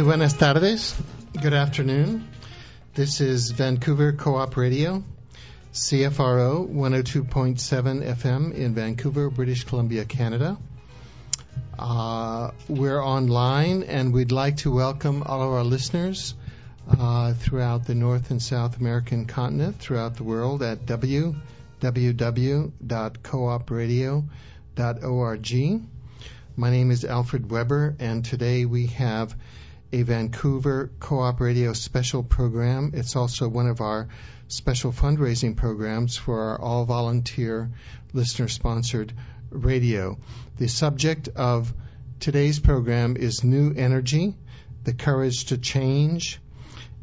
buenas tardes. Good afternoon. This is Vancouver Co-Op Radio, CFRO 102.7 FM in Vancouver, British Columbia, Canada. We're online, and we'd like to welcome all of our listeners throughout the North and South American continent, throughout the world at www.coopradio.org. My name is Alfred Weber, and today we have a Vancouver Co-Op Radio special program. It's also one of our special fundraising programs for our all-volunteer, listener-sponsored radio. The subject of today's program is New Energy, the Courage to Change,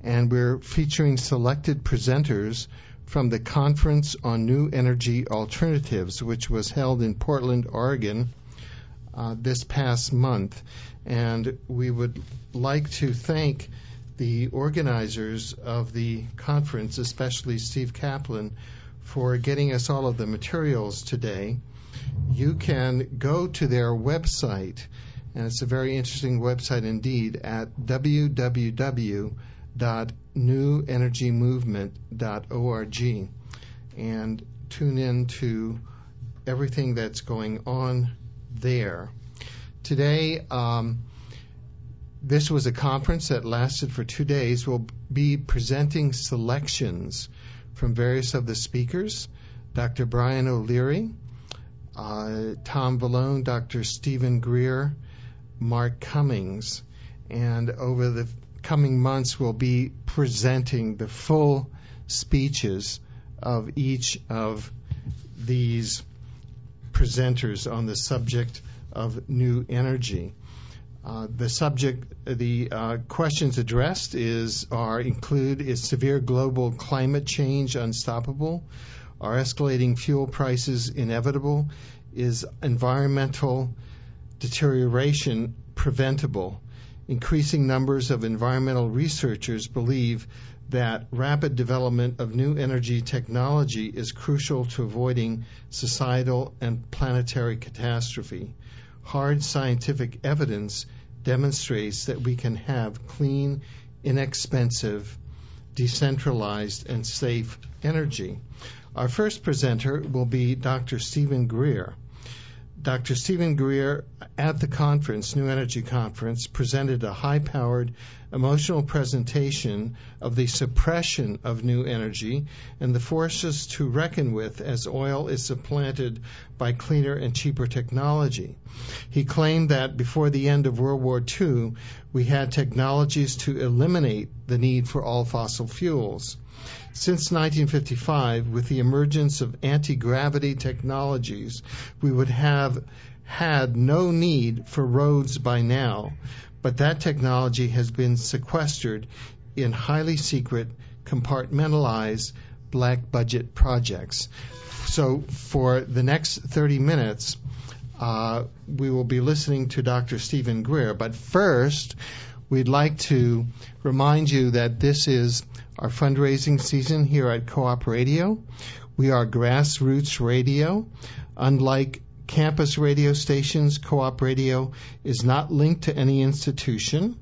and we're featuring selected presenters from the Conference on New Energy Alternatives, which was held in Portland, Oregon, this past month. And we would like to thank the organizers of the conference, especially Steve Kaplan, for getting us all of the materials today. You can go to their website, and it's a very interesting website indeed, at www.newenergymovement.org, and tune in to everything that's going on there. Today, this was a conference that lasted for 2 days. We'll be presenting selections from various of the speakers: Dr. Brian O'Leary, Tom Vallone, Dr. Stephen Greer, Mark Cummings. And over the coming months, we'll be presenting the full speeches of each of these presenters on the subject of new energy. The questions addressed include: is severe global climate change unstoppable? Are escalating fuel prices inevitable? Is environmental deterioration preventable? Increasing numbers of environmental researchers believe that rapid development of new energy technology is crucial to avoiding societal and planetary catastrophe. Hard scientific evidence demonstrates that we can have clean, inexpensive, decentralized, and safe energy. Our first presenter will be Dr. Stephen Greer. Dr. Stephen Greer, at the conference, New Energy Conference, presented a high-powered, emotional presentation of the suppression of new energy and the forces to reckon with as oil is supplanted by cleaner and cheaper technology. He claimed that before the end of World War II, we had technologies to eliminate the need for all fossil fuels. Since 1955, with the emergence of anti-gravity technologies, we would have had no need for roads by now, but that technology has been sequestered in highly secret, compartmentalized, black budget projects. So for the next 30 minutes, we will be listening to Dr. Stephen Greer. But first, we'd like to remind you that this is our fundraising season here at Co-op Radio. We are grassroots radio. Unlike campus radio stations, Co-op Radio is not linked to any institution.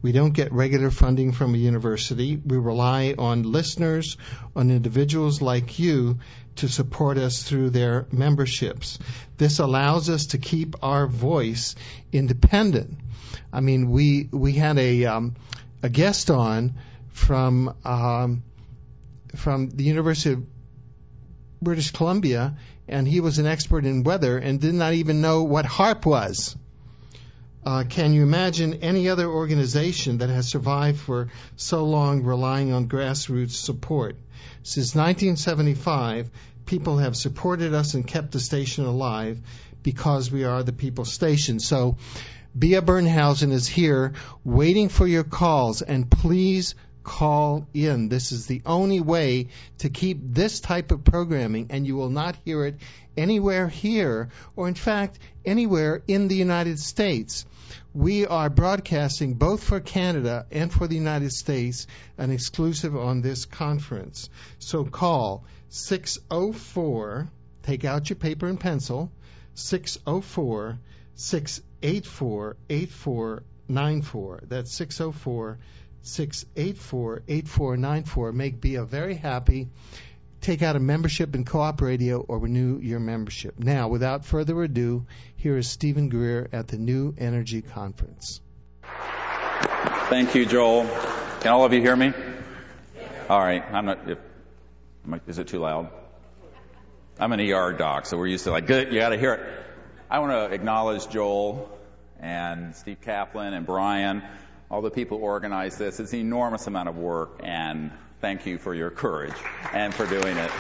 We don't get regular funding from a university. We rely on listeners, on individuals like you, to support us through their memberships. This allows us to keep our voice independent. I mean, we had a guest on from the University of British Columbia, and he was an expert in weather and did not even know what HAARP was. Can you imagine any other organization that has survived for so long relying on grassroots support? Since 1975, people have supported us and kept the station alive because we are the people's station. So Bea Bernhausen is here waiting for your calls, and please call in. This is the only way to keep this type of programming, and you will not hear it anywhere here, or in fact, anywhere in the United States. We are broadcasting both for Canada and for the United States, an exclusive on this conference. So call 604, take out your paper and pencil, 604-684-84 8494. That's 604-684-8494. Make BIA very happy. Take out a membership in Co-op Radio or renew your membership. Now, without further ado, here is Stephen Greer at the New Energy Conference. Thank you, Joel. Can all of you hear me? All right. Is it too loud? I'm an ER doc, so we're used to good, you got to hear it. I want to acknowledge Joel and Steve Kaplan and Brian, all the people who organized this. It's an enormous amount of work, and thank you for your courage and for doing it.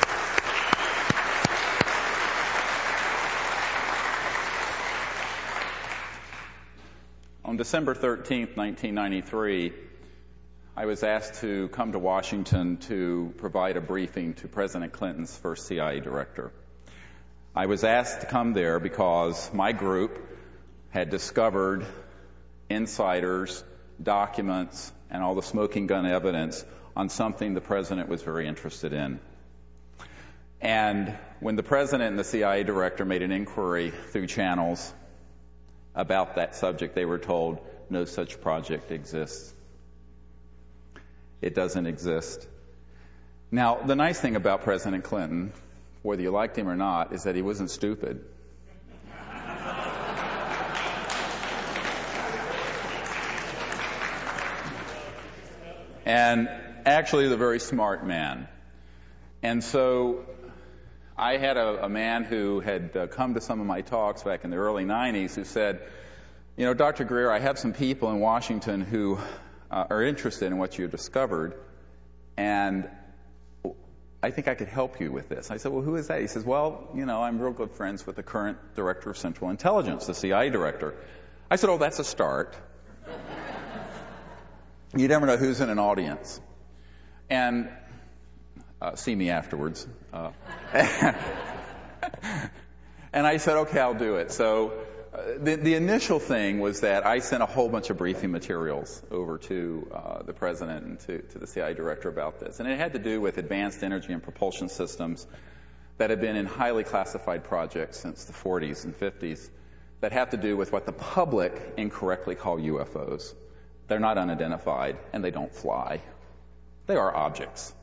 On December 13th, 1993, I was asked to come to Washington to provide a briefing to President Clinton's first CIA director. I was asked to come there because my group had discovered insiders, documents, and all the smoking gun evidence on something the president was very interested in. And when the president and the CIA director made an inquiry through channels about that subject, they were told no such project exists. It doesn't exist. Now, the nice thing about President Clinton, whether you liked him or not, is that he wasn't stupid. And actually, he's a very smart man. And so I had a man who had come to some of my talks back in the early 90s who said, you know, Dr. Greer, I have some people in Washington who are interested in what you discovered, and I think I could help you with this. I said, well, who is that? He says, well, you know, I'm real good friends with the current director of Central Intelligence, the CIA director. I said, oh, that's a start. You never know who's in an audience. And see me afterwards. And I said, okay, I'll do it. So the initial thing was that I sent a whole bunch of briefing materials over to the president and to the CIA director about this. And it had to do with advanced energy and propulsion systems that have been in highly classified projects since the 40s and 50s that have to do with what the public incorrectly call UFOs. They're not unidentified, and they don't fly. They are objects.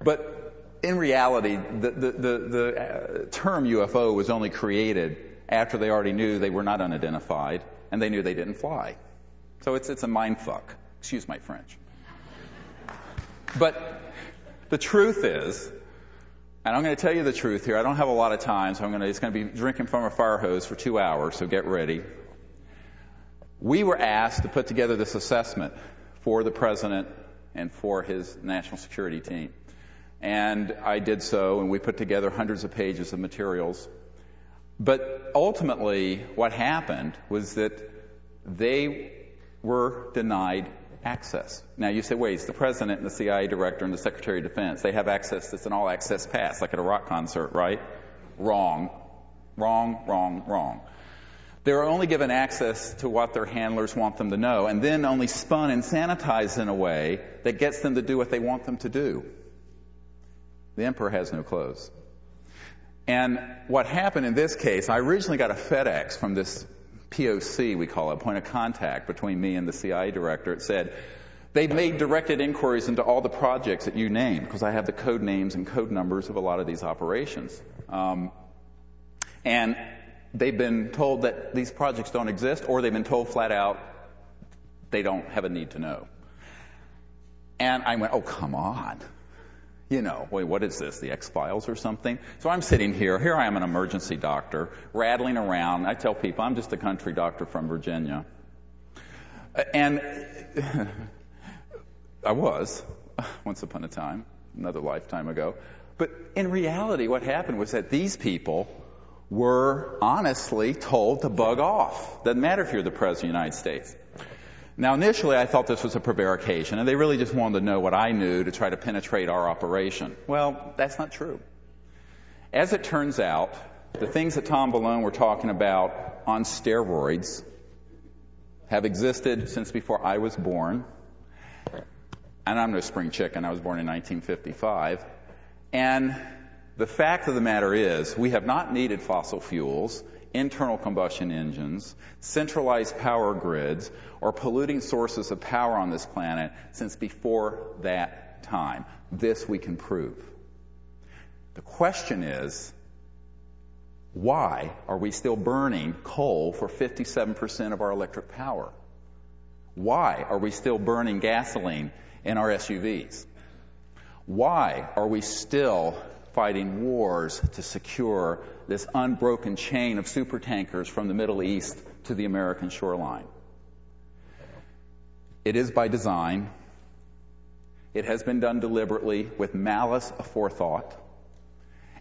But in reality, the term UFO was only created after they already knew they were not unidentified, and they knew they didn't fly. So it's a mind fuck. Excuse my French. But the truth is, and I'm going to tell you the truth here. I don't have a lot of time, so it's going to be drinking from a fire hose for 2 hours, so get ready. We were asked to put together this assessment for the president and for his national security team. And I did so, and we put together hundreds of pages of materials. But ultimately, what happened was that they were denied access. Now, you say, wait, it's the president and the CIA director and the Secretary of Defense. They have access. It's an all-access pass, like at a rock concert, right? Wrong. Wrong, wrong, wrong. They're only given access to what their handlers want them to know, and then only spun and sanitized in a way that gets them to do what they want them to do. The emperor has no clothes. And what happened in this case, I originally got a FedEx from this POC, we call it, point of contact between me and the CIA director. It said, they've made directed inquiries into all the projects that you named, because I have the code names and code numbers of a lot of these operations. And they've been told that these projects don't exist, or they've been told flat out they don't have a need to know. And I went, oh, come on. You know, wait, what is this, the X-Files or something? So I'm sitting here. Here I am, an emergency doctor, rattling around. I tell people I'm just a country doctor from Virginia. And I was, once upon a time, another lifetime ago. But in reality, what happened was that these people were honestly told to bug off. Doesn't matter if you're the President of the United States. Now, initially, I thought this was a prevarication, and they really just wanted to know what I knew to try to penetrate our operation. Well, that's not true. As it turns out, the things that Tom Balone were talking about on steroids have existed since before I was born. And I'm no spring chicken. I was born in 1955. And the fact of the matter is, we have not needed fossil fuels internal combustion engines, centralized power grids, or polluting sources of power on this planet since before that time. This we can prove. The question is, why are we still burning coal for 57% of our electric power? Why are we still burning gasoline in our SUVs? Why are we still fighting wars to secure this unbroken chain of supertankers from the Middle East to the American shoreline? It is by design. It has been done deliberately with malice aforethought.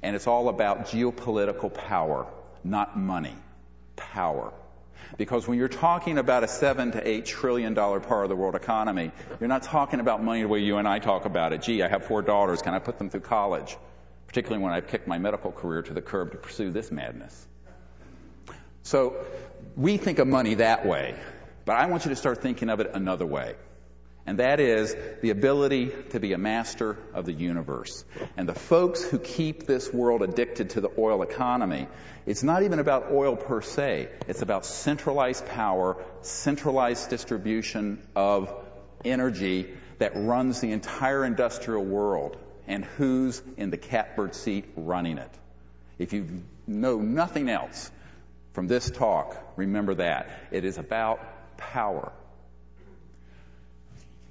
And it's all about geopolitical power, not money. Power. Because when you're talking about a $7 to $8 trillion part of the world economy, you're not talking about money the way you and I talk about it. Gee, I have 4 daughters. Can I put them through college? Particularly when I've kicked my medical career to the curb to pursue this madness. So we think of money that way. But I want you to start thinking of it another way. And that is the ability to be a master of the universe. And the folks who keep this world addicted to the oil economy, it's not even about oil per se. It's about centralized power, centralized distribution of energy that runs the entire industrial world. And who's in the catbird seat running it? If you know nothing else from this talk, remember that. It is about power.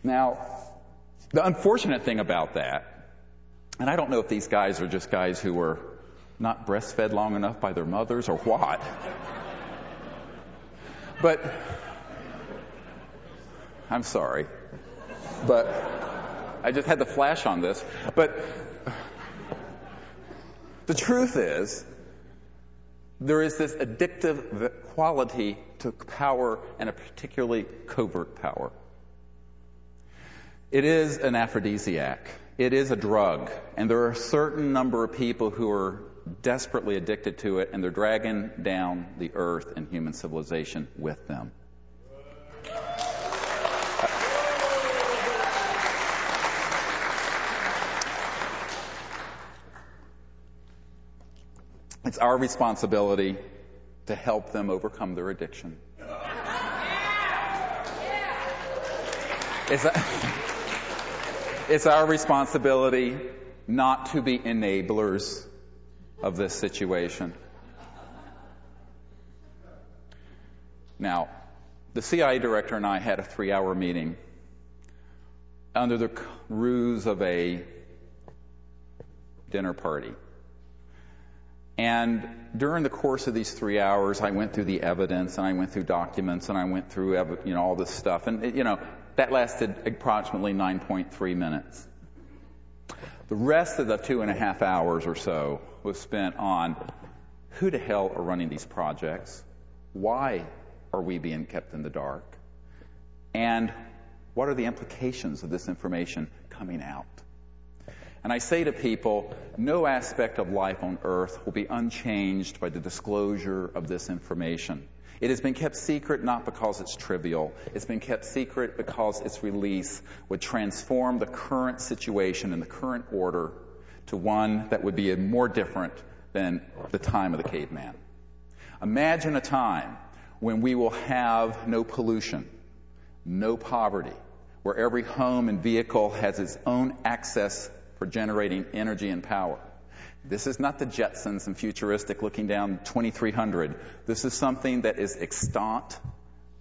Now, the unfortunate thing about that, and I don't know if these guys are just guys who were not breastfed long enough by their mothers or what, but I'm sorry, but I just had the flash on this. But the truth is, there is this addictive quality to power, and a particularly covert power. It is an aphrodisiac. It is a drug. And there are a certain number of people who are desperately addicted to it, and they're dragging down the earth and human civilization with them. It's our responsibility to help them overcome their addiction. It's our responsibility not to be enablers of this situation. Now, the CIA director and I had a 3-hour meeting under the ruse of a dinner party. And during the course of these 3 hours, I went through the evidence, and I went through documents, and I went through all this stuff. And, that lasted approximately 9.3 minutes. The rest of the 2.5 hours or so was spent on who the hell are running these projects, why are we being kept in the dark, and what are the implications of this information coming out. And I say to people, no aspect of life on Earth will be unchanged by the disclosure of this information. It has been kept secret not because it's trivial. It's been kept secret because its release would transform the current situation and the current order to one that would be more different than the time of the caveman. Imagine a time when we will have no pollution, no poverty, where every home and vehicle has its own access for generating energy and power. This is not the Jetsons and futuristic looking down 2300. This is something that is extant,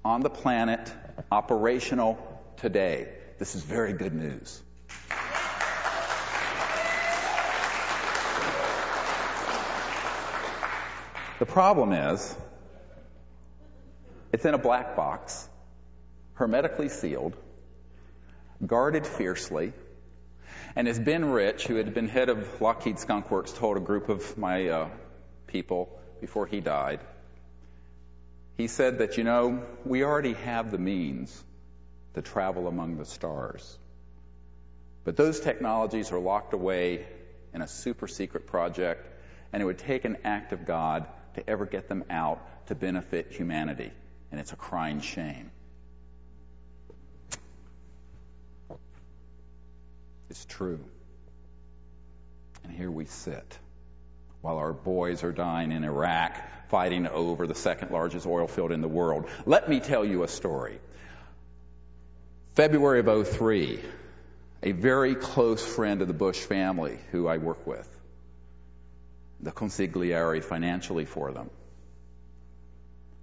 on the planet, operational today. This is very good news. The problem is, it's in a black box, hermetically sealed, guarded fiercely. And as Ben Rich, who had been head of Lockheed Skunk Works, told a group of my people before he died, he said that, we already have the means to travel among the stars. But those technologies are locked away in a super secret project, and it would take an act of God to ever get them out to benefit humanity. And it's a crying shame. It's true. And here we sit, while our boys are dying in Iraq fighting over the second largest oil field in the world. Let me tell you a story. February of 2003, a very close friend of the Bush family who I work with, the consigliere financially for them,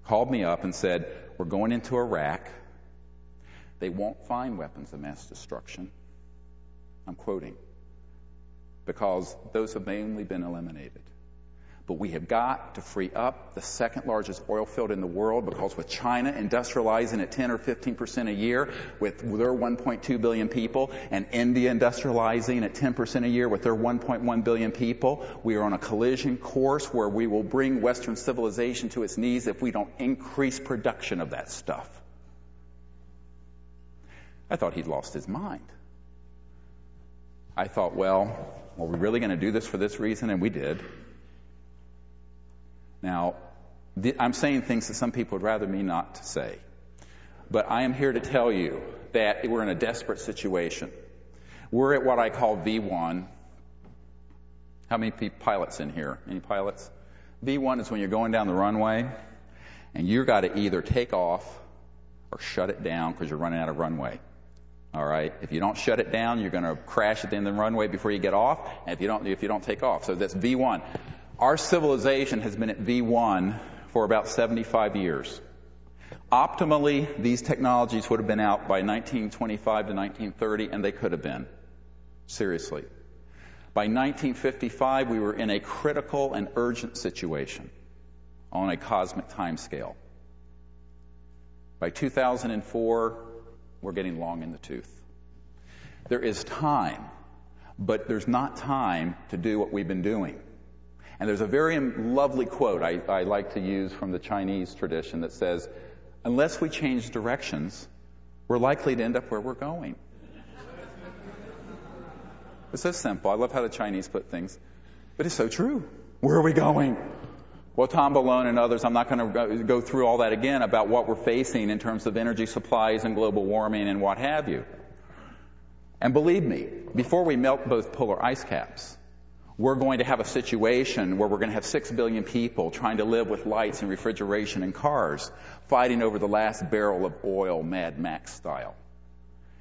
called me up and said, we're going into Iraq. They won't find weapons of mass destruction. I'm quoting. Because those have mainly been eliminated. But we have got to free up the second largest oil field in the world, because with China industrializing at 10 or 15% a year with their 1.2 billion people, and India industrializing at 10% a year with their 1.1 billion people, we are on a collision course where we will bring Western civilization to its knees if we don't increase production of that stuff. I thought he'd lost his mind. I thought, well, are we really going to do this for this reason? And we did. Now, I'm saying things that some people would rather me not to say. But I am here to tell you that we're in a desperate situation. We're at what I call V1. How many pilots in here? Any pilots? V1 is when you're going down the runway, and you've got to either take off or shut it down because you're running out of runway. All right. If you don't shut it down, you're going to crash at the end of the runway before you get off. And if you don't take off, so that's V1. Our civilization has been at V1 for about 75 years. Optimally, these technologies would have been out by 1925 to 1930, and they could have been. Seriously. By 1955, we were in a critical and urgent situation on a cosmic timescale. By 2004, we're getting long in the tooth. There is time, but there's not time to do what we've been doing. And there's a very lovely quote I like to use from the Chinese tradition that says, unless we change directions, we're likely to end up where we're going. It's so simple. I love how the Chinese put things. But it's so true. Where are we going? Well, Tom Balone and others, I'm not going to go through all that again about what we're facing in terms of energy supplies and global warming and what have you. And believe me, before we melt both polar ice caps, we're going to have a situation where we're going to have 6 billion people trying to live with lights and refrigeration and cars, fighting over the last barrel of oil, Mad Max style.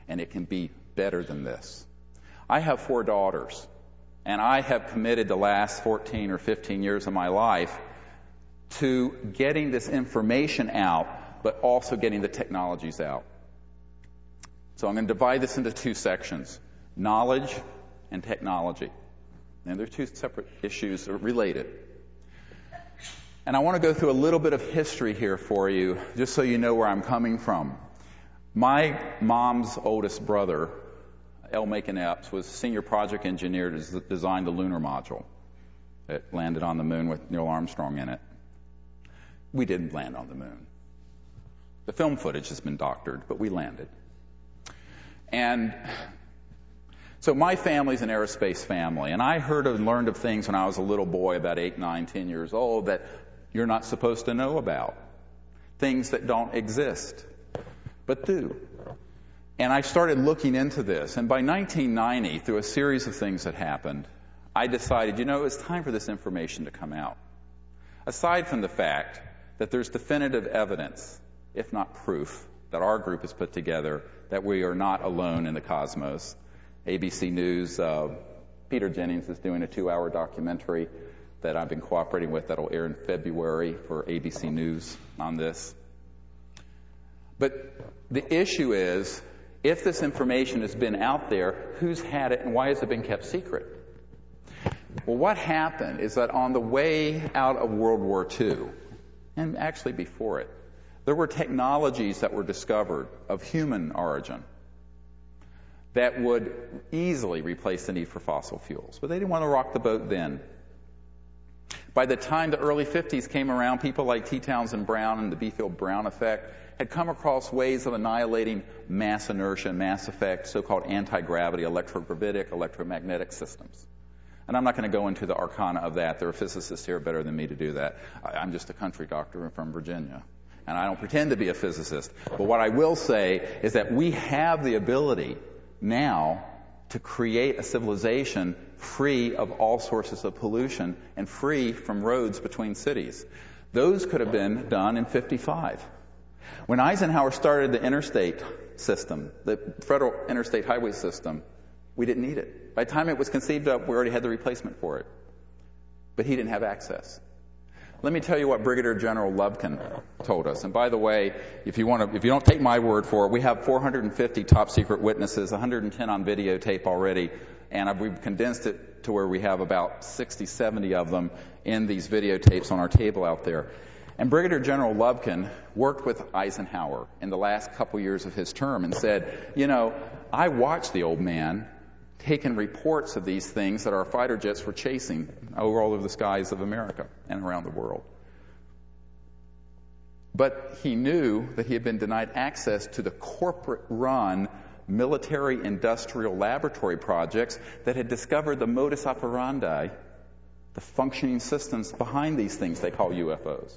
And it can be better than this. I have 4 daughters, and I have committed the last 14 or 15 years of my life to getting this information out, but also getting the technologies out. So I'm going to divide this into 2 sections, knowledge and technology. And they're 2 separate issues that are related. And I want to go through a little bit of history here for you, just so you know where I'm coming from. My mom's oldest brother, L. Macon Epps, was senior project engineer to design the lunar module that landed on the moon with Neil Armstrong in it. We didn't land on the moon. The film footage has been doctored, but we landed. And so my family's an aerospace family, and I heard and learned of things when I was a little boy, about 8, 9, 10 years old, that you're not supposed to know about. Things that don't exist, but do. And I started looking into this, and by 1990, through a series of things that happened, I decided, it's time for this information to come out. Aside from the fact that there's definitive evidence, if not proof, that our group has put together that we are not alone in the cosmos. ABC News, Peter Jennings is doing a 2-hour documentary that I've been cooperating with that'll air in February for ABC News on this. But the issue is, if this information has been out there, who's had it and why has it been kept secret? Well, what happened is that on the way out of World War II, and actually before it, there were technologies that were discovered of human origin that would easily replace the need for fossil fuels. But they didn't want to rock the boat then. By the time the early 50s came around, people like T. Townsend Brown and the Beefield-Brown effect had come across ways of annihilating mass inertia, mass effect, so-called anti-gravity, electrogravitic, electromagnetic systems. And I'm not going to go into the arcana of that. There are physicists here better than me to do that. I'm just a country doctor from Virginia. And I don't pretend to be a physicist. But what I will say is that we have the ability now to create a civilization free of all sources of pollution and free from roads between cities. Those could have been done in 55. When Eisenhower started the interstate system, the federal interstate highway system, we didn't need it. By the time it was conceived of, we already had the replacement for it. But he didn't have access. Let me tell you what Brigadier General Lubkin told us. And by the way, if you don't take my word for it, we have 450 top secret witnesses, 110 on videotape already, and we've condensed it to where we have about 60, 70 of them in these videotapes on our table out there. And Brigadier General Lubkin worked with Eisenhower in the last couple years of his term and said, I watched the old man taking reports of these things that our fighter jets were chasing over all over the skies of America and around the world. But he knew that he had been denied access to the corporate-run military-industrial laboratory projects that had discovered the modus operandi, the functioning systems behind these things they call UFOs.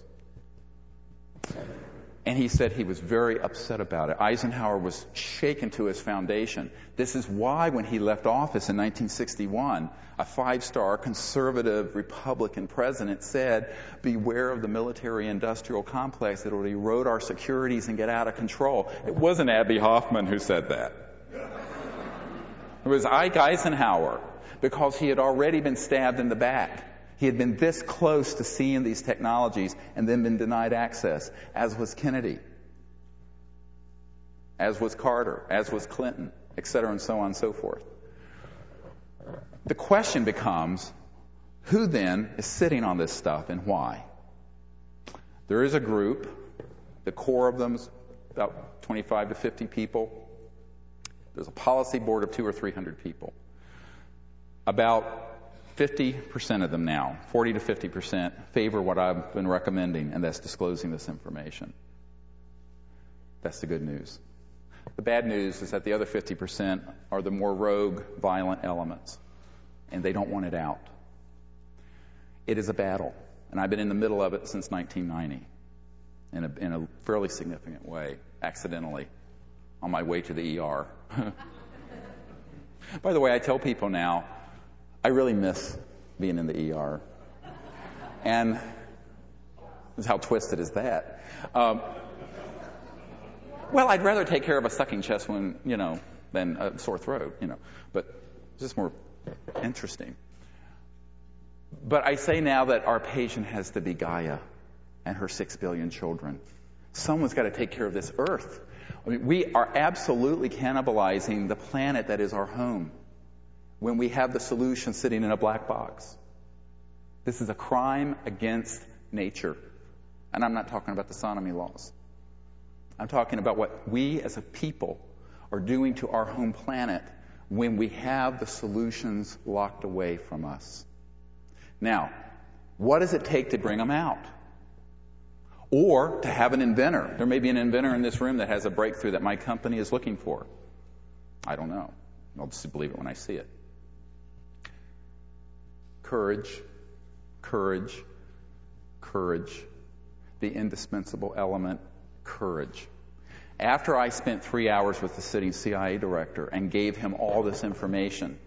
And he said he was very upset about it. Eisenhower was shaken to his foundation. This is why when he left office in 1961, a 5-star conservative Republican president said, beware of the military-industrial complex. It will erode our securities and get out of control. It wasn't Abby Hoffman who said that. It was Ike Eisenhower, because he had already been stabbed in the back. He had been this close to seeing these technologies and then been denied access, as was Kennedy, as was Carter, as was Clinton, et cetera, and so on and so forth. The question becomes, who then is sitting on this stuff and why? There is a group, the core of them is about 25 to 50 people. There's a policy board of 200 or 300 people. About 50% of them now, 40 to 50%, favor what I've been recommending, and that's disclosing this information. That's the good news. The bad news is that the other 50% are the more rogue, violent elements, and they don't want it out. It is a battle, and I've been in the middle of it since 1990 in a fairly significant way, accidentally, on my way to the ER. By the way, I tell people now, I really miss being in the ER. And how twisted is that? Well, I'd rather take care of a sucking chest wound, than a sore throat, But it's just more interesting. But I say now that our patient has to be Gaia and her 6 billion children. Someone's got to take care of this earth. I mean, we are absolutely cannibalizing the planet that is our home when we have the solution sitting in a black box. This is a crime against nature. And I'm not talking about the sodomy laws. I'm talking about what we as a people are doing to our home planet when we have the solutions locked away from us. Now, what does it take to bring them out? Or to have an inventor. There may be an inventor in this room that has a breakthrough that my company is looking for. I don't know. I'll just believe it when I see it. Courage, courage, courage. The indispensable element, courage. After I spent 3 hours with the sitting CIA director and gave him all this information,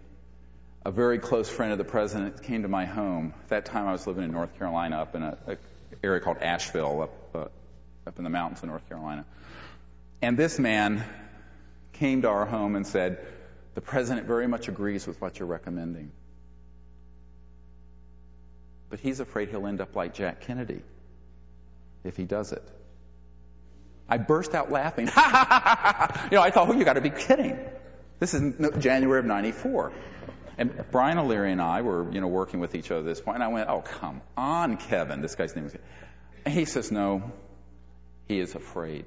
a very close friend of the president came to my home. At that time I was living in North Carolina, up in an area called Asheville, up in the mountains of North Carolina. And this man came to our home and said, the president very much agrees with what you're recommending. But he's afraid he'll end up like Jack Kennedy if he does it. I burst out laughing. I thought, you got to be kidding. This is January of 94. And Brian O'Leary and I were, working with each other at this point. And I went, oh, come on, Kevin. This guy's name was Kevin. And he says, no, he is afraid.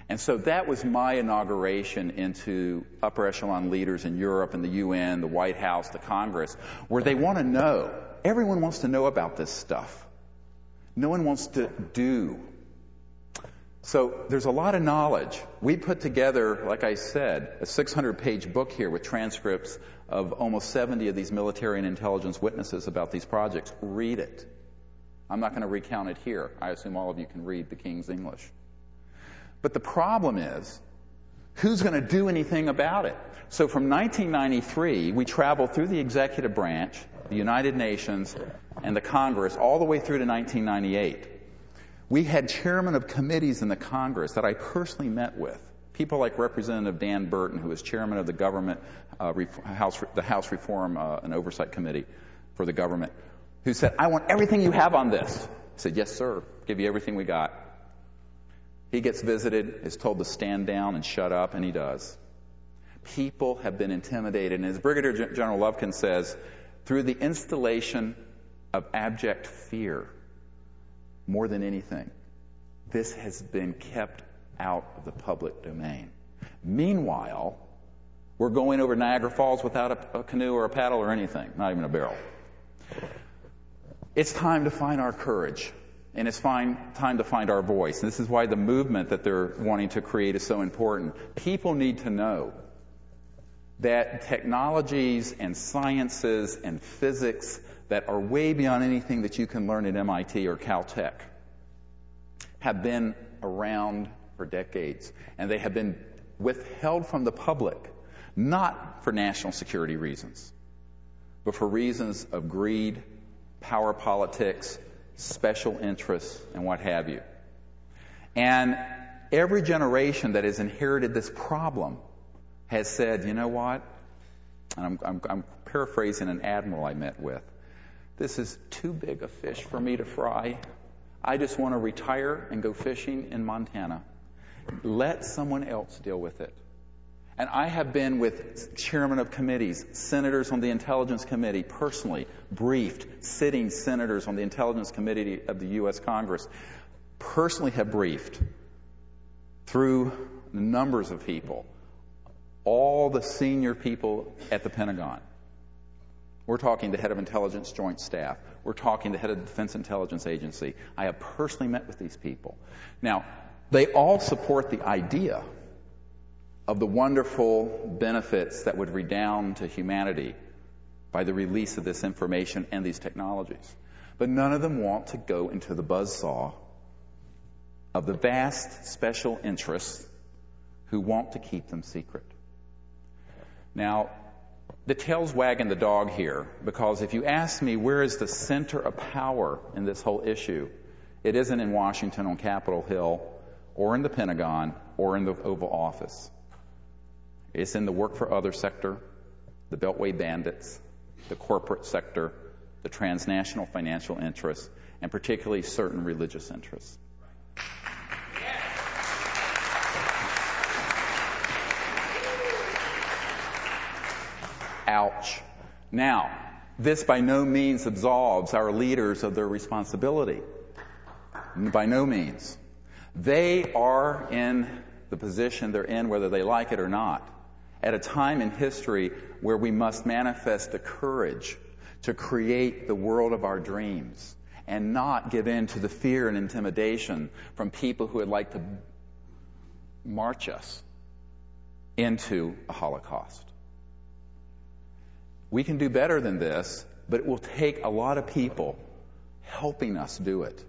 And so that was my inauguration into upper echelon leaders in Europe and the UN, the White House, the Congress, where they want to know. Everyone wants to know about this stuff. No one wants to do. So there's a lot of knowledge. We put together, like I said, a 600-page book here with transcripts of almost 70 of these military and intelligence witnesses about these projects. Read it. I'm not going to recount it here. I assume all of you can read the King's English. But the problem is Who's going to do anything about it? So from 1993, we traveled through the executive branch, the United Nations, and the Congress all the way through to 1998. We had chairmen of committees in the Congress that I personally met with. People like Representative Dan Burton, who was chairman of the government, the House Reform and Oversight Committee for the government, who said, I want everything you have on this. I said, yes, sir. Give you everything we got. He gets visited, is told to stand down and shut up, and he does. People have been intimidated. And as Brigadier General Lufkin says, through the installation of abject fear, more than anything, this has been kept out of the public domain. Meanwhile, we're going over Niagara Falls without a canoe or a paddle or anything, not even a barrel. It's time to find our courage, and it's time to find our voice. And this is why the movement that they're wanting to create is so important. People need to know that technologies and sciences and physics that are way beyond anything that you can learn at MIT or Caltech have been around for decades, and they have been withheld from the public, not for national security reasons, but for reasons of greed, power politics, special interests, and what have you. And every generation that has inherited this problem has said, you know what? And I'm paraphrasing an admiral I met with. This is too big a fish for me to fry. I just want to retire and go fishing in Montana. Let someone else deal with it. And I have been with chairmen of committees, senators on the Intelligence Committee, personally briefed, sitting senators on the Intelligence Committee of the U.S. Congress, personally have briefed through numbers of people, all the senior people at the Pentagon. We're talking the head of Intelligence Joint Staff. We're talking the head of the Defense Intelligence Agency. I have personally met with these people. Now, they all support the idea of the wonderful benefits that would redound to humanity by the release of this information and these technologies. But none of them want to go into the buzzsaw of the vast special interests who want to keep them secret. Now, the tail's wagging the dog here, because if you ask me where is the center of power in this whole issue, it isn't in Washington on Capitol Hill or in the Pentagon or in the Oval Office. It's in the work for other sector, the Beltway bandits, the corporate sector, the transnational financial interests, and particularly certain religious interests. Ouch. Now, this by no means absolves our leaders of their responsibility. By no means. They are in the position they're in, whether they like it or not, at a time in history where we must manifest the courage to create the world of our dreams and not give in to the fear and intimidation from people who would like to march us into a Holocaust. We can do better than this, but it will take a lot of people helping us do it.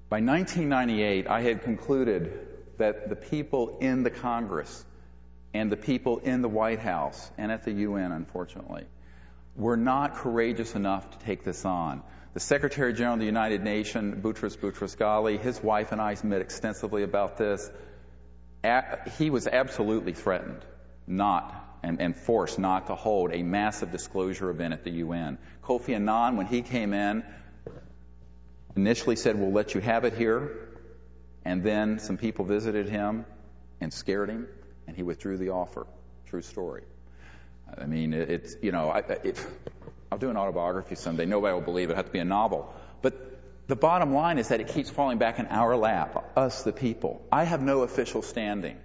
By 1998, I had concluded that the people in the Congress and the people in the White House and at the UN, unfortunately, were not courageous enough to take this on. The Secretary General of the United Nations, Boutros Boutros-Ghali, his wife and I met extensively about this. He was absolutely threatened and forced not to hold a massive disclosure event at the UN. Kofi Annan, when he came in, initially said, we'll let you have it here. And then some people visited him and scared him, and he withdrew the offer. True story. I mean, it's, you know, I'll do an autobiography someday. Nobody will believe it. It'll have to be a novel. But the bottom line is that it keeps falling back in our lap, us, the people. I have no official standing.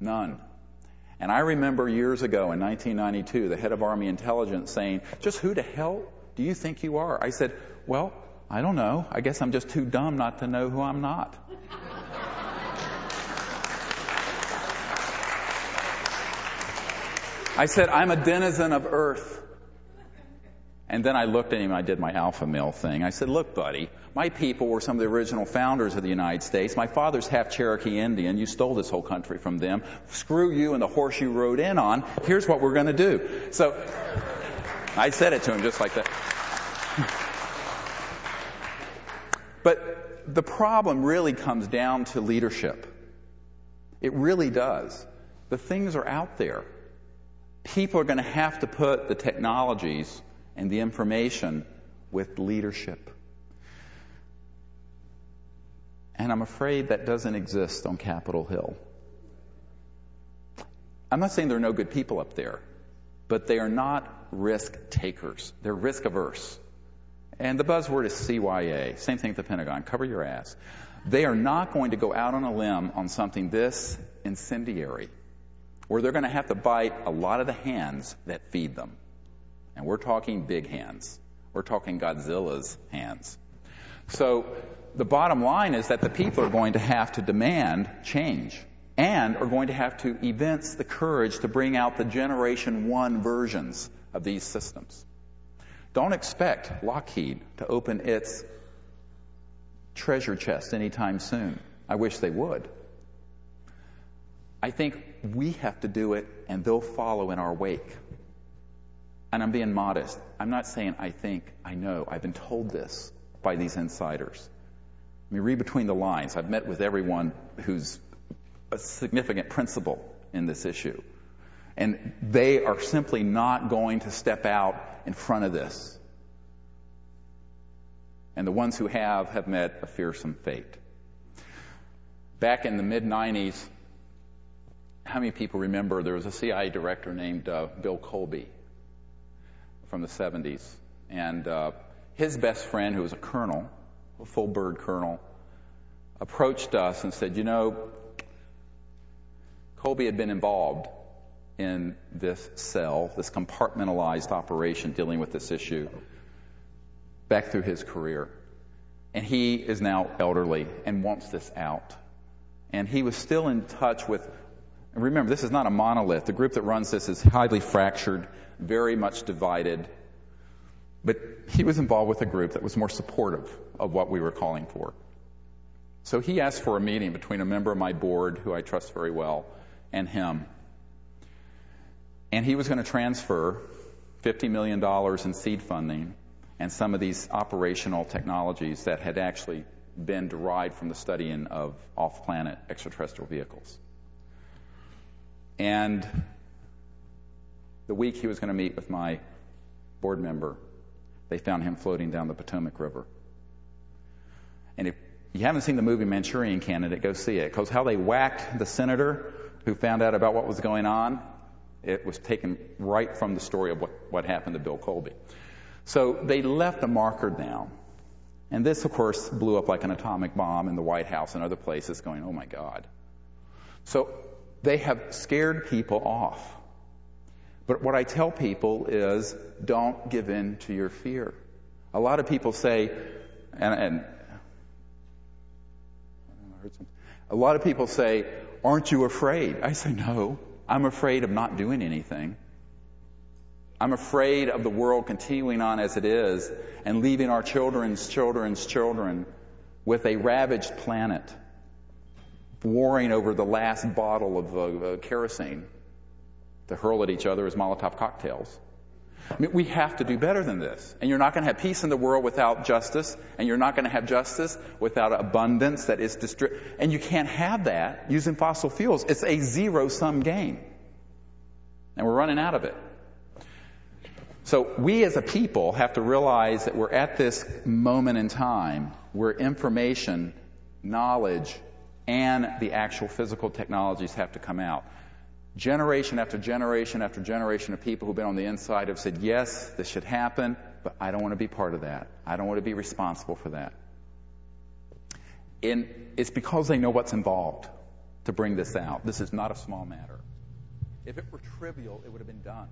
None. And I remember years ago in 1992, the head of Army Intelligence saying, just who the hell do you think you are? I said, well, I don't know. I guess I'm just too dumb not to know who I'm not. I said, I'm a denizen of Earth. And then I looked at him, I did my alpha male thing. I said, look, buddy, my people were some of the original founders of the United States. My father's half Cherokee Indian. You stole this whole country from them. Screw you and the horse you rode in on. Here's what we're going to do. So I said it to him just like that. But the problem really comes down to leadership. It really does. The things are out there. People are going to have to put the technologies and the information with leadership. And I'm afraid that doesn't exist on Capitol Hill. I'm not saying there are no good people up there, but they are not risk takers. They're risk averse. And the buzzword is CYA. Same thing at the Pentagon. Cover your ass. They are not going to go out on a limb on something this incendiary, where they're going to have to bite a lot of the hands that feed them. And we're talking big hands. We're talking Godzilla's hands. So the bottom line is that the people are going to have to demand change and are going to have to evince the courage to bring out the Generation 1 versions of these systems. Don't expect Lockheed to open its treasure chest anytime soon. I wish they would. I think we have to do it, and they'll follow in our wake. And I'm being modest. I'm not saying I think, I know. I've been told this by these insiders. I mean, read between the lines. I've met with everyone who's a significant principal in this issue. And they are simply not going to step out in front of this. And the ones who have met a fearsome fate. Back in the mid-90s, how many people remember there was a CIA director named Bill Colby from the 70s? And his best friend, who was a colonel, a full bird colonel, approached us and said, you know, Colby had been involved in this cell, this compartmentalized operation dealing with this issue back through his career. And he is now elderly and wants this out. And he was still in touch with, and remember, this is not a monolith. The group that runs this is highly fractured, very much divided. But he was involved with a group that was more supportive of what we were calling for. So he asked for a meeting between a member of my board, who I trust very well, and him. And he was going to transfer $50 million in seed funding and some of these operational technologies that had actually been derived from the studying of off-planet extraterrestrial vehicles. And the week he was going to meet with my board member, they found him floating down the Potomac River. And if you haven't seen the movie Manchurian Candidate, go see it. Because how they whacked the senator who found out about what was going on, it was taken right from the story of what happened to Bill Colby. So they left a marker down. And this, of course, blew up like an atomic bomb in the White House and other places going, oh my God. So they have scared people off. But what I tell people is, don't give in to your fear. A lot of people say, and a lot of people say, aren't you afraid? I say, no, I'm afraid of not doing anything. I'm afraid of the world continuing on as it is and leaving our children's children with a ravaged planet, warring over the last bottle of kerosene to hurl at each other as Molotov cocktails. I mean, we have to do better than this. And you're not going to have peace in the world without justice, and you're not going to have justice without abundance that is and you can't have that using fossil fuels. It's a zero-sum game. And we're running out of it. So we as a people have to realize that we're at this moment in time where information, knowledge, and the actual physical technologies have to come out. Generation after generation after generation of people who've been on the inside have said, yes, this should happen, but I don't want to be part of that. I don't want to be responsible for that. And it's because they know what's involved to bring this out. This is not a small matter. If it were trivial, it would have been done.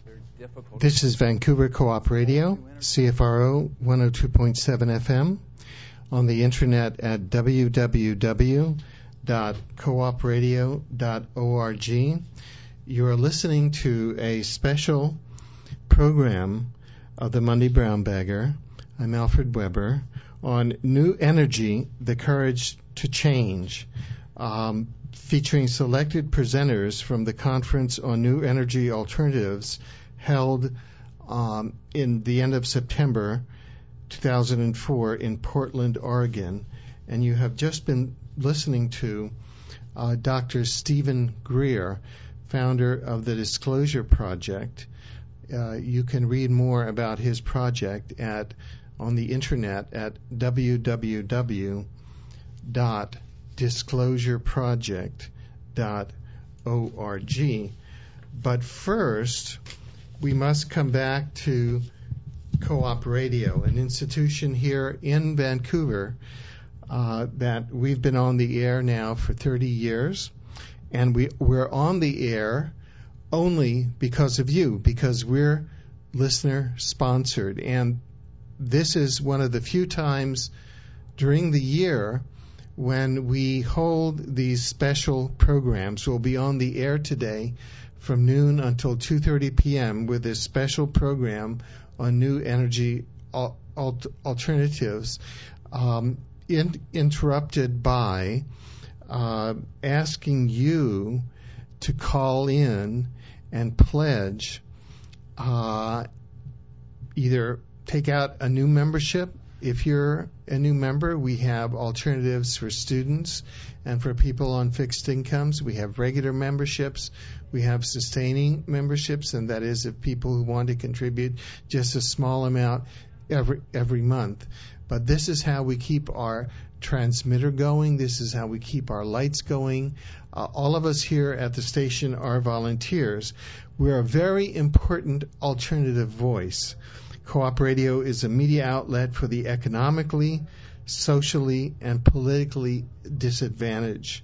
Very difficult. This is Vancouver Co-Op Radio, CFRO 102.7 FM, on the internet at www.coopradio.org. You are listening to a special program of the Monday Brown Bagger. I'm Alfred Weber on New Energy, The Courage to Change, featuring selected presenters from the Conference on New Energy Alternatives held in the end of September 2004 in Portland, Oregon. And you have just been listening to Dr. Stephen Greer, founder of the Disclosure Project. You can read more about his project on the internet at www.disclosureproject.org. But first, we must come back to Co-op Radio, an institution here in Vancouver that we've been on the air now for 30 years. And we're on the air only because of you, because we're listener-sponsored. And this is one of the few times during the year when we hold these special programs. We'll be on the air today from noon until 2:30 p.m. with this special program on new energy alternatives, interrupted by asking you to call in and pledge, either take out a new membership. If you're a new member, we have alternatives for students and for people on fixed incomes. We have regular memberships. We have sustaining memberships, and that is if people who want to contribute just a small amount every month. But this is how we keep our transmitter going. This is how we keep our lights going. All of us here at the station are volunteers. We're a very important alternative voice. Co-op Radio is a media outlet for the economically, socially, and politically disadvantaged.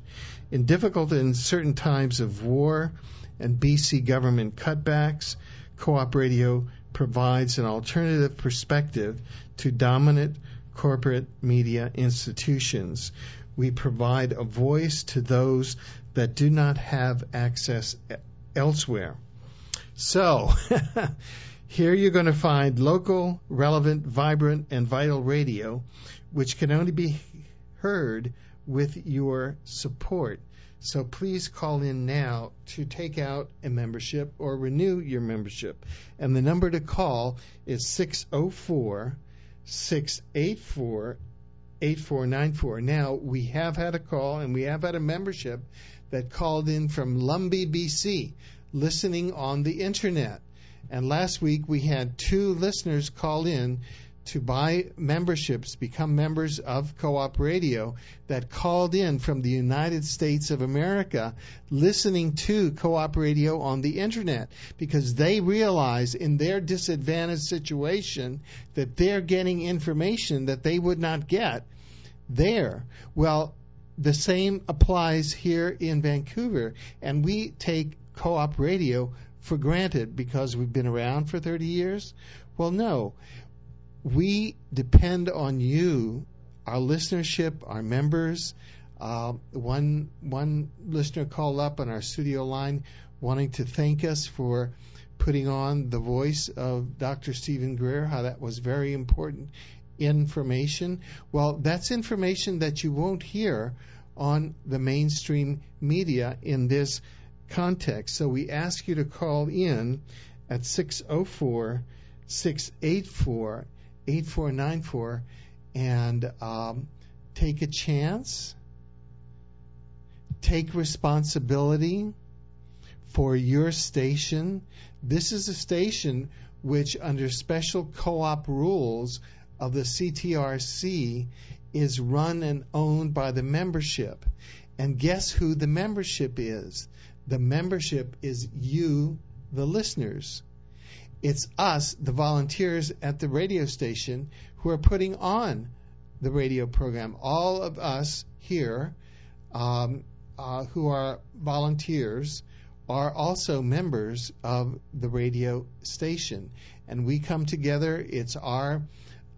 In difficult and certain times of war and BC government cutbacks, Co-op Radio provides an alternative perspective to dominant corporate media institutions. We provide a voice to those that do not have access elsewhere. So, here you're going to find local, relevant, vibrant, and vital radio, which can only be heard with your support. So please call in now to take out a membership or renew your membership. And the number to call is 604-684-8494. Now, we have had a call and we have had a membership that called in from Lumbee, BC, listening on the internet. And last week we had 2 listeners call in to buy memberships, become members of Co-op Radio, that called in from the United States of America listening to Co-op Radio on the internet because they realize in their disadvantaged situation that they're getting information that they would not get there. Well, the same applies here in Vancouver, and we take Co-op Radio for granted because we've been around for 30 years. Well, no. We depend on you, our listenership, our members. One listener called up on our studio line wanting to thank us for putting on the voice of Dr. Stephen Greer, how that was very important information. Well, that's information that you won't hear on the mainstream media in this context. So we ask you to call in at 604-684-8494 and take a chance, take responsibility for your station. This is a station which, under special co-op rules of the CTRC, is run and owned by the membership. And guess who the membership is? The membership is you, the listeners. It's us, the volunteers at the radio station, who are putting on the radio program. All of us here who are volunteers are also members of the radio station. And we come together. It's our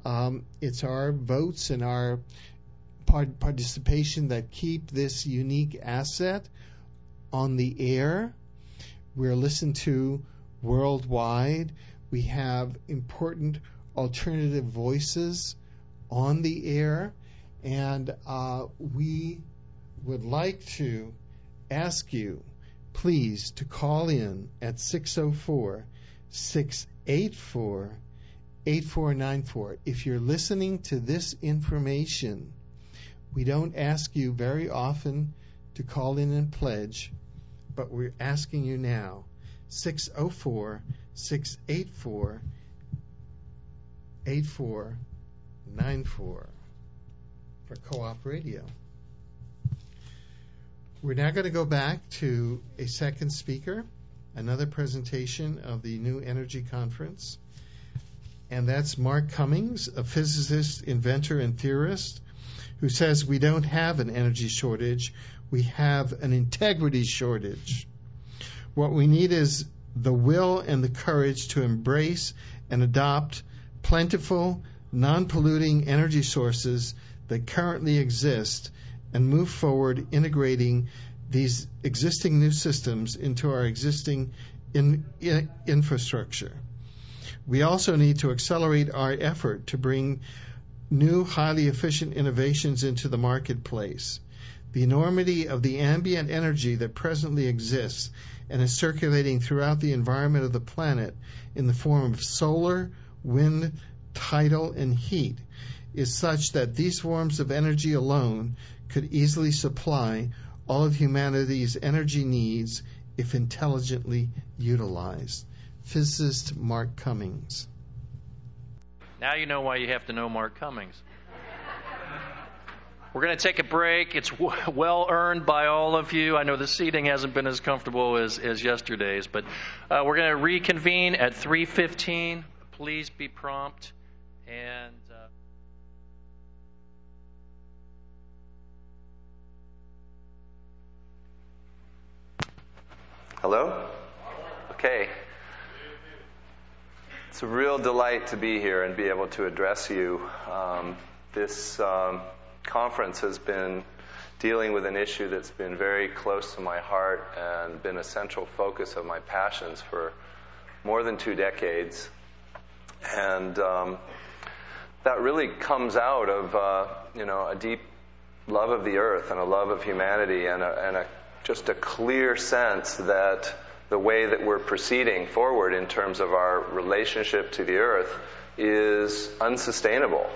votes and our participation that keep this unique asset on the air. We're listened to worldwide. We have important alternative voices on the air, and we would like to ask you, please, to call in at 604-684-8494. If you're listening to this information, we don't ask you very often to call in and pledge, but we're asking you now, 604-684-8494 for Co-op Radio. We're now going to go back to a second speaker, another presentation of the New Energy Conference, and that's Mark Cummings, a physicist, inventor, and theorist, who says we don't have an energy shortage, we have an integrity shortage. What we need is the will and the courage to embrace and adopt plentiful, non-polluting energy sources that currently exist and move forward integrating these existing new systems into our existing infrastructure. We also need to accelerate our effort to bring new, highly efficient innovations into the marketplace. The enormity of the ambient energy that presently exists and is circulating throughout the environment of the planet in the form of solar, wind, tidal, and heat is such that these forms of energy alone could easily supply all of humanity's energy needs if intelligently utilized. Physicist Mark Cummings. Now you know why you have to know Mark Cummings. We're going to take a break. It's well earned by all of you. I know the seating hasn't been as comfortable as yesterday's, but we're going to reconvene at 3:15. Please be prompt. And hello? Okay. It's a real delight to be here and be able to address you. This conference has been dealing with an issue that's been very close to my heart and been a central focus of my passions for more than 2 decades. And that really comes out of a deep love of the earth and a love of humanity and just a clear sense that the way that we're proceeding forward in terms of our relationship to the earth is unsustainable.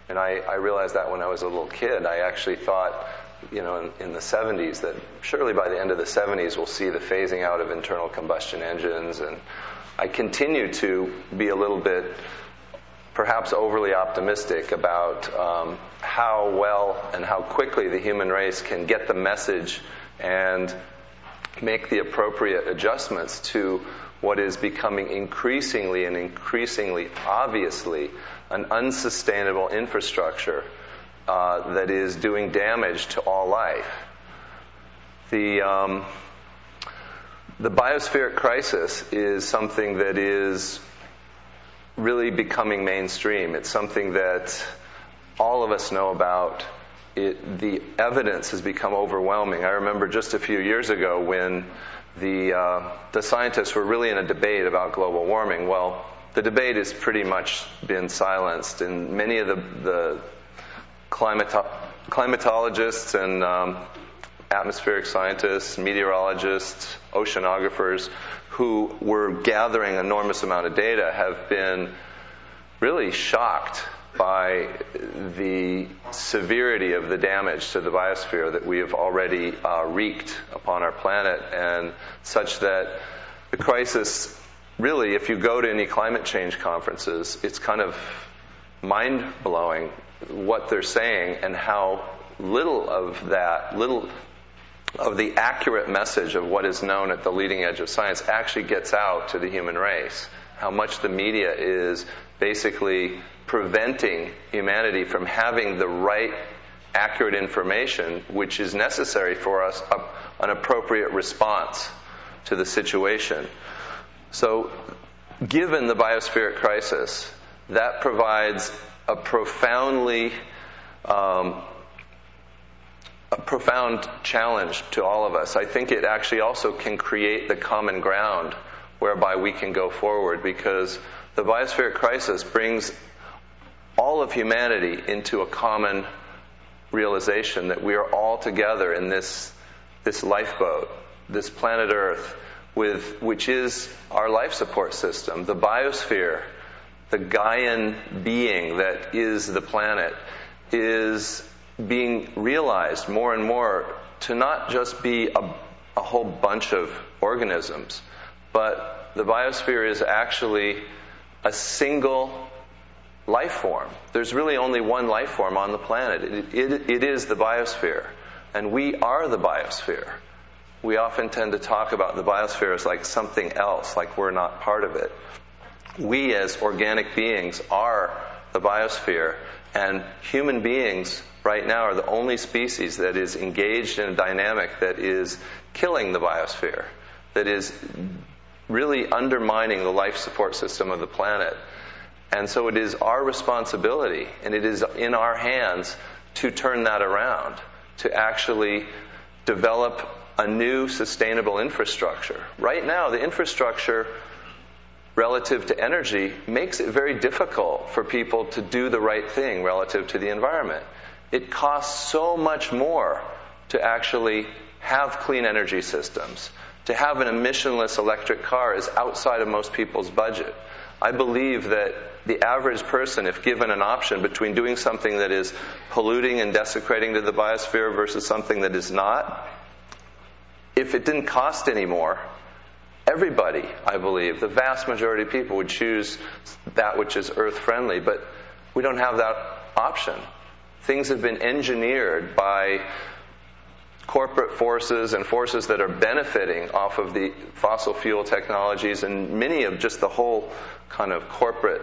And I realized that when I was a little kid. I actually thought, in the 70s, that surely by the end of the 70s we'll see the phasing out of internal combustion engines. And I continue to be a little bit, perhaps overly optimistic about how well and how quickly the human race can get the message and make the appropriate adjustments to what is becoming increasingly and increasingly obviously an unsustainable infrastructure that is doing damage to all life. The biospheric crisis is something that is really becoming mainstream. It's something that all of us know about. The evidence has become overwhelming. I remember just a few years ago when the scientists were really in a debate about global warming. Well, the debate has pretty much been silenced, and many of the climatologists and atmospheric scientists, meteorologists, oceanographers who were gathering an enormous amount of data have been really shocked by the severity of the damage to the biosphere that we have already wreaked upon our planet, and such that the crisis, really, if you go to any climate change conferences, it's kind of mind-blowing what they're saying and how little of the accurate message of what is known at the leading edge of science actually gets out to the human race. How much the media is basically preventing humanity from having the right, accurate information, which is necessary for us, an appropriate response to the situation. So, given the biospheric crisis, that provides a profound challenge to all of us. I think it actually also can create the common ground whereby we can go forward, because The biospheric crisis brings all of humanity into a common realization that we are all together in this lifeboat, this planet Earth, which is our life support system. The biosphere, the Gaian being that is the planet, is being realized more and more to not just be a whole bunch of organisms, but the biosphere is actually a single life form. There's really only one life form on the planet. It is the biosphere, and we are the biosphere. We often tend to talk about the biosphere as like something else, like we're not part of it. We as organic beings are the biosphere, and human beings right now are the only species that is engaged in a dynamic that is killing the biosphere, that is really undermining the life support system of the planet. And so it is our responsibility, and it is in our hands to turn that around, to actually develop a new sustainable infrastructure. Right now, the infrastructure relative to energy makes it very difficult for people to do the right thing relative to the environment. It costs so much more to actually have clean energy systems. To have an emissionless electric car is outside of most people's budget. I believe that the average person, if given an option between doing something that is polluting and desecrating to the biosphere versus something that is not, if it didn't cost any more, everybody, I believe, the vast majority of people would choose that which is earth-friendly. But we don't have that option. Things have been engineered by corporate forces and forces that are benefiting off of the fossil fuel technologies, and many of just the whole kind of corporate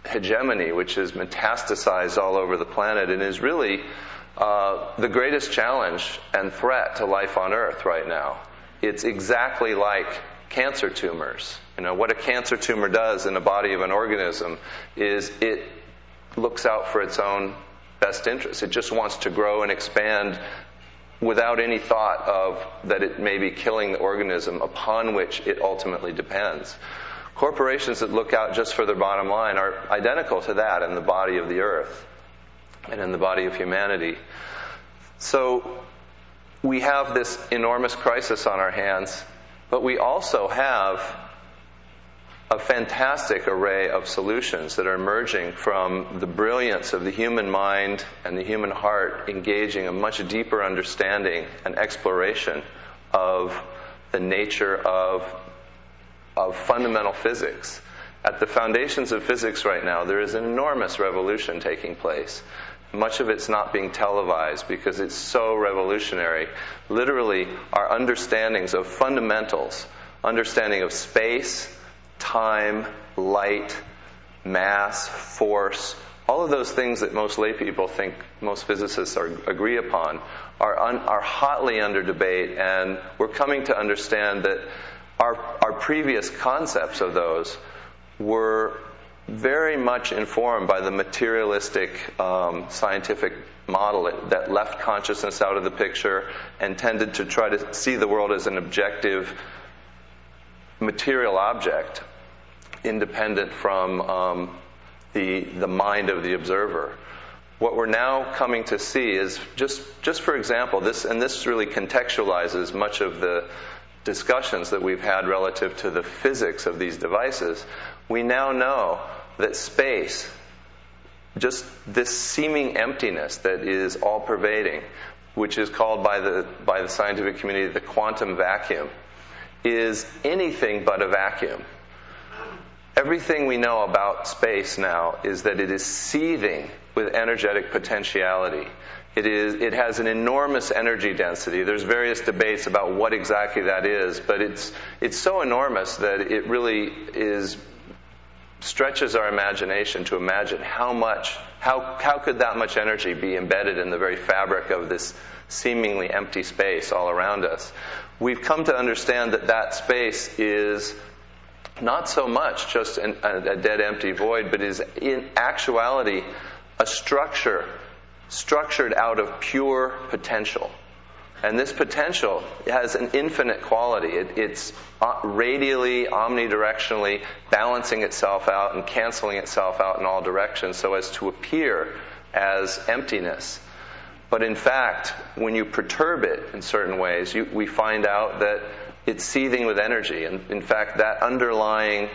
hegemony, which is metastasized all over the planet and is really the greatest challenge and threat to life on Earth right now. It's exactly like cancer tumors. You know, what a cancer tumor does in the body of an organism is it looks out for its own best interest. It just wants to grow and expand without any thought of that it may be killing the organism upon which it ultimately depends. Corporations that look out just for their bottom line are identical to that in the body of the Earth and in the body of humanity. So we have this enormous crisis on our hands, but we also have a fantastic array of solutions that are emerging from the brilliance of the human mind and the human heart engaging a much deeper understanding and exploration of the nature of fundamental physics. At the foundations of physics right now, there is an enormous revolution taking place. Much of it's not being televised because it's so revolutionary. Literally, our understandings of fundamentals, understanding of space, time, light, mass, force, all of those things that most lay people think most physicists agree upon are hotly under debate, and we're coming to understand that our previous concepts of those were very much informed by the materialistic scientific model that left consciousness out of the picture and tended to try to see the world as an objective material object, independent from the mind of the observer. What we're now coming to see is just for example, this really contextualizes much of the discussions that we've had relative to the physics of these devices. We now know that space, just this seeming emptiness that is all-pervading, which is called by the scientific community the quantum vacuum, is anything but a vacuum. Everything we know about space now is that it is seething with energetic potentiality. It has an enormous energy density. There's various debates about what exactly that is, but it's so enormous that it really stretches our imagination to imagine how could that much energy be embedded in the very fabric of this seemingly empty space all around us. We've come to understand that space is not so much just a dead empty void, but is in actuality a structure structured out of pure potential. And this potential has an infinite quality. It's radially, omnidirectionally balancing itself out and canceling itself out in all directions so as to appear as emptiness. But in fact, when you perturb it in certain ways, we find out that it's seething with energy. And in fact, that underlying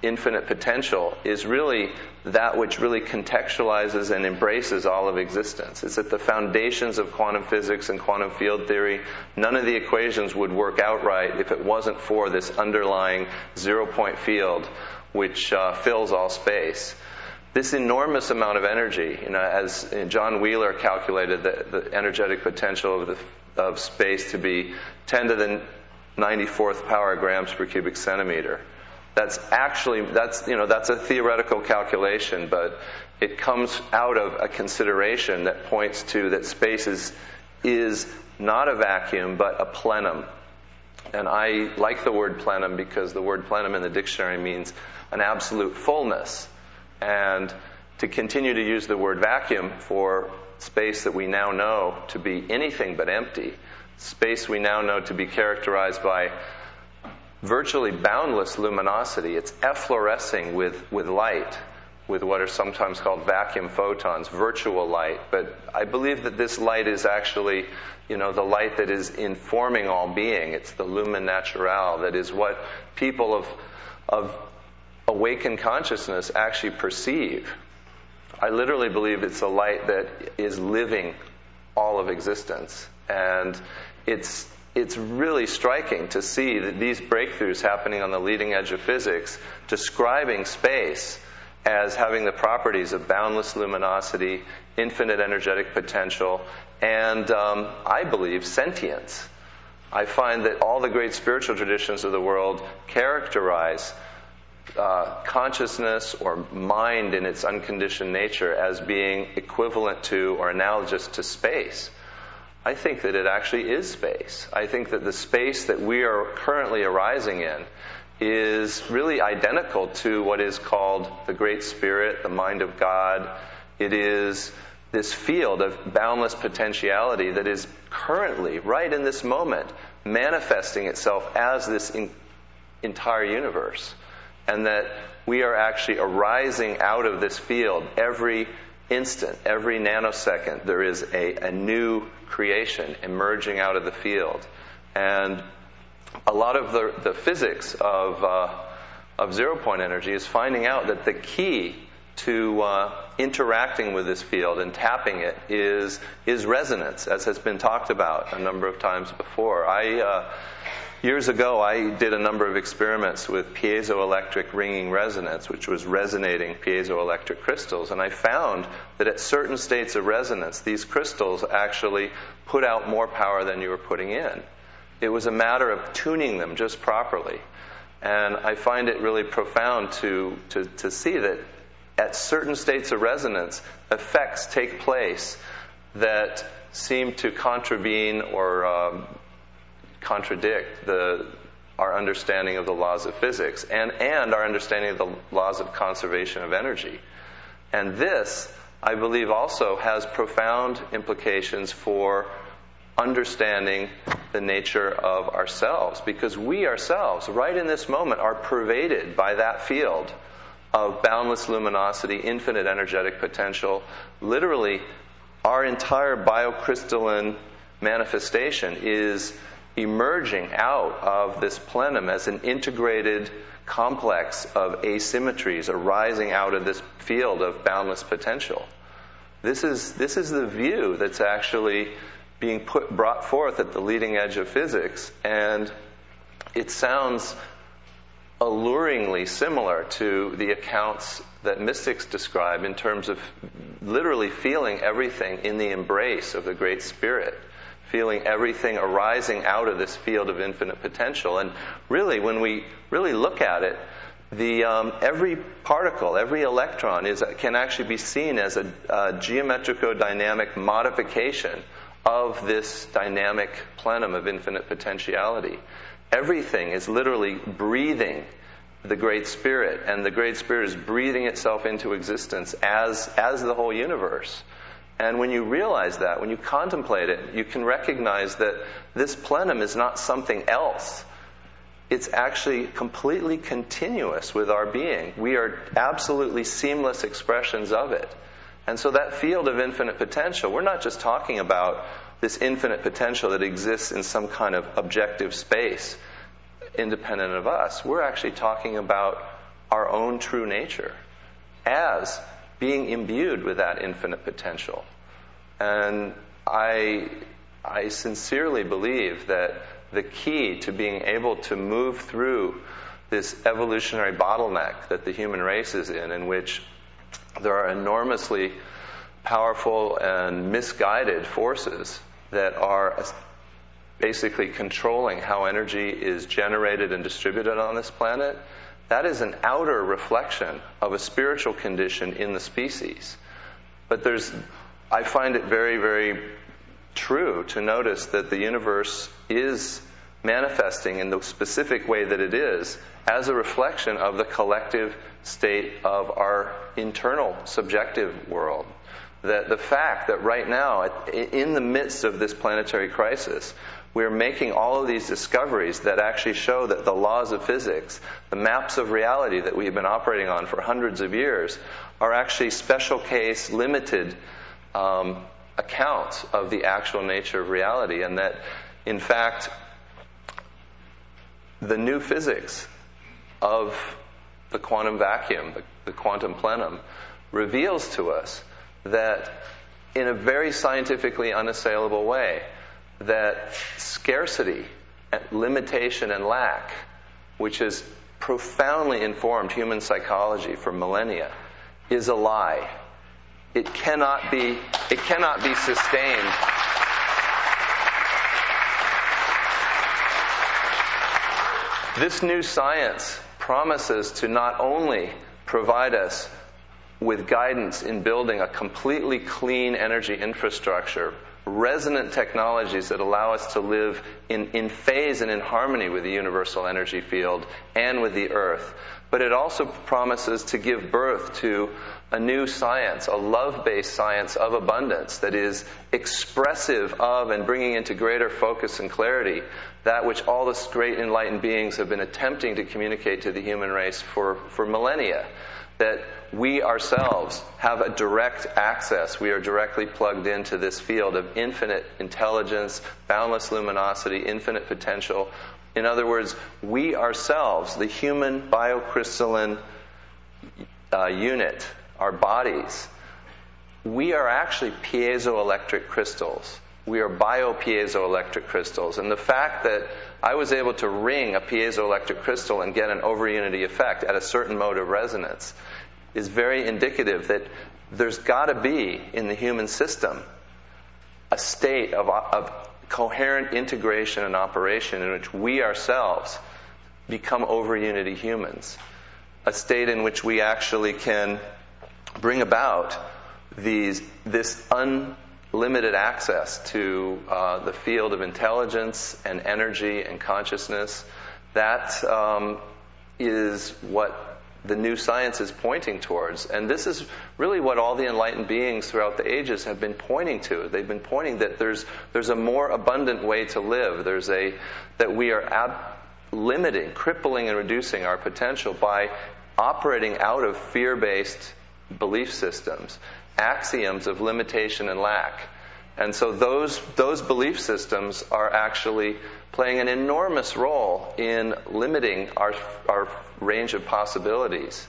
infinite potential is really that which really contextualizes and embraces all of existence. It's at the foundations of quantum physics and quantum field theory. None of the equations would work out right if it wasn't for this underlying zero-point field which fills all space. This enormous amount of energy, as John Wheeler calculated the energetic potential of space to be 10 to the 94th power grams per cubic centimeter. That's a theoretical calculation, but it comes out of a consideration that points to that space is not a vacuum, but a plenum. And I like the word plenum because the word plenum in the dictionary means an absolute fullness. And to continue to use the word vacuum for space that we now know to be anything but empty, space we now know to be characterized by virtually boundless luminosity. It's efflorescing with light, with what are sometimes called vacuum photons, virtual light. But I believe that this light is actually, the light that is informing all being. It's the lumen naturale that is what people of awakened consciousness actually perceive. I literally believe it's a light that is living all of existence. And it's really striking to see that these breakthroughs happening on the leading edge of physics, describing space as having the properties of boundless luminosity, infinite energetic potential, and I believe sentience. I find that all the great spiritual traditions of the world characterize consciousness or mind in its unconditioned nature as being equivalent to or analogous to space. I think that it actually is space. I think that the space that we are currently arising in is really identical to what is called the Great Spirit, the mind of God. It is this field of boundless potentiality that is currently, right in this moment, manifesting itself as this entire universe. And that we are actually arising out of this field every instant, every nanosecond. There is a new creation emerging out of the field. And a lot of the physics of zero-point energy is finding out that the key to interacting with this field and tapping it is resonance, as has been talked about a number of times before. Years ago, I did a number of experiments with piezoelectric ringing resonance, which was resonating piezoelectric crystals. And I found that at certain states of resonance, these crystals actually put out more power than you were putting in. It was a matter of tuning them just properly. And I find it really profound to see that at certain states of resonance, effects take place that seem to contravene or contradict our understanding of the laws of physics and our understanding of the laws of conservation of energy. And this, I believe, also has profound implications for understanding the nature of ourselves, because we ourselves, right in this moment, are pervaded by that field of boundless luminosity, infinite energetic potential. Literally, our entire biocrystalline manifestation is emerging out of this plenum as an integrated complex of asymmetries arising out of this field of boundless potential. This is the view that's actually being brought forth at the leading edge of physics, and it sounds alluringly similar to the accounts that mystics describe in terms of literally feeling everything in the embrace of the Great Spirit, feeling everything arising out of this field of infinite potential. And really, when we really look at it, every particle, every electron can actually be seen as a geometrico-dynamic modification of this dynamic plenum of infinite potentiality. Everything is literally breathing the Great Spirit, and the Great Spirit is breathing itself into existence as the whole universe. And when you realize that, when you contemplate it, you can recognize that this plenum is not something else. It's actually completely continuous with our being. We are absolutely seamless expressions of it. And so that field of infinite potential, we're not just talking about this infinite potential that exists in some kind of objective space independent of us. We're actually talking about our own true nature as being imbued with that infinite potential. And I sincerely believe that the key to being able to move through this evolutionary bottleneck that the human race is in which there are enormously powerful and misguided forces that are basically controlling how energy is generated and distributed on this planet, that is an outer reflection of a spiritual condition in the species. But I find it very, very true to notice that the universe is manifesting in the specific way that it is as a reflection of the collective state of our internal subjective world. That the fact that right now, in the midst of this planetary crisis, we're making all of these discoveries that actually show that the laws of physics, the maps of reality that we've been operating on for hundreds of years, are actually special case, limited accounts of the actual nature of reality. And that, in fact, the new physics of the quantum vacuum, the quantum plenum, reveals to us that in a very scientifically unassailable way, that scarcity, limitation, and lack, which has profoundly informed human psychology for millennia, is a lie. It cannot be sustained. This new science promises to not only provide us with guidance in building a completely clean energy infrastructure, resonant technologies that allow us to live in phase and in harmony with the universal energy field and with the earth, but it also promises to give birth to a new science, a love-based science of abundance that is expressive of and bringing into greater focus and clarity that which all the great enlightened beings have been attempting to communicate to the human race for millennia. That we ourselves have a direct access. We are directly plugged into this field of infinite intelligence, boundless luminosity, infinite potential. In other words, we ourselves, the human biocrystalline unit, our bodies, we are actually piezoelectric crystals. We are biopiezoelectric crystals. And the fact that I was able to ring a piezoelectric crystal and get an over-unity effect at a certain mode of resonance is very indicative that there's got to be in the human system a state of coherent integration and operation in which we ourselves become over-unity humans. A state in which we actually can bring about this unlimited access to the field of intelligence and energy and consciousness. That is what the new science is pointing towards. And this is really what all the enlightened beings throughout the ages have been pointing to. They've been pointing that there's a more abundant way to live. That we are limiting, crippling, and reducing our potential by operating out of fear-based belief systems, axioms of limitation and lack. And so those belief systems are actually playing an enormous role in limiting our range of possibilities.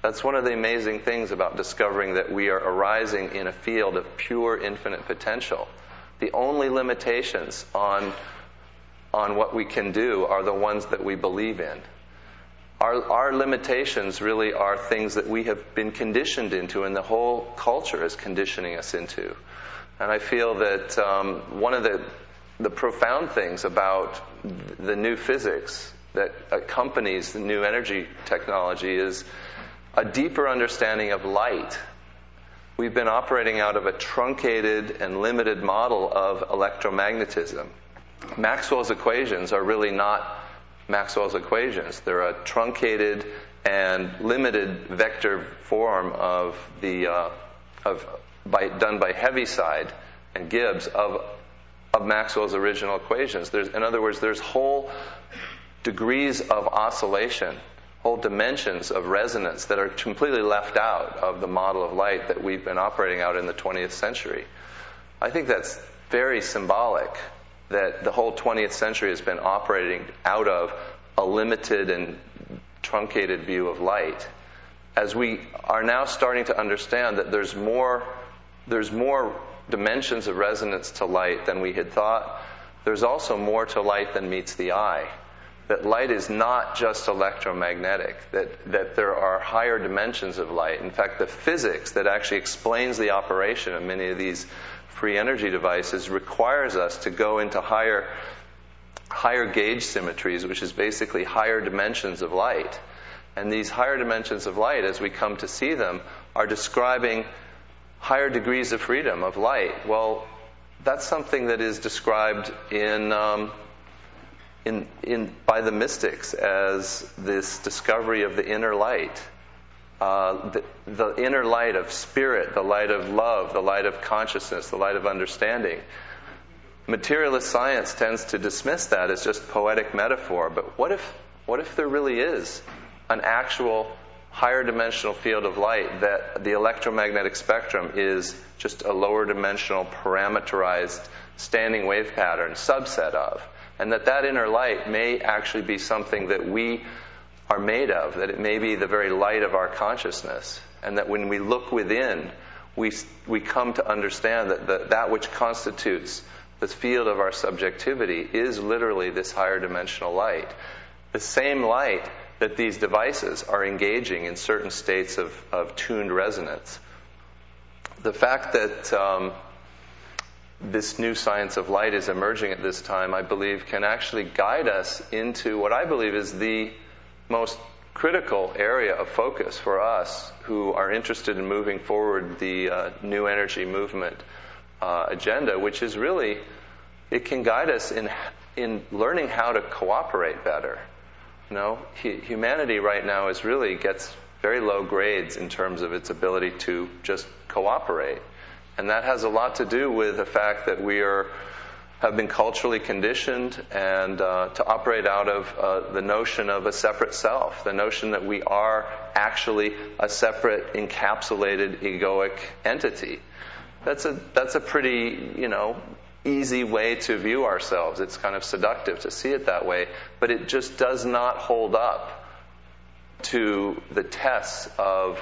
That's one of the amazing things about discovering that we are arising in a field of pure infinite potential. The only limitations on what we can do are the ones that we believe in. Our limitations really are things that we have been conditioned into, and the whole culture is conditioning us into. And I feel that one of the profound things about the new physics that accompanies the new energy technology is a deeper understanding of light. We've been operating out of a truncated and limited model of electromagnetism. Maxwell's equations are really not Maxwell's equations. They're a truncated and limited vector form of the done by Heaviside and Gibbs of Maxwell's original equations. In other words, there's whole degrees of oscillation, whole dimensions of resonance that are completely left out of the model of light that we've been operating out in the 20th century. I think that's very symbolic that the whole 20th century has been operating out of a limited and truncated view of light. As we are now starting to understand that there's more dimensions of resonance to light than we had thought, there's also more to light than meets the eye. That light is not just electromagnetic, that there are higher dimensions of light. In fact, the physics that actually explains the operation of many of these free energy devices requires us to go into higher gauge symmetries, which is basically higher dimensions of light. And these higher dimensions of light, as we come to see them, are describing higher degrees of freedom of light. Well, that's something that is described by the mystics as this discovery of the inner light. The inner light of spirit, the light of love, the light of consciousness, the light of understanding. Materialist science tends to dismiss that as just poetic metaphor, but what if there really is an actual higher dimensional field of light that the electromagnetic spectrum is just a lower dimensional parameterized standing wave pattern subset of, and that inner light may actually be something that we are made of, that it may be the very light of our consciousness, and that when we look within, we come to understand that which constitutes the field of our subjectivity is literally this higher dimensional light. The same light that these devices are engaging in certain states of tuned resonance. The fact that this new science of light is emerging at this time, I believe, can actually guide us into what I believe is the most critical area of focus for us who are interested in moving forward the new energy movement agenda, which is really, it can guide us in learning how to cooperate better. You know, humanity right now gets very low grades in terms of its ability to just cooperate. And that has a lot to do with the fact that we have been culturally conditioned and to operate out of the notion of a separate self, the notion that we are actually a separate, encapsulated, egoic entity. That's a pretty, easy way to view ourselves. It's kind of seductive to see it that way, but it just does not hold up to the tests of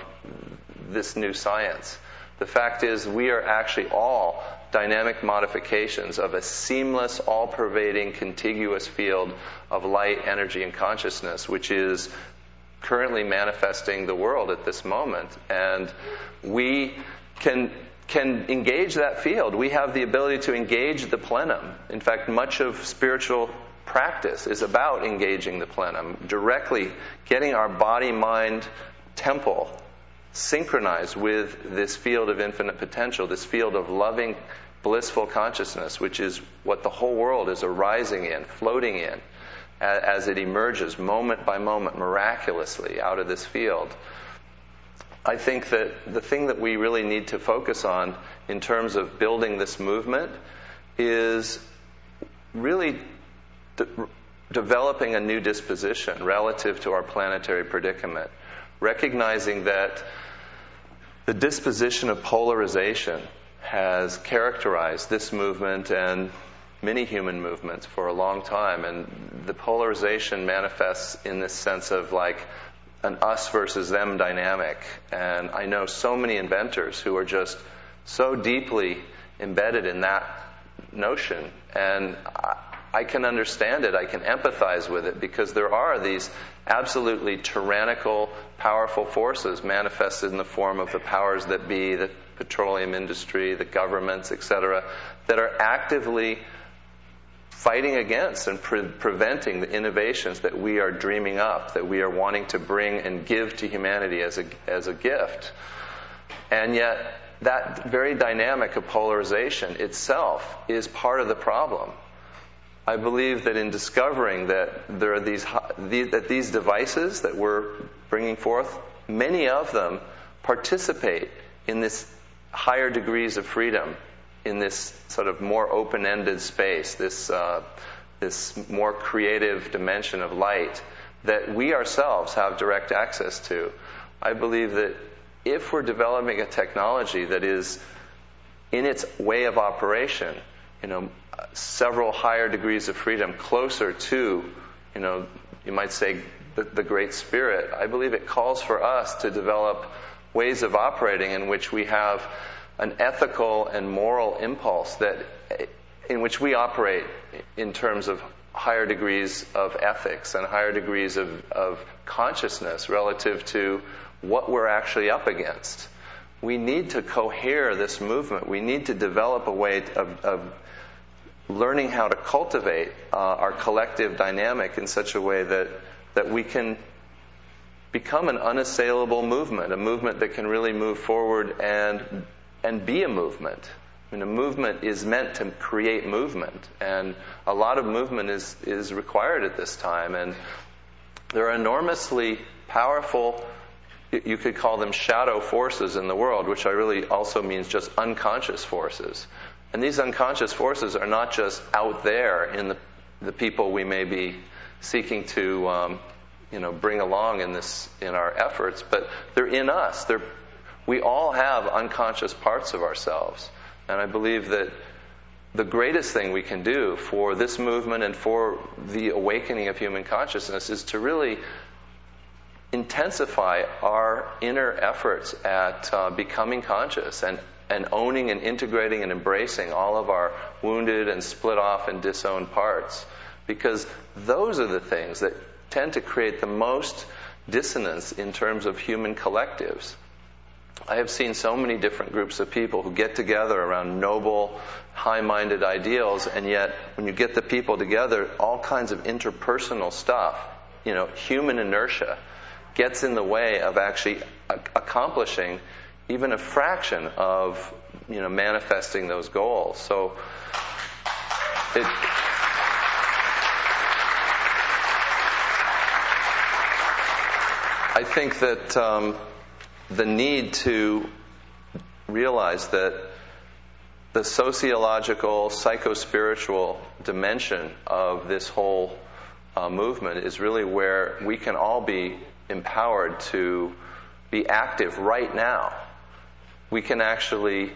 this new science. The fact is, we are actually all dynamic modifications of a seamless, all-pervading, contiguous field of light, energy, and consciousness, which is currently manifesting the world at this moment. And we can engage that field. We have the ability to engage the plenum. In fact, much of spiritual practice is about engaging the plenum, directly getting our body, mind, temple synchronized with this field of infinite potential, this field of loving, blissful consciousness, which is what the whole world is arising in, floating in, as it emerges moment by moment, miraculously out of this field. I think that the thing that we really need to focus on in terms of building this movement is really developing a new disposition relative to our planetary predicament, recognizing that the disposition of polarization has characterized this movement and many human movements for a long time. And the polarization manifests in this sense of like an us versus them dynamic. And I know so many inventors who are just so deeply embedded in that notion. And I can understand it. I can empathize with it because there are these absolutely tyrannical, powerful forces manifested in the form of the powers that be, the petroleum industry, the governments, etc., that are actively fighting against and preventing the innovations that we are dreaming up, that we are wanting to bring and give to humanity as a gift. And yet, that very dynamic of polarization itself is part of the problem. I believe that in discovering that there are these devices that we're bringing forth, many of them participate in this higher degrees of freedom in this sort of more open-ended space, this more creative dimension of light that we ourselves have direct access to. I believe that if we're developing a technology that is in its way of operation, several higher degrees of freedom closer to, you might say, the Great Spirit, I believe it calls for us to develop ways of operating in which we have an ethical and moral impulse in which we operate in terms of higher degrees of ethics and higher degrees of consciousness relative to what we're actually up against. We need to cohere this movement. We need to develop a way of learning how to cultivate our collective dynamic in such a way that we can become an unassailable movement, a movement that can really move forward and be a movement. I mean, a movement is meant to create movement, and a lot of movement is required at this time. And there are enormously powerful, you could call them shadow forces in the world, which I really also means just unconscious forces. And these unconscious forces are not just out there in the people we may be seeking to bring along in our efforts, but they're in us. We all have unconscious parts of ourselves. And I believe that the greatest thing we can do for this movement and for the awakening of human consciousness is to really intensify our inner efforts at becoming conscious and owning and integrating and embracing all of our wounded and split off and disowned parts. Because those are the things that tend to create the most dissonance in terms of human collectives. I have seen so many different groups of people who get together around noble, high-minded ideals, and yet when you get the people together, all kinds of interpersonal stuff, human inertia, gets in the way of actually accomplishing even a fraction of, manifesting those goals. So I think that the need to realize that the sociological, psycho-spiritual dimension of this whole movement is really where we can all be empowered to be active right now. We can actually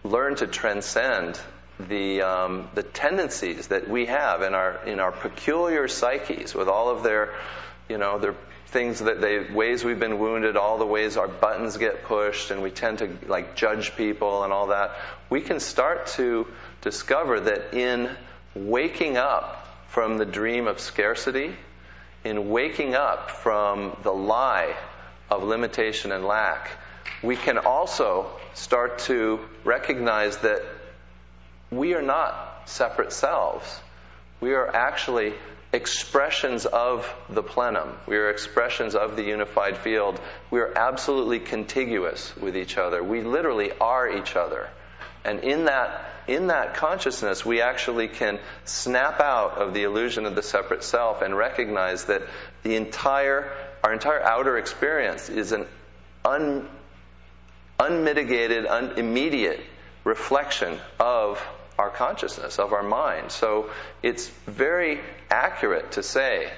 learn to transcend the tendencies that we have in our peculiar psyches, with all of their things ways we've been wounded, all the ways our buttons get pushed, and we tend to judge people and all that. We can start to discover that in waking up from the dream of scarcity, in waking up from the lie of limitation and lack, we can also start to recognize that we are not separate selves. We are actually expressions of the plenum. We are expressions of the unified field. We are absolutely contiguous with each other. We literally are each other. And in that consciousness, we actually can snap out of the illusion of the separate self and recognize that our entire outer experience is an unmitigated, immediate reflection of our consciousness, of our mind. So it's very accurate to say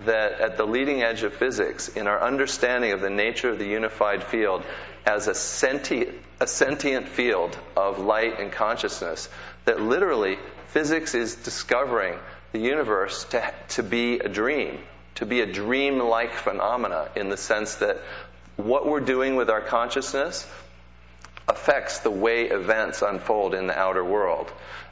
that at the leading edge of physics, in our understanding of the nature of the unified field as a sentient field of light and consciousness, that literally physics is discovering the universe to be a dream, to be a dream-like phenomena, in the sense that what we're doing with our consciousness affects the way events unfold in the outer world.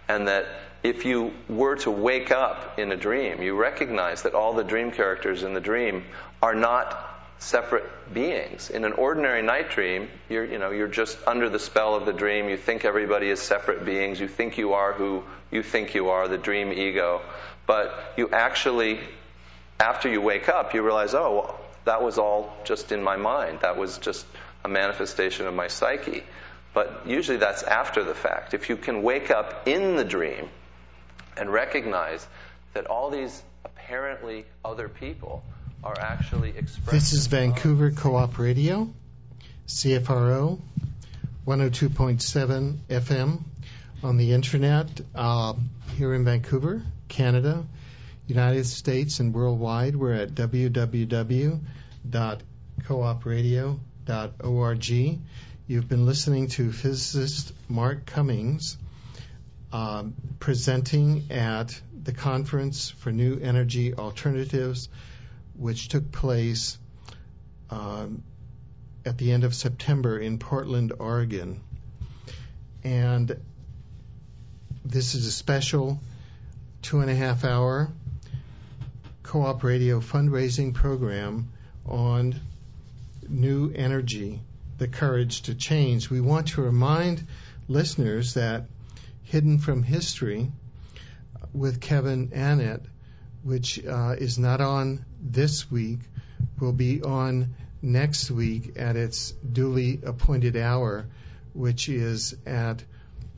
And that if you were to wake up in a dream, you recognize that all the dream characters in the dream are not separate beings. In an ordinary night dream, you're just under the spell of the dream. You think everybody is separate beings. You think you are who you think you are, the dream ego. But you actually, after you wake up, you realize, that was all just in my mind. That was just a manifestation of my psyche. But usually that's after the fact. If you can wake up in the dream and recognize that all these apparently other people are actually expressing... This is Vancouver Co-Op Radio, CFRO 102.7 FM on the internet here in Vancouver, Canada, United States, and worldwide. We're at www.coopradio.org. You've been listening to physicist Mark Cummings presenting at the Conference for New Energy Alternatives, which took place at the end of September in Portland, Oregon. And this is a special 2.5-hour Co-op Radio fundraising program on new energy, the courage to change. We want to remind listeners that Hidden from History with Kevin Annett, which is not on this week, will be on next week at its duly appointed hour, which is at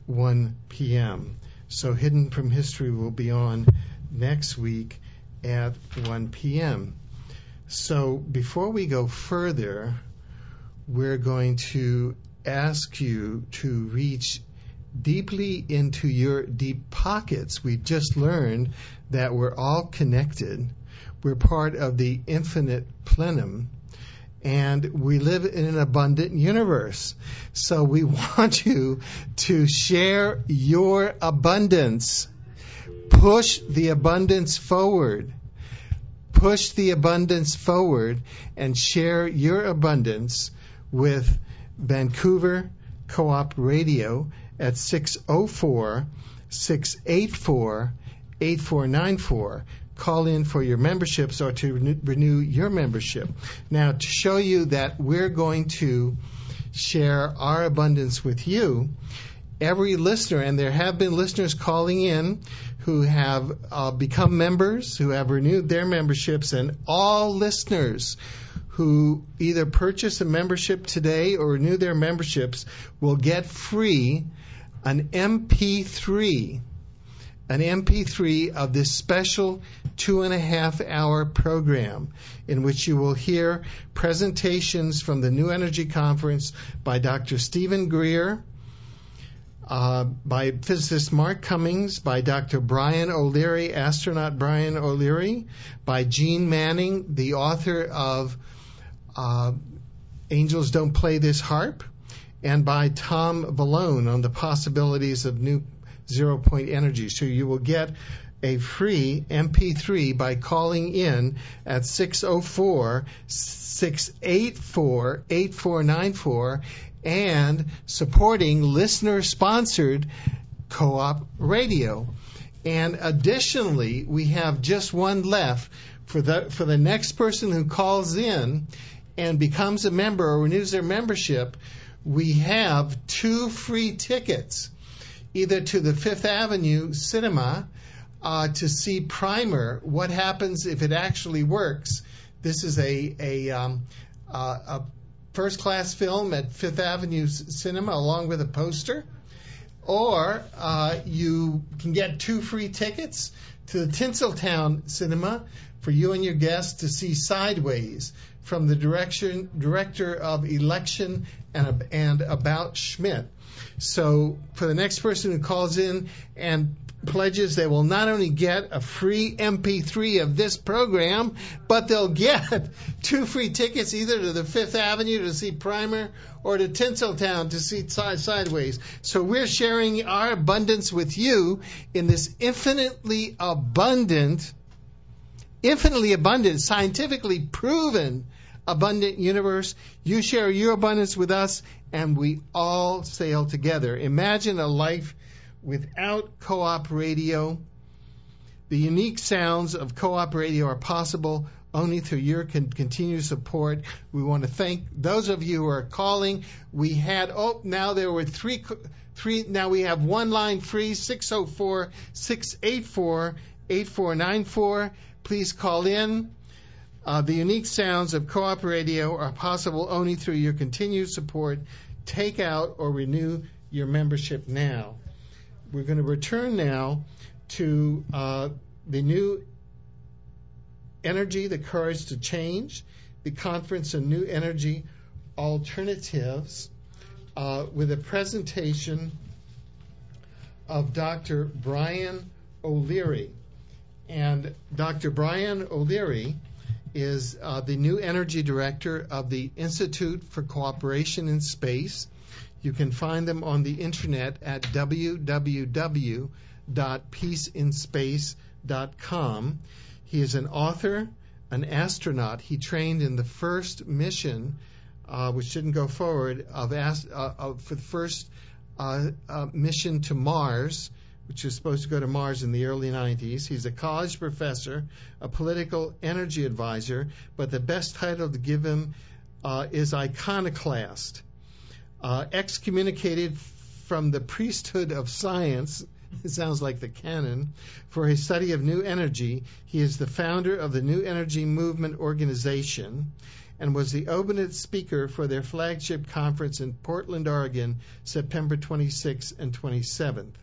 1 p.m. So Hidden from History will be on next week at 1 p.m. So before we go further, we're going to ask you to reach deeply into your deep pockets. We've just learned that we're all connected. We're part of the infinite plenum, and we live in an abundant universe. So we want you to share your abundance. Push the abundance forward. Push the abundance forward and share your abundance with Vancouver Co-Op Radio at 604-684-8494. Call in for your memberships or to renew your membership. Now, to show you that we're going to share our abundance with you, every listener, and there have been listeners calling in who have become members, who have renewed their memberships, and all listeners who either purchase a membership today or renew their memberships will get free an MP3 of this special 2.5-hour program in which you will hear presentations from the New Energy Conference by Dr. Stephen Greer, by physicist Mark Cummings, by Dr. Brian O'Leary, astronaut Brian O'Leary, by Gene Manning, the author of Angels Don't Play This Harp, and by Tom Vallone on the possibilities of new zero-point energy. So you will get a free MP3 by calling in at 604-684-8494 and supporting listener-sponsored Co-op Radio. And additionally, we have just one left for the next person who calls in and becomes a member or renews their membership. We have 2 free tickets, either to the Fifth Avenue Cinema to see Primer, What Happens If It Actually Works. This is a first-class film at Fifth Avenue Cinema along with a poster. Or you can get 2 free tickets to the Tinseltown Cinema for you and your guests to see Sideways from the director of Election and About Schmidt. So for the next person who calls in and pledges, they will not only get a free MP3 of this program, but they'll get 2 free tickets either to the Fifth Avenue to see Primer or to Tinseltown to see Sideways. So we're sharing our abundance with you in this infinitely abundant, scientifically proven abundant universe. You share your abundance with us, and we all sail together. Imagine a life without Co-op Radio. The unique sounds of Co-op Radio are possible only through your continued support. We want to thank those of you who are calling. We had, now there were three, now we have one line free, 604-684-8494. Please call in. The unique sounds of Co-op Radio are possible only through your continued support. Take out or renew your membership now. We're going to return now to the New Energy, the Courage to Change, the Conference on New Energy Alternatives, with a presentation of Dr. Brian O'Leary. And Dr. Brian O'Leary is the new energy director of the Institute for Cooperation in Space. You can find them on the internet at www.peaceinspace.com. He is an author, an astronaut. He trained in the first mission, which didn't go forward, for the first mission to Mars, which was supposed to go to Mars in the early 90s. He's a college professor, a political energy advisor, but the best title to give him is iconoclast. Excommunicated from the priesthood of science, it sounds like the canon, for his study of new energy, he is the founder of the New Energy Movement organization and was the opening speaker for their flagship conference in Portland, Oregon, September 26th and 27th.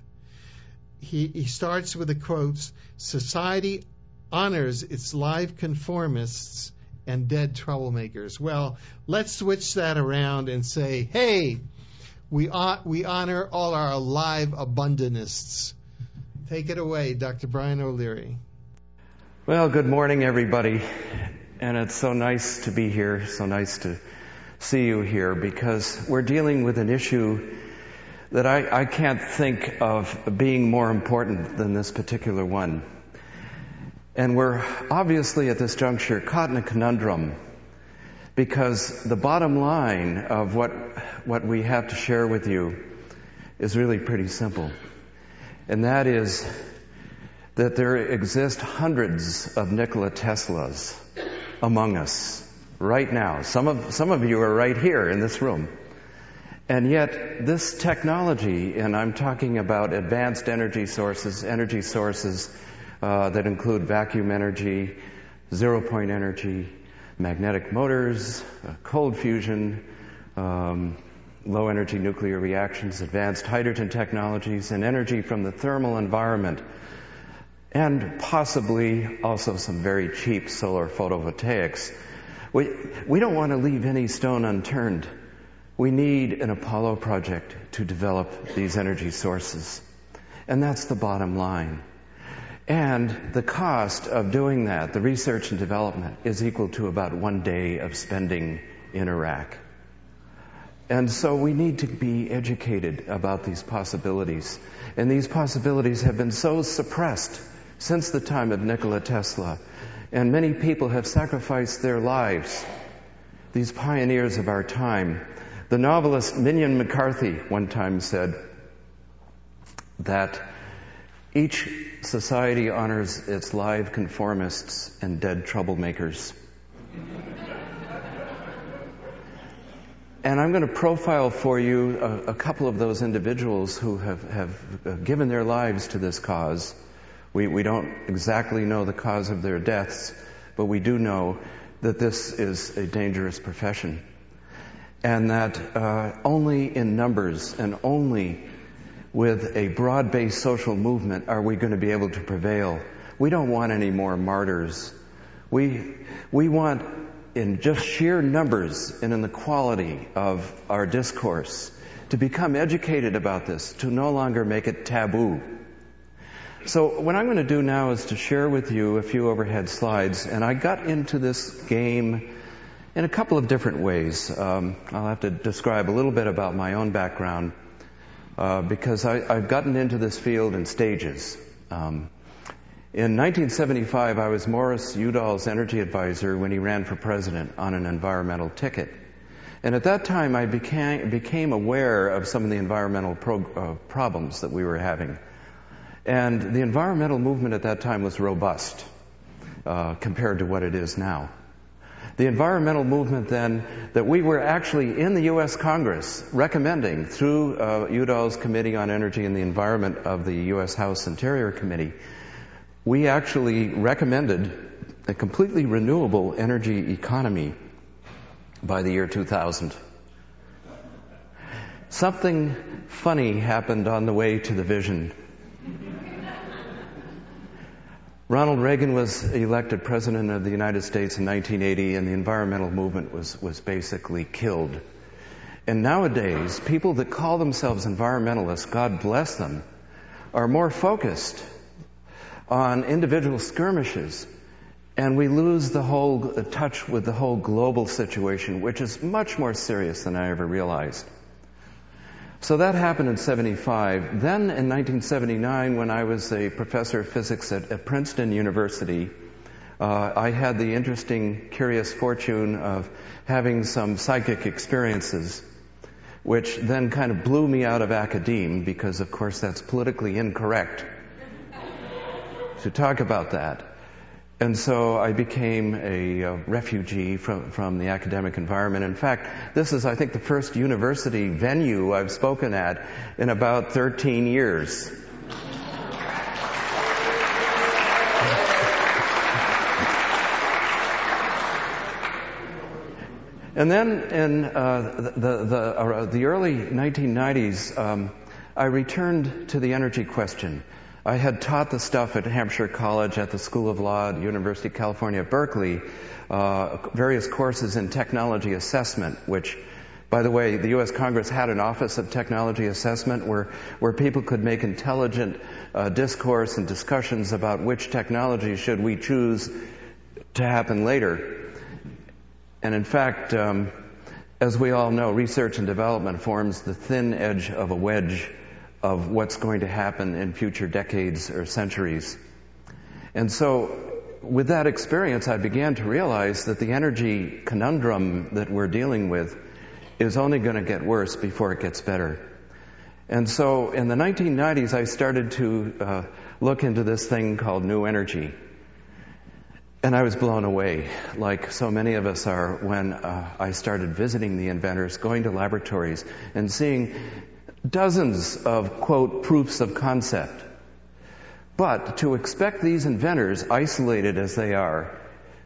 He starts with the quotes, "Society honors its live conformists and dead troublemakers." Well, let's switch that around and say, hey, we honor all our live abundanists. Take it away, Dr. Brian O'Leary. Well, good morning, everybody. And it's so nice to be here, so nice to see you here, because we're dealing with an issue that I can't think of being more important than this particular one. And we're obviously at this juncture caught in a conundrum, because the bottom line of what we have to share with you is really pretty simple. And that is that there exist hundreds of Nikola Teslas among us right now. Some of you are right here in this room. And yet this technology, and I'm talking about advanced energy sources that include vacuum energy, zero-point energy, magnetic motors, cold fusion, low-energy nuclear reactions, advanced hydrogen technologies, and energy from the thermal environment, and possibly also some very cheap solar photovoltaics. We don't want to leave any stone unturned. We need an Apollo project to develop these energy sources. And that's the bottom line. And the cost of doing that, the research and development, is equal to about 1 day of spending in Iraq. And so we need to be educated about these possibilities. And these possibilities have been so suppressed since the time of Nikola Tesla. And many people have sacrificed their lives, these pioneers of our time. The novelist Minion McCarthy one time said that each society honors its live conformists and dead troublemakers. And I'm going to profile for you a couple of those individuals who have given their lives to this cause. We don't exactly know the cause of their deaths, but we do know that this is a dangerous profession. And that only in numbers and only with a broad-based social movement are we going to be able to prevail. We don't want any more martyrs. We want, in just sheer numbers and in the quality of our discourse, to become educated about this, to no longer make it taboo. So what I'm going to do now is to share with you a few overhead slides. And I got into this game in a couple of different ways. I'll have to describe a little bit about my own background because I've gotten into this field in stages. In 1975, I was Morris Udall's energy advisor when he ran for president on an environmental ticket. And at that time, I became aware of some of the environmental problems that we were having. And the environmental movement at that time was robust compared to what it is now. The environmental movement then that we were actually in the U.S. Congress recommending through Udall's Committee on Energy and the Environment of the U.S. House Interior Committee, we actually recommended a completely renewable energy economy by the year 2000. Something funny happened on the way to the vision. Ronald Reagan was elected President of the United States in 1980, and the environmental movement was basically killed. And nowadays, people that call themselves environmentalists, God bless them, are more focused on individual skirmishes, and we lose the whole touch with the whole global situation, which is much more serious than I ever realized. So that happened in 75. Then in 1979, when I was a professor of physics at Princeton University, I had the interesting, curious fortune of having some psychic experiences, which then kind of blew me out of academe, because of course that's politically incorrect to talk about that. And so I became a refugee from the academic environment. In fact, this is, I think, the first university venue I've spoken at in about 13 years. And then in the early 1990s, I returned to the energy question. I had taught the stuff at Hampshire College, at the School of Law, at the University of California at Berkeley, various courses in technology assessment, which, by the way, the U.S. Congress had an Office of Technology Assessment where people could make intelligent discourse and discussions about which technology should we choose to happen later. And in fact, as we all know, research and development forms the thin edge of a wedge of what's going to happen in future decades or centuries. And so, with that experience, I began to realize that the energy conundrum that we're dealing with is only going to get worse before it gets better. And so, in the 1990s, I started to look into this thing called new energy. And I was blown away, like so many of us are, when I started visiting the inventors, going to laboratories, and seeing dozens of, quote, proofs of concept. But to expect these inventors, isolated as they are,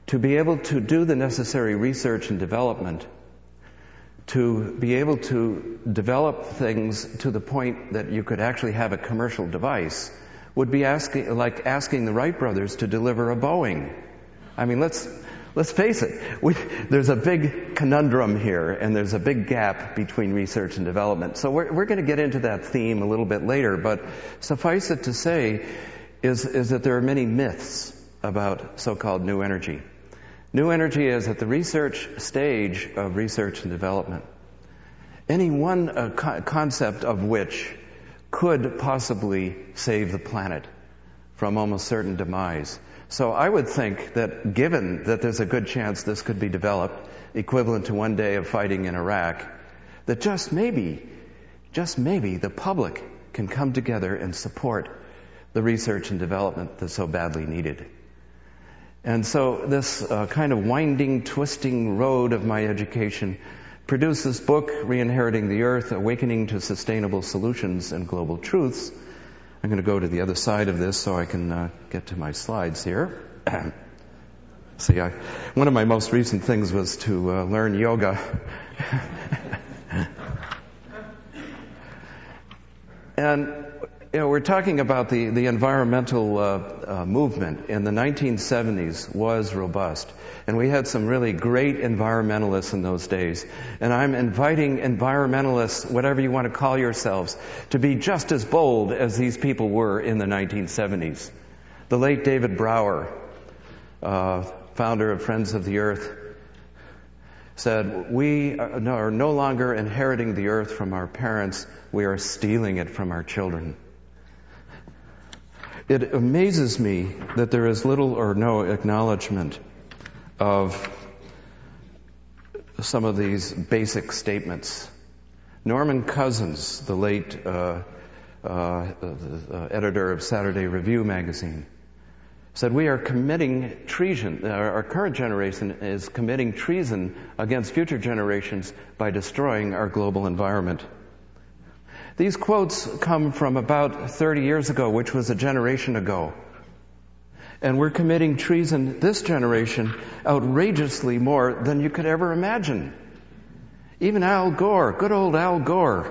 to be able to do the necessary research and development, to be able to develop things to the point that you could actually have a commercial device, would be like asking the Wright brothers to deliver a Boeing. I mean, let's face it, there's a big conundrum here, and there's a big gap between research and development. So we're going to get into that theme a little bit later, but suffice it to say is that there are many myths about so-called new energy. New energy is at the research stage of research and development. Any one concept of which could possibly save the planet from almost certain demise. So I would think that given that there's a good chance this could be developed, equivalent to one day of fighting in Iraq, that just maybe the public can come together and support the research and development that's so badly needed. And so this kind of winding, twisting road of my education produced this book, Re-Inheriting the Earth, Awakening to Sustainable Solutions and Global Truths. I'm going to go to the other side of this so I can get to my slides here. See, one of my most recent things was to learn yoga. And we're talking about the environmental movement in the 1970s was robust. And we had some really great environmentalists in those days. And I'm inviting environmentalists, whatever you want to call yourselves, to be just as bold as these people were in the 1970s. The late David Brower, founder of Friends of the Earth, said, "We are no longer inheriting the earth from our parents, we are stealing it from our children." It amazes me that there is little or no acknowledgement of some of these basic statements. Norman Cousins, the late editor of Saturday Review magazine, said, "We are committing treason, our current generation is committing treason against future generations by destroying our global environment." These quotes come from about 30 years ago, which was a generation ago. And we're committing treason this generation outrageously more than you could ever imagine. Even Al Gore, good old Al Gore,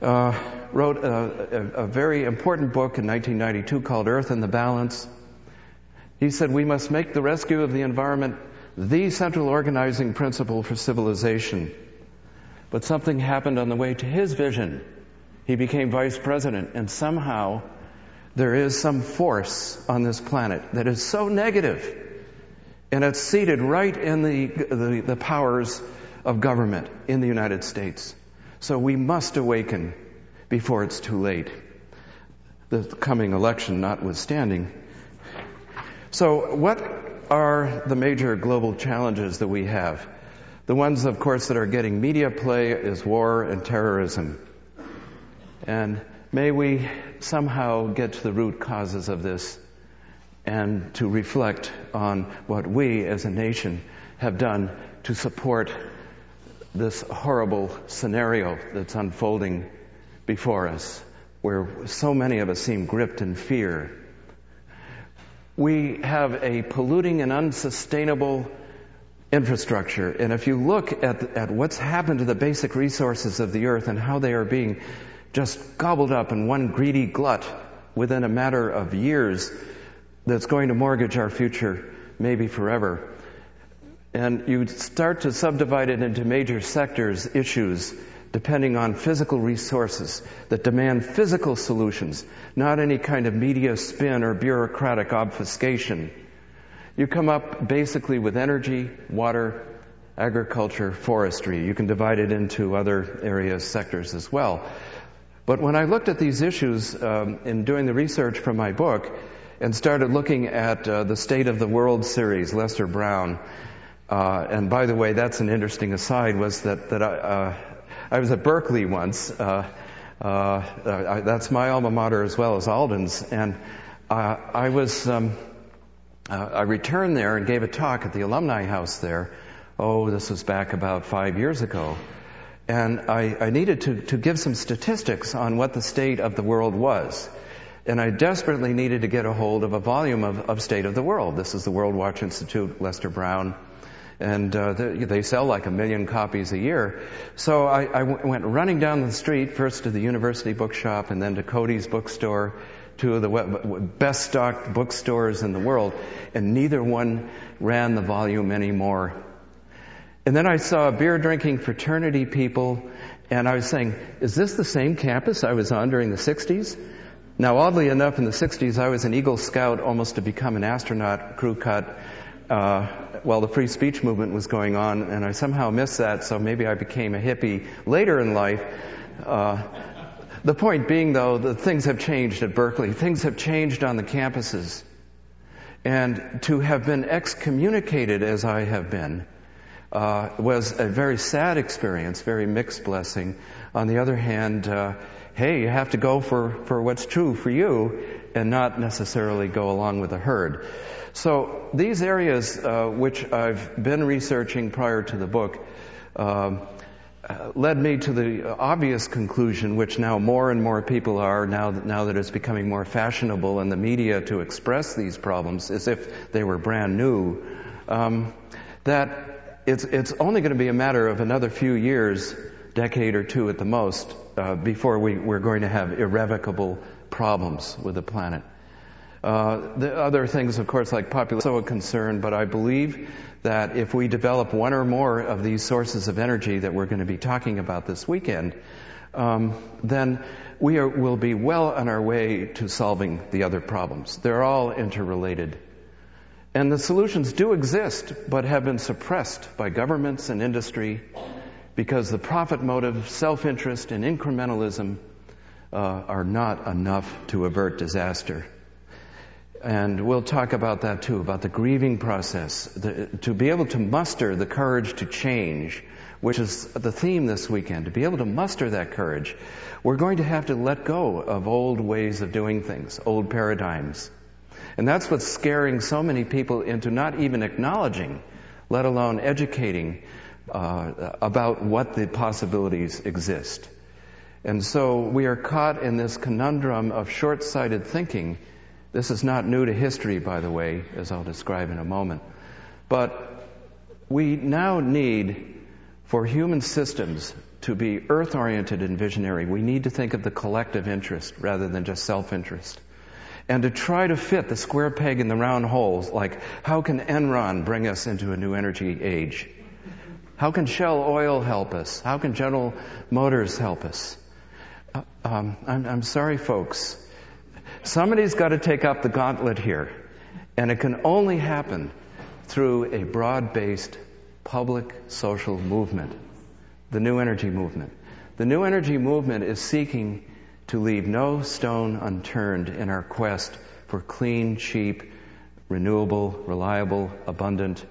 wrote a very important book in 1992 called Earth in the Balance. He said, "We must make the rescue of the environment the central organizing principle for civilization." But something happened on the way to his vision. He became vice president, and somehow there is some force on this planet that is so negative, and it's seated right in the powers of government in the United States. So we must awaken before it's too late, the coming election notwithstanding. So what are the major global challenges that we have? The ones, of course, that are getting media play is war and terrorism. And may we somehow get to the root causes of this and to reflect on what we as a nation have done to support this horrible scenario that's unfolding before us, where so many of us seem gripped in fear. We have a polluting and unsustainable infrastructure, and if you look at what's happened to the basic resources of the earth and how they are being just gobbled up in one greedy glut within a matter of years, that's going to mortgage our future maybe forever. And you start to subdivide it into major sectors, issues, depending on physical resources that demand physical solutions, not any kind of media spin or bureaucratic obfuscation. You come up basically with energy, water, agriculture, forestry. You can divide it into other areas, sectors as well. But when I looked at these issues in doing the research for my book and started looking at the State of the World series, Lester Brown, and by the way, that's an interesting aside, was that I was at Berkeley once. That's my alma mater as well as Alden's. And I returned there and gave a talk at the alumni house there. Oh, this was back about 5 years ago. And I needed to give some statistics on what the state of the world was. And I desperately needed to get a hold of a volume of State of the World. This is the World Watch Institute, Lester Brown. And they sell like 1 million copies a year. So I went running down the street, first to the University Bookshop and then to Cody's Bookstore, two of the best stocked bookstores in the world, and neither one ran the volume anymore. And then I saw beer drinking fraternity people, and I was saying, is this the same campus I was on during the 60s? Now, oddly enough, in the 60s, I was an Eagle Scout almost to become an astronaut, crew cut, while the free speech movement was going on, and I somehow missed that, so maybe I became a hippie later in life. The point being, though, that things have changed at Berkeley. Things have changed on the campuses. And to have been excommunicated as I have been was a very sad experience, very mixed blessing. On the other hand, hey, you have to go for what's true for you and not necessarily go along with the herd. So these areas which I've been researching prior to the book led me to the obvious conclusion, which now more and more people are, now that it's becoming more fashionable in the media to express these problems as if they were brand new, that it's only going to be a matter of another few years, decade or two at the most, before we're going to have irrevocable problems with the planet. The other things, of course, like population, so a concern, but I believe that if we develop one or more of these sources of energy that we're going to be talking about this weekend, then we'll be well on our way to solving the other problems. They're all interrelated. And the solutions do exist, but have been suppressed by governments and industry because the profit motive, self-interest, and incrementalism are not enough to avert disaster. And we'll talk about that too, about the grieving process, to be able to muster the courage to change, which is the theme this weekend. To be able to muster that courage, we're going to have to let go of old ways of doing things, old paradigms. And that's what's scaring so many people into not even acknowledging, let alone educating about what the possibilities exist. And so we are caught in this conundrum of short-sighted thinking. This is not new to history, by the way, as I'll describe in a moment. But we now need, for human systems to be earth-oriented and visionary, we need to think of the collective interest rather than just self-interest. And to try to fit the square peg in the round holes, like how can Enron bring us into a new energy age? How can Shell Oil help us? How can General Motors help us? I'm sorry, folks. Somebody's got to take up the gauntlet here. And it can only happen through a broad-based public social movement, the New Energy Movement. The New Energy Movement is seeking to leave no stone unturned in our quest for clean, cheap, renewable, reliable, abundant,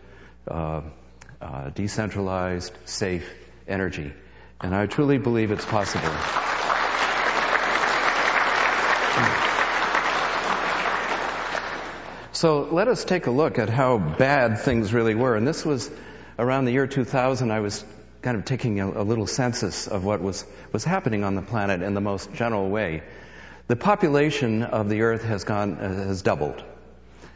decentralized, safe energy. And I truly believe it's possible. So let us take a look at how bad things really were. And this was around the year 2000. I was kind of taking a little census of what was happening on the planet in the most general way. The population of the Earth has doubled.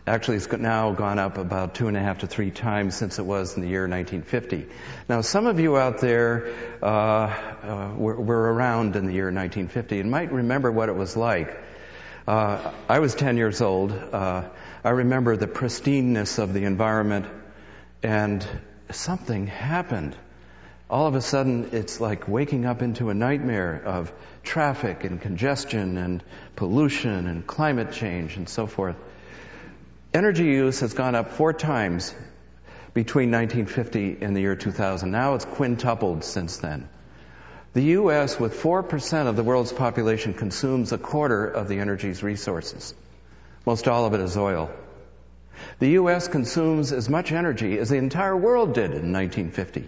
Actually, it's now gone up about 2.5 to 3 times since it was in the year 1950. Now, some of you out there were around in the year 1950 and might remember what it was like. I was 10 years old. I remember the pristineness of the environment, and something happened. All of a sudden, it's like waking up into a nightmare of traffic and congestion and pollution and climate change and so forth. Energy use has gone up 4 times between 1950 and the year 2000. Now it's quintupled since then. The U.S., with 4% of the world's population, consumes 1/4 of the energy's resources. Most all of it is oil. The U.S. consumes as much energy as the entire world did in 1950.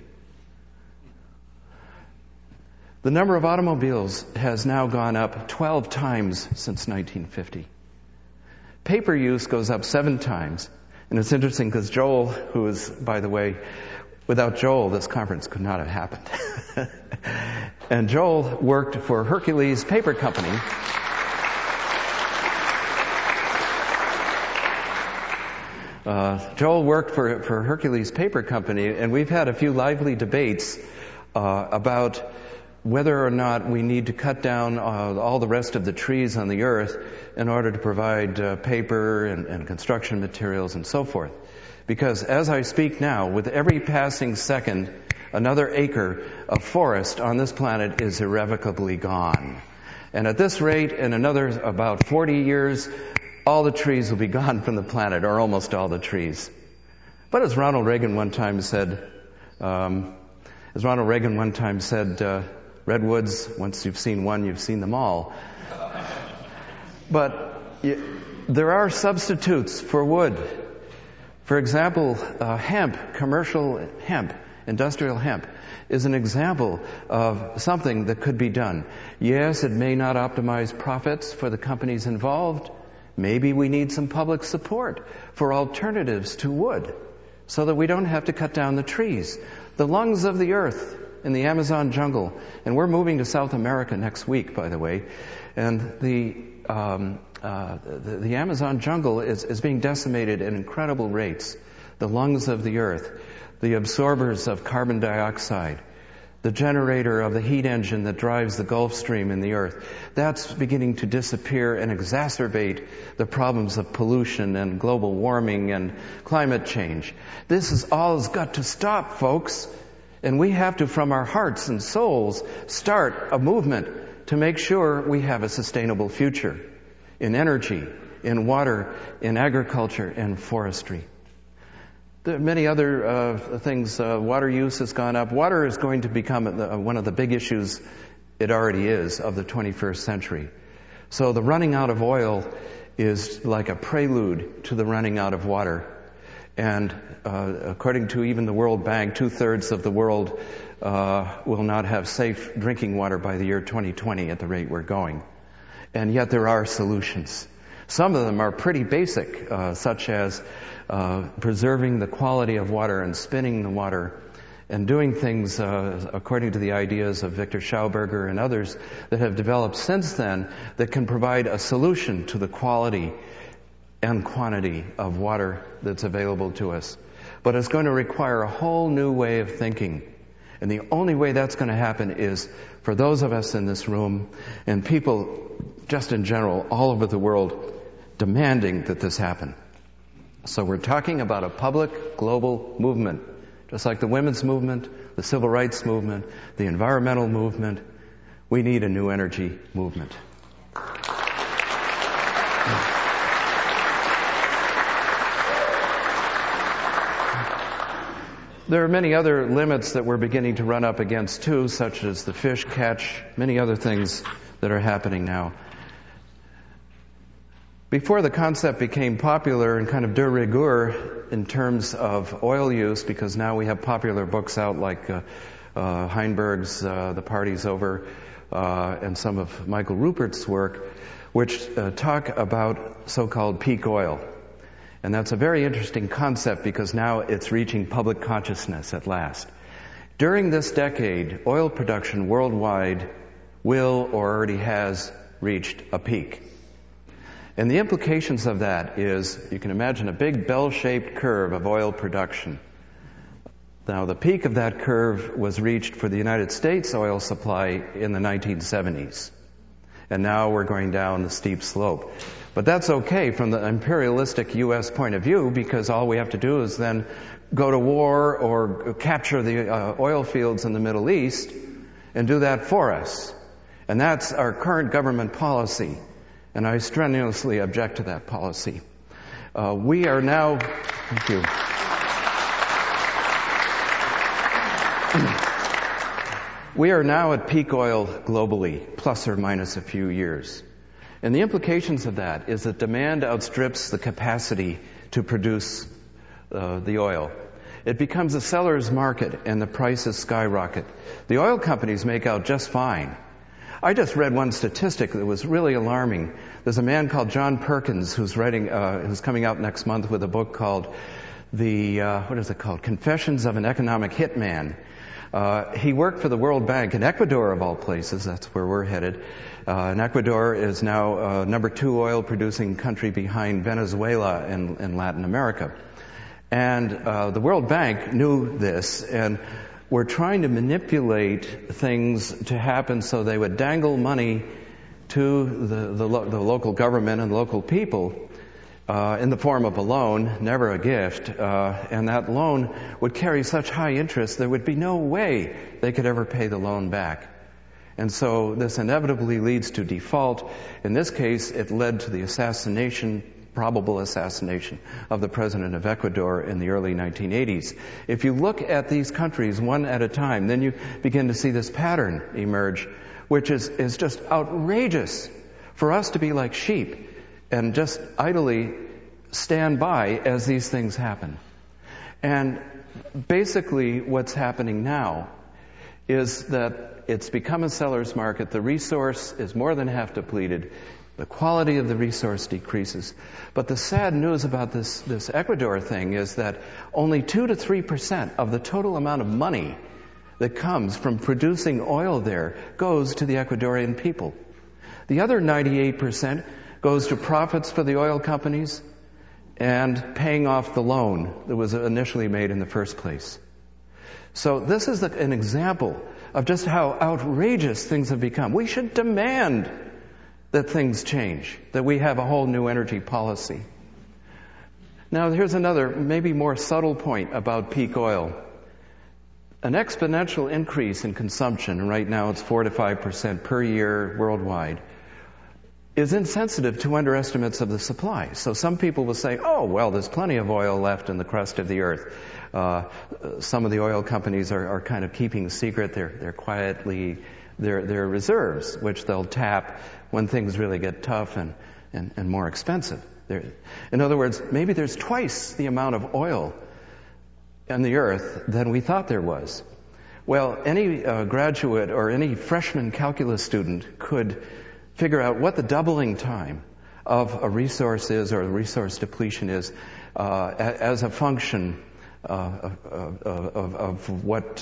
The number of automobiles has now gone up 12 times since 1950. Paper use goes up 7 times. And it's interesting because Joel, who is, by the way, without Joel, this conference could not have happened. And Joel worked for Hercules Paper Company. Joel worked for Hercules Paper Company, and we've had a few lively debates about whether or not we need to cut down all the rest of the trees on the earth in order to provide paper and construction materials and so forth. Because as I speak now, with every passing second, another acre of forest on this planet is irrevocably gone. And at this rate, in another about 40 years, all the trees will be gone from the planet, or almost all the trees. But as Ronald Reagan one time said, redwoods, once you've seen one, you've seen them all. But there are substitutes for wood. For example, hemp, commercial hemp, industrial hemp, is an example of something that could be done. Yes, it may not optimize profits for the companies involved. Maybe we need some public support for alternatives to wood so that we don't have to cut down the trees. The lungs of the earth in the Amazon jungle, and we're moving to South America next week, by the way, and the Amazon jungle is being decimated at incredible rates. The lungs of the earth, the absorbers of carbon dioxide, the generator of the heat engine that drives the Gulf Stream in the earth, that's beginning to disappear and exacerbate the problems of pollution and global warming and climate change. This is all has got to stop, folks. And we have to, from our hearts and souls, start a movement to make sure we have a sustainable future in energy, in water, in agriculture, and forestry. There are many other things. Water use has gone up. Water is going to become one of the big issues, it already is, of the 21st century. So the running out of oil is like a prelude to the running out of water. And according to even the World Bank, 2/3 of the world will not have safe drinking water by the year 2020 at the rate we're going. And yet there are solutions. Some of them are pretty basic, such as preserving the quality of water and spinning the water and doing things according to the ideas of Victor Schauberger and others that have developed since then that can provide a solution to the quality and quantity of water that's available to us. But it's going to require a whole new way of thinking. And the only way that's going to happen is for those of us in this room and people just in general all over the world demanding that this happen. So we're talking about a public global movement, just like the women's movement, the civil rights movement, the environmental movement. We need a new energy movement. There are many other limits that we're beginning to run up against too, such as the fish catch, many other things that are happening now. Before the concept became popular and kind of de rigueur in terms of oil use, because now we have popular books out like Heinberg's The Party's Over, and some of Michael Rupert's work, which talk about so-called peak oil. And that's a very interesting concept because now it's reaching public consciousness at last. During this decade, oil production worldwide will or already has reached a peak. And the implications of that is, you can imagine a big bell-shaped curve of oil production. Now, the peak of that curve was reached for the United States oil supply in the 1970s. And now we're going down the steep slope. But that's okay from the imperialistic U.S. point of view, because all we have to do is then go to war or capture the oil fields in the Middle East and do that for us. And that's our current government policy. And I strenuously object to that policy. We are now... Thank you. We are now at peak oil globally, plus or minus a few years. And the implications of that is that demand outstrips the capacity to produce the oil. It becomes a seller's market and the prices skyrocket. The oil companies make out just fine. I just read one statistic that was really alarming. There's a man called John Perkins who's coming out next month with a book called Confessions of an Economic Hitman. He worked for the World Bank in Ecuador, of all places. That's where we're headed. And Ecuador is now number 2 oil-producing country behind Venezuela in Latin America. And the World Bank knew this and were trying to manipulate things to happen so they would dangle money to the local government and local people in the form of a loan, never a gift, and that loan would carry such high interest there would be no way they could ever pay the loan back. And so this inevitably leads to default. In this case, it led to the probable assassination of the president of Ecuador in the early 1980s. If you look at these countries one at a time, then you begin to see this pattern emerge, which is just outrageous for us to be like sheep and just idly stand by as these things happen. And basically what's happening now is that it's become a seller's market. The resource is more than half depleted. The quality of the resource decreases. But the sad news about this Ecuador thing is that only 2 to 3% of the total amount of money that comes from producing oil there goes to the Ecuadorian people. The other 98% goes to profits for the oil companies and paying off the loan that was initially made in the first place. So this is an example of just how outrageous things have become. We should demand that things change, that we have a whole new energy policy. Now here's another, maybe more subtle point about peak oil. An exponential increase in consumption, and right now it's 4 to 5% per year worldwide, is insensitive to underestimates of the supply. So some people will say, oh, well, there's plenty of oil left in the crust of the earth. Some of the oil companies are kind of keeping secret their reserves, which they'll tap when things really get tough and more expensive. In other words, maybe there's twice the amount of oil in the earth than we thought there was. Well, any graduate or any freshman calculus student could figure out what the doubling time of a resource is or a resource depletion is as a function of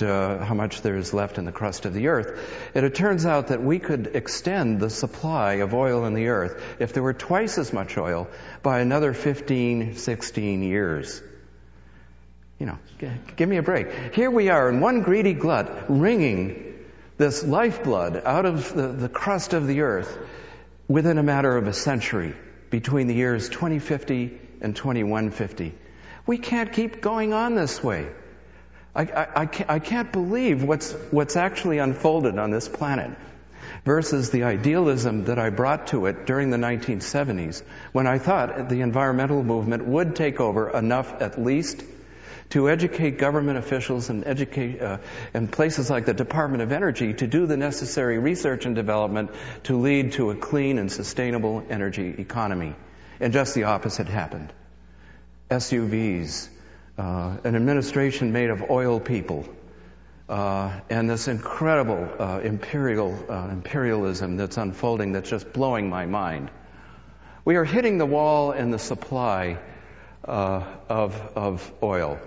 how much there is left in the crust of the earth. And it turns out that we could extend the supply of oil in the earth, if there were twice as much oil, by another 15, 16 years. You know, give me a break. Here we are in one greedy glut, wringing this lifeblood out of the crust of the earth within a matter of a century, between the years 2050 and 2150. We can't keep going on this way. I can't believe what's actually unfolded on this planet versus the idealism that I brought to it during the 1970s, when I thought the environmental movement would take over enough, at least, to educate government officials and and places like the Department of Energy to do the necessary research and development to lead to a clean and sustainable energy economy. And just the opposite happened. SUVs, an administration made of oil people, and this incredible imperialism that's unfolding that's just blowing my mind. We are hitting the wall in the supply of oil.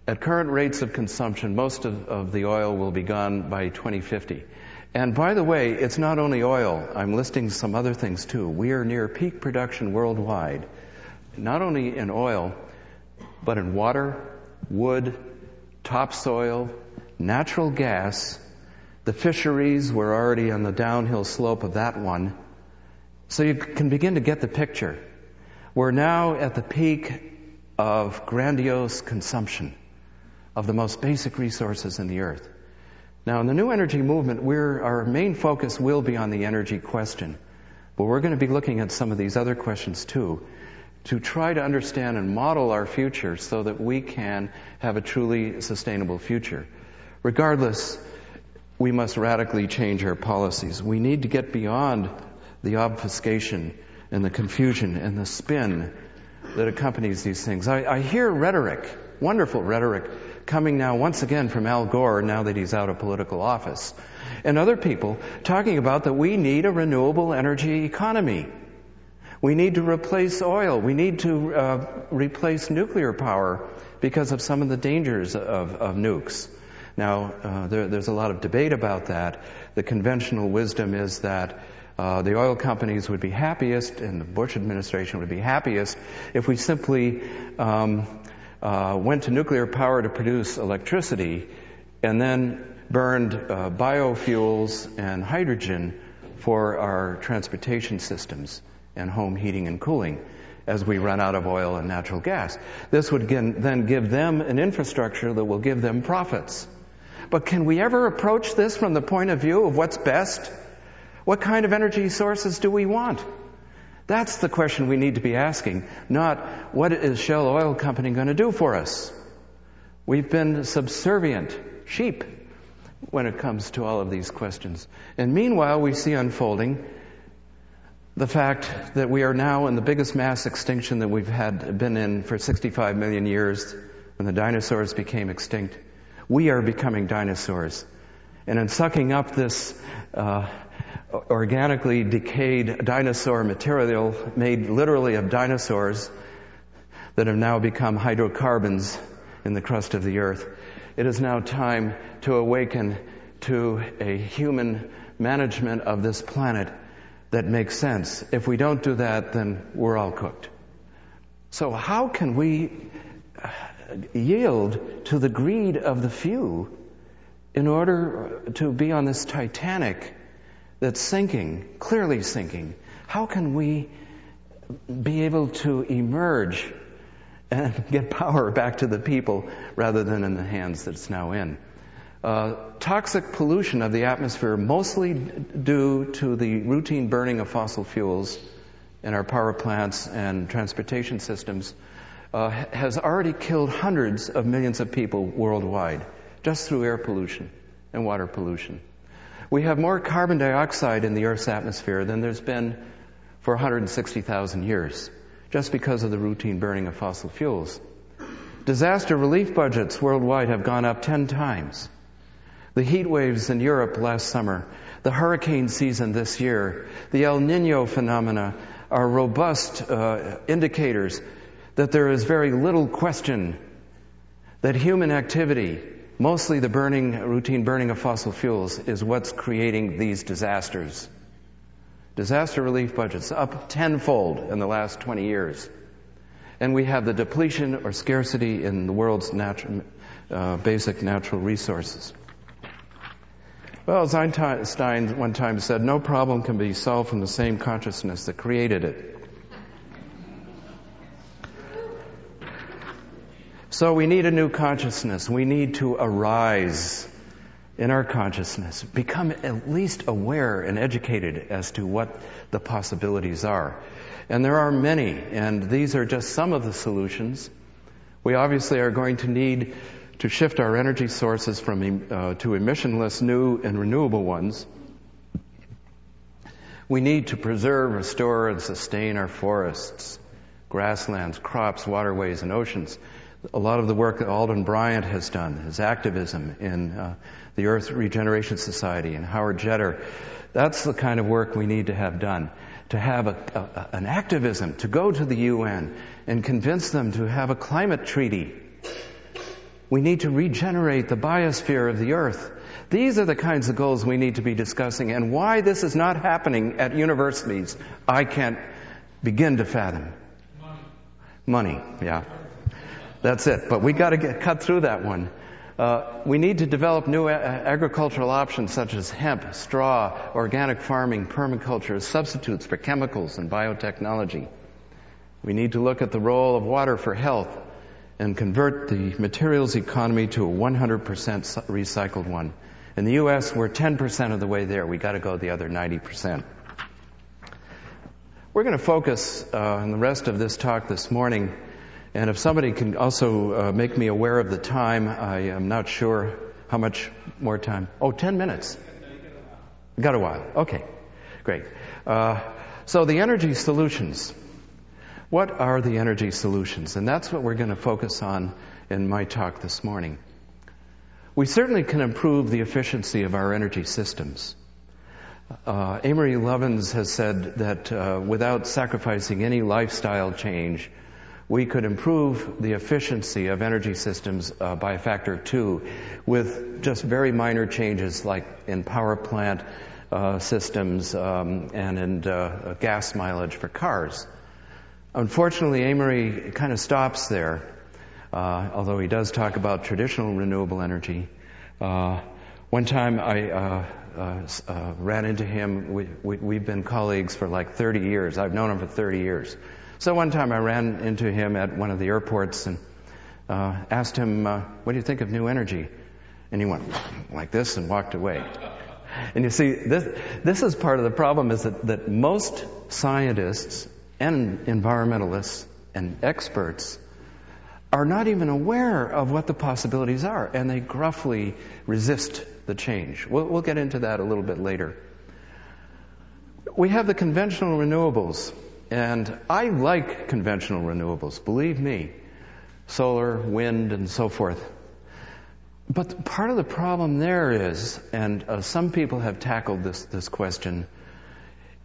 At current rates of consumption, most of the oil will be gone by 2050. And by the way, it's not only oil. I'm listing some other things too. We are near peak production worldwide, not only in oil, but in water, wood, topsoil, natural gas. The fisheries, we're already on the downhill slope of that one. So you can begin to get the picture. We're now at the peak of grandiose consumption of the most basic resources in the earth. Now, in the new energy movement, our main focus will be on the energy question. But we're going to be looking at some of these other questions too, to try to understand and model our future so that we can have a truly sustainable future. Regardless, we must radically change our policies. We need to get beyond the obfuscation and the confusion and the spin that accompanies these things. I hear rhetoric, wonderful rhetoric, coming now once again from Al Gore, now that he's out of political office, and other people talking about that we need a renewable energy economy. We need to replace oil. We need to replace nuclear power because of some of the dangers of nukes. Now, there's a lot of debate about that. The conventional wisdom is that the oil companies would be happiest and the Bush administration would be happiest if we simply went to nuclear power to produce electricity and then burned biofuels and hydrogen for our transportation systems and home heating and cooling as we run out of oil and natural gas. This would then give them an infrastructure that will give them profits. But can we ever approach this from the point of view of what's best? What kind of energy sources do we want? That's the question we need to be asking, not what is Shell Oil Company going to do for us? We've been subservient, sheep, when it comes to all of these questions. And meanwhile, we see unfolding the fact that we are now in the biggest mass extinction that we've been in for 65 million years. When the dinosaurs became extinct, we are becoming dinosaurs. And in sucking up this organically decayed dinosaur material made literally of dinosaurs that have now become hydrocarbons in the crust of the earth, it is now time to awaken to a human management of this planet that makes sense. If we don't do that, then we're all cooked. So how can we yield to the greed of the few in order to be on this Titanic that's sinking, clearly sinking? How can we be able to emerge and get power back to the people rather than in the hands that it's now in? Toxic pollution of the atmosphere, mostly due to the routine burning of fossil fuels in our power plants and transportation systems, has already killed hundreds of millions of people worldwide, just through air pollution and water pollution. We have more carbon dioxide in the Earth's atmosphere than there's been for 160,000 years, just because of the routine burning of fossil fuels. Disaster relief budgets worldwide have gone up 10 times. The heat waves in Europe last summer, the hurricane season this year, the El Nino phenomena are robust indicators that there is very little question that human activity, mostly the routine burning of fossil fuels, is what's creating these disasters. Disaster relief budgets up tenfold in the last 20 years. And we have the depletion or scarcity in the world's basic natural resources. Well, as Einstein one time said, no problem can be solved from the same consciousness that created it. So we need a new consciousness. We need to arise in our consciousness, become at least aware and educated as to what the possibilities are. And there are many, and these are just some of the solutions. We obviously are going to need to shift our energy sources from to emissionless new and renewable ones. We need to preserve, restore, and sustain our forests, grasslands, crops, waterways, and oceans. A lot of the work that Alden Bryant has done, his activism in the Earth Regeneration Society and Howard Jeter, that's the kind of work we need to have done. To have an activism, to go to the UN and convince them to have a climate treaty. We need to regenerate the biosphere of the Earth. These are the kinds of goals we need to be discussing, and why this is not happening at universities, I can't begin to fathom. Money, yeah. That's it. But we got to cut through that one. We need to develop new agricultural options such as hemp, straw, organic farming, permaculture as substitutes for chemicals and biotechnology. We need to look at the role of water for health and convert the materials economy to a 100% recycled one. In the U.S., we're 10% of the way there. We got to go the other 90%. We're going to focus on the rest of this talk this morning. And if somebody can also make me aware of the time, I am not sure how much more time. Oh, 10 minutes. Got a while. Okay, great. So the energy solutions. What are the energy solutions? And that's what we're going to focus on in my talk this morning. We certainly can improve the efficiency of our energy systems. Amory Lovins has said that without sacrificing any lifestyle change, we could improve the efficiency of energy systems by a factor of 2 with just very minor changes like in power plant systems and in gas mileage for cars. Unfortunately, Amory kind of stops there, although he does talk about traditional renewable energy. One time I ran into him. We've been colleagues for like 30 years. I've known him for 30 years. So one time I ran into him at one of the airports and asked him, what do you think of new energy? And he went like this and walked away. And you see, this is part of the problem, is that most scientists and environmentalists and experts are not even aware of what the possibilities are, and they gruffly resist the change. We'll get into that a little bit later. We have the conventional renewables. And I like conventional renewables, believe me, solar, wind, and so forth. But part of the problem there is, and some people have tackled this question,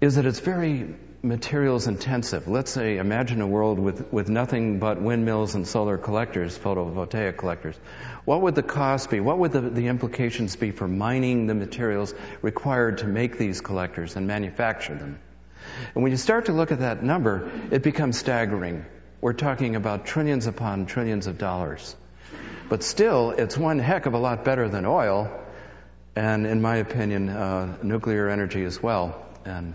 is that it's very materials intensive. Let's say, imagine a world with nothing but windmills and solar collectors, photovoltaic collectors. What would the cost be? What would the implications be for mining the materials required to make these collectors and manufacture them? And when you start to look at that number, it becomes staggering. We're talking about trillions upon trillions of dollars. But still, it's one heck of a lot better than oil, and in my opinion, nuclear energy as well. And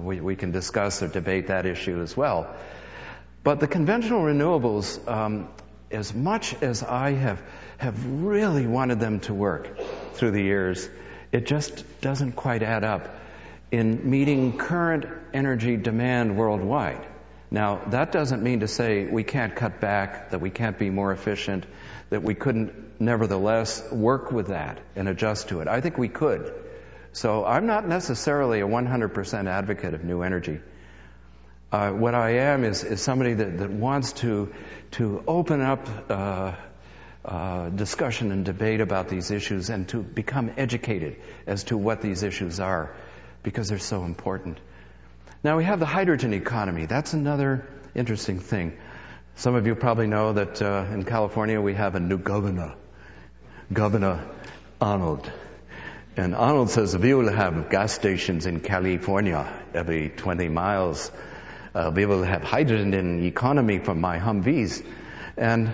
we can discuss or debate that issue as well. But the conventional renewables, as much as I have really wanted them to work through the years, it just doesn't quite add up in meeting current energy demand worldwide. Now, that doesn't mean to say we can't cut back, that we can't be more efficient, that we couldn't nevertheless work with that and adjust to it. I think we could. So I'm not necessarily a 100% advocate of new energy. What I am is somebody that wants to open up discussion and debate about these issues and to become educated as to what these issues are, because they're so important. Now we have the hydrogen economy. That's another interesting thing. Some of you probably know that in California we have a new governor, Governor Arnold. And Arnold says, we will have gas stations in California every 20 miles. We will have hydrogen economy for my Humvees. And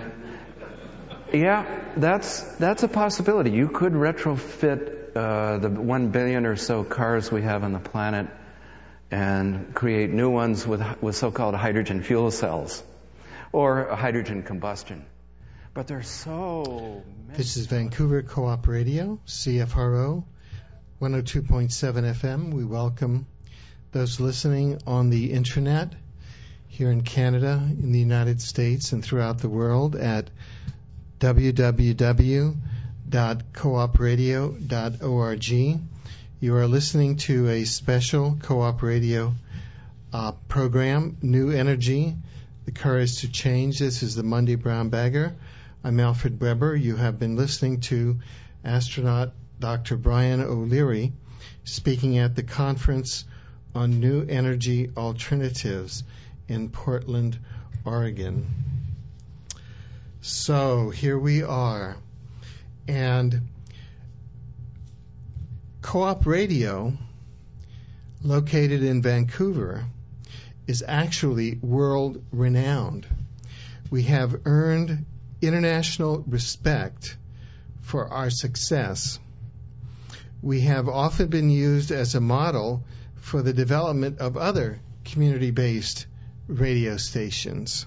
yeah, that's a possibility. You could retrofit the 1 billion or so cars we have on the planet and create new ones with so-called hydrogen fuel cells or hydrogen combustion. But there's so many. This is Vancouver Co-Op Radio, CFRO, 102.7 FM. We welcome those listening on the internet here in Canada, in the United States, and throughout the world at www.coopradio.org. You are listening to a special Co-op Radio program, New Energy, The Courage to Change. This is the Monday Brown Bagger. I'm Alfred Weber. You have been listening to astronaut Dr. Brian O'Leary speaking at the Conference on New Energy Alternatives in Portland, Oregon. So here we are. And Co-op Radio, located in Vancouver, is actually world-renowned. We have earned international respect for our success. We have often been used as a model for the development of other community-based radio stations.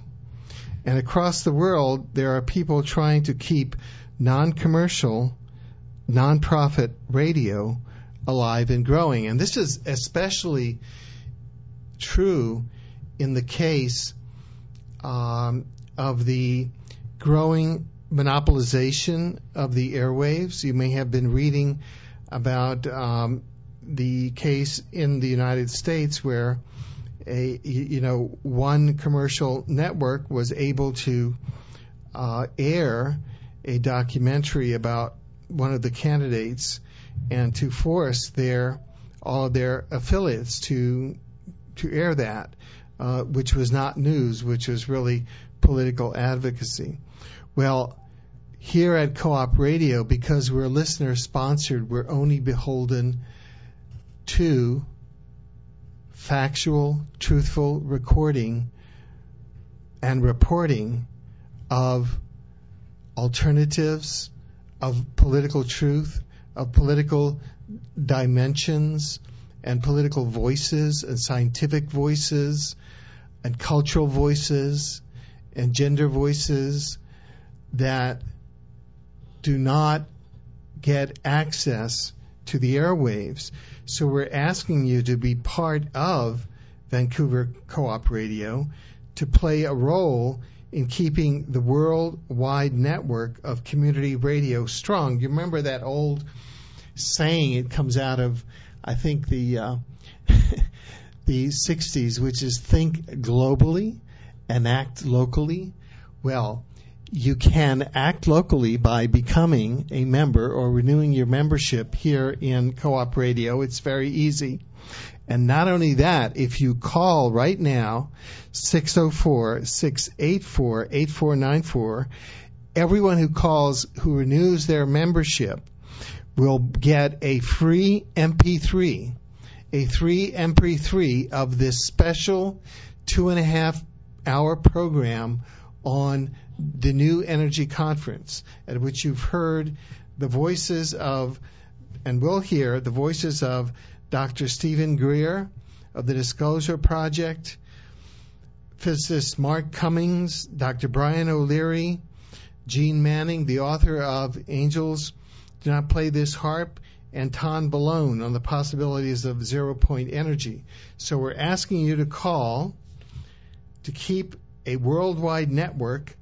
And across the world, there are people trying to keep non-commercial, non-profit radio alive and growing. And this is especially true in the case of the growing monopolization of the airwaves. You may have been reading about the case in the United States where one commercial network was able to air a documentary about one of the candidates and to force all of their affiliates to air that, which was not news, which was really political advocacy. Well, here at Co-op Radio, because we're listener-sponsored, we're only beholden to factual, truthful recording and reporting of alternatives, of political truth, of political dimensions, and political voices, and scientific voices, and cultural voices, and gender voices that do not get access to the airwaves. So we're asking you to be part of Vancouver Co-op Radio, to play a role in keeping the worldwide network of community radio strong. You remember that old saying? It comes out of, I think, the 60s, which is think globally and act locally. Well, you can act locally by becoming a member or renewing your membership here in Co-op Radio. It's very easy. And not only that, if you call right now, 604-684-8494, everyone who calls who renews their membership will get a free MP3 of this special 2.5-hour program on the New Energy Conference, at which you've heard the voices of, and will hear the voices of, Dr. Stephen Greer of the Disclosure Project, physicist Mark Cummings, Dr. Brian O'Leary, Gene Manning, the author of Angels Do Not Play This Harp, and Ton Balone on the possibilities of zero-point energy. So we're asking you to call to keep a worldwide network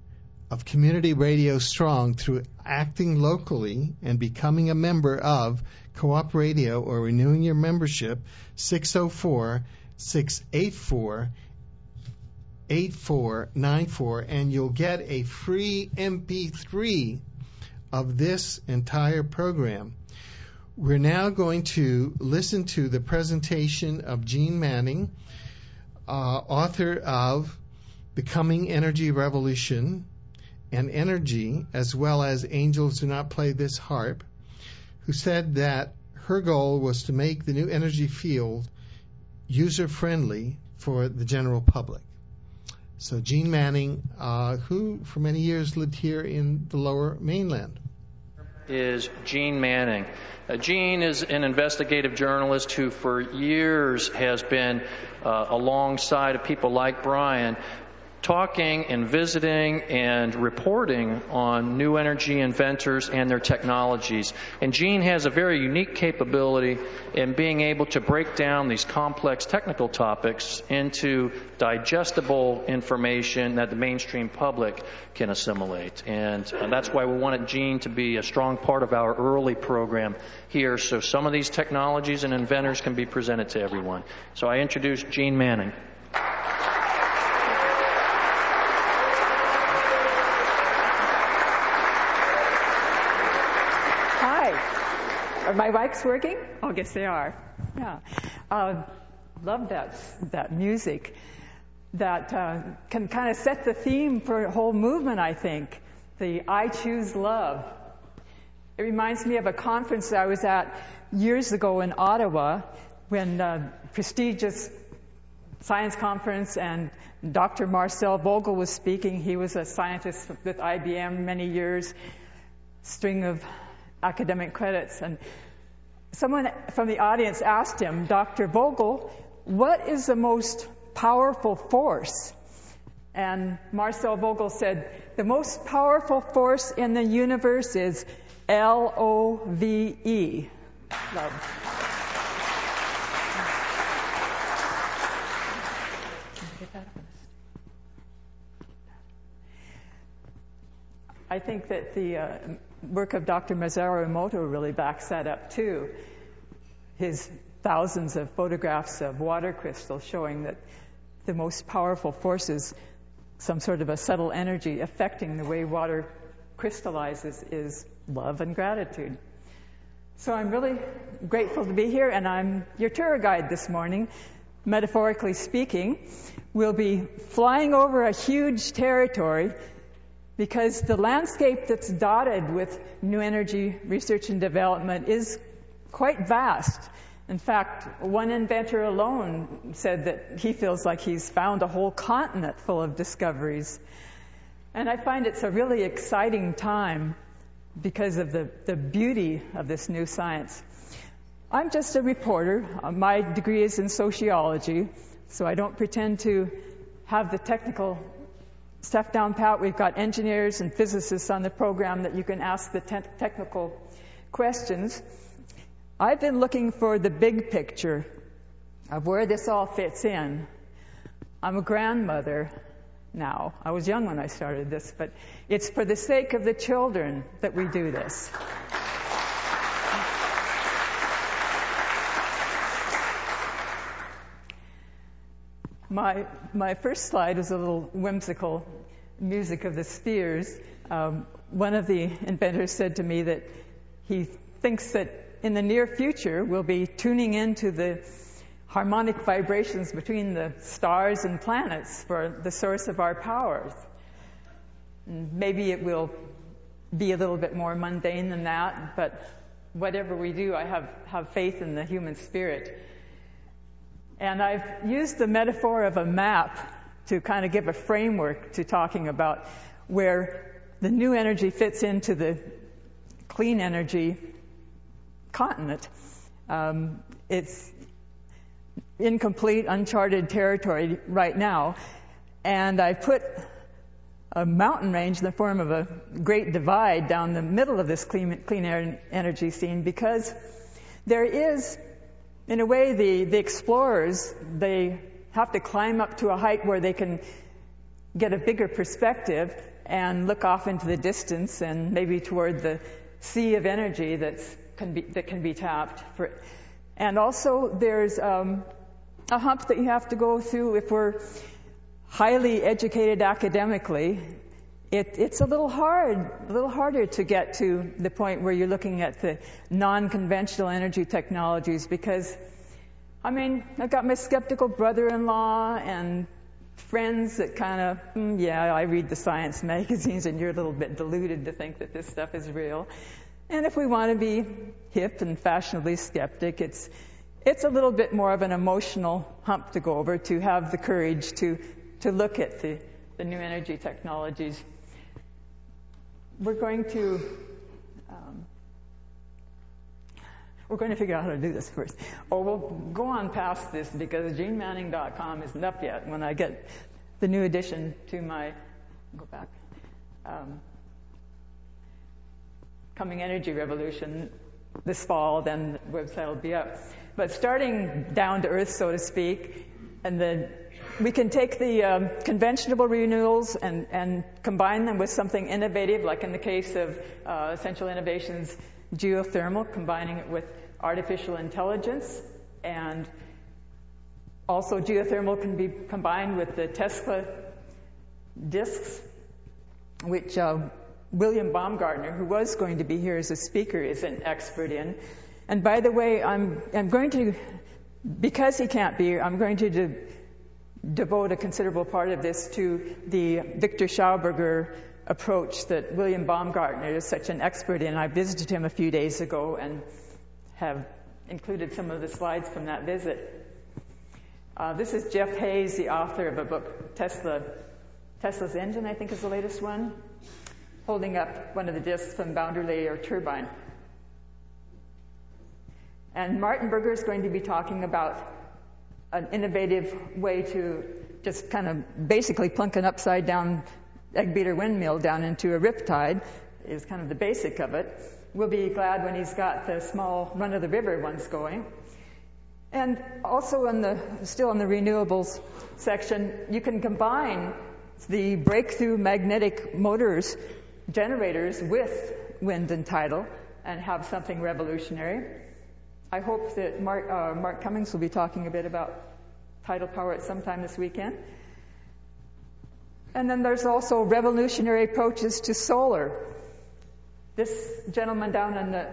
of community radio strong through acting locally and becoming a member of Co-op Radio or renewing your membership, 604-684-8494, and you'll get a free MP3 of this entire program. We're now going to listen to the presentation of Gene Manning, author of The Coming Energy Revolution and Energy, as well as Angels Do Not Play This Harp, who said that her goal was to make the new energy field user-friendly for the general public. So Gene Manning, who for many years lived here in the Lower Mainland. Is Gene Manning. Gene is an investigative journalist who for years has been alongside of people like Brian, talking and visiting and reporting on new energy inventors and their technologies. And Gene has a very unique capability in being able to break down these complex technical topics into digestible information that the mainstream public can assimilate. And that's why we wanted Gene to be a strong part of our early program here, so some of these technologies and inventors can be presented to everyone. So I introduce Gene Manning. Are my mics working? Oh, I guess they are. Yeah. Love that music. That can kind of set the theme for a whole movement, I think. The I Choose Love. It reminds me of a conference I was at years ago in Ottawa when prestigious science conference, and Dr. Marcel Vogel was speaking. He was a scientist with IBM many years, string of academic credits, and someone from the audience asked him, Dr. Vogel, what is the most powerful force? And Marcel Vogel said, the most powerful force in the universe is L-O-V-E. Love. I think that the work of Dr. Masaru Emoto really backs that up too. His thousands of photographs of water crystals showing that the most powerful force is some sort of a subtle energy affecting the way water crystallizes is love and gratitude. So I'm really grateful to be here, and I'm your tour guide this morning. Metaphorically speaking, we'll be flying over a huge territory because the landscape that's dotted with new energy research and development is quite vast. In fact, one inventor alone said that he feels like he's found a whole continent full of discoveries. And I find it's a really exciting time because of the beauty of this new science. I'm just a reporter. My degree is in sociology, so I don't pretend to have the technical stuff down pat. We've got engineers and physicists on the program that you can ask the technical questions. I've been looking for the big picture of where this all fits in. I'm a grandmother now. I was young when I started this, but it's for the sake of the children that we do this. My first slide is a little whimsical music of the spheres. One of the inventors said to me that he thinks that in the near future we'll be tuning into the harmonic vibrations between the stars and planets for the source of our powers. And maybe it will be a little bit more mundane than that, but whatever we do, I have faith in the human spirit. And I've used the metaphor of a map to kind of give a framework to talking about where the new energy fits into the clean energy continent. It's incomplete, uncharted territory right now. And I put a mountain range in the form of a great divide down the middle of this clean energy scene because there is, in a way, the explorers, they have to climb up to a height where they can get a bigger perspective and look off into the distance and maybe toward the sea of energy that can be tapped. And also there's a hump that you have to go through if we're highly educated academically. It's a little harder to get to the point where you're looking at the non-conventional energy technologies because, I mean, I've got my skeptical brother-in-law and friends that kind of, yeah, I read the science magazines and you're a little bit deluded to think that this stuff is real. And if we want to be hip and fashionably skeptic, it's a little bit more of an emotional hump to go over to have the courage to look at the new energy technologies. We're going to figure out how to do this first. Or we'll go on past this because genemanning.com isn't up yet. When I get the new addition to my, go back, Coming Energy Revolution this fall, then the website will be up. But starting down to earth, so to speak, and then we can take the conventional renewals and combine them with something innovative, like in the case of Essential Innovations geothermal, combining it with artificial intelligence. And also geothermal can be combined with the Tesla discs, which William Baumgartner, who was going to be here as a speaker, is an expert in. And by the way, I'm going to, because he can't be here, I'm going to devote a considerable part of this to the Victor Schauberger approach that William Baumgartner is such an expert in. I visited him a few days ago and have included some of the slides from that visit. This is Jeff Hayes, the author of a book, Tesla's Engine, I think is the latest one, holding up one of the discs from boundary layer turbine. And Martin Berger is going to be talking about an innovative way to just kind of basically plunk an upside down egg beater windmill down into a riptide is kind of the basic of it. We'll be glad when he's got the small run-of-the-river ones going. And also still in the renewables section, you can combine the breakthrough magnetic motors, generators, with wind and tidal and have something revolutionary. I hope that Mark Cummings will be talking a bit about tidal power at some time this weekend. And then there's also revolutionary approaches to solar. This gentleman down in the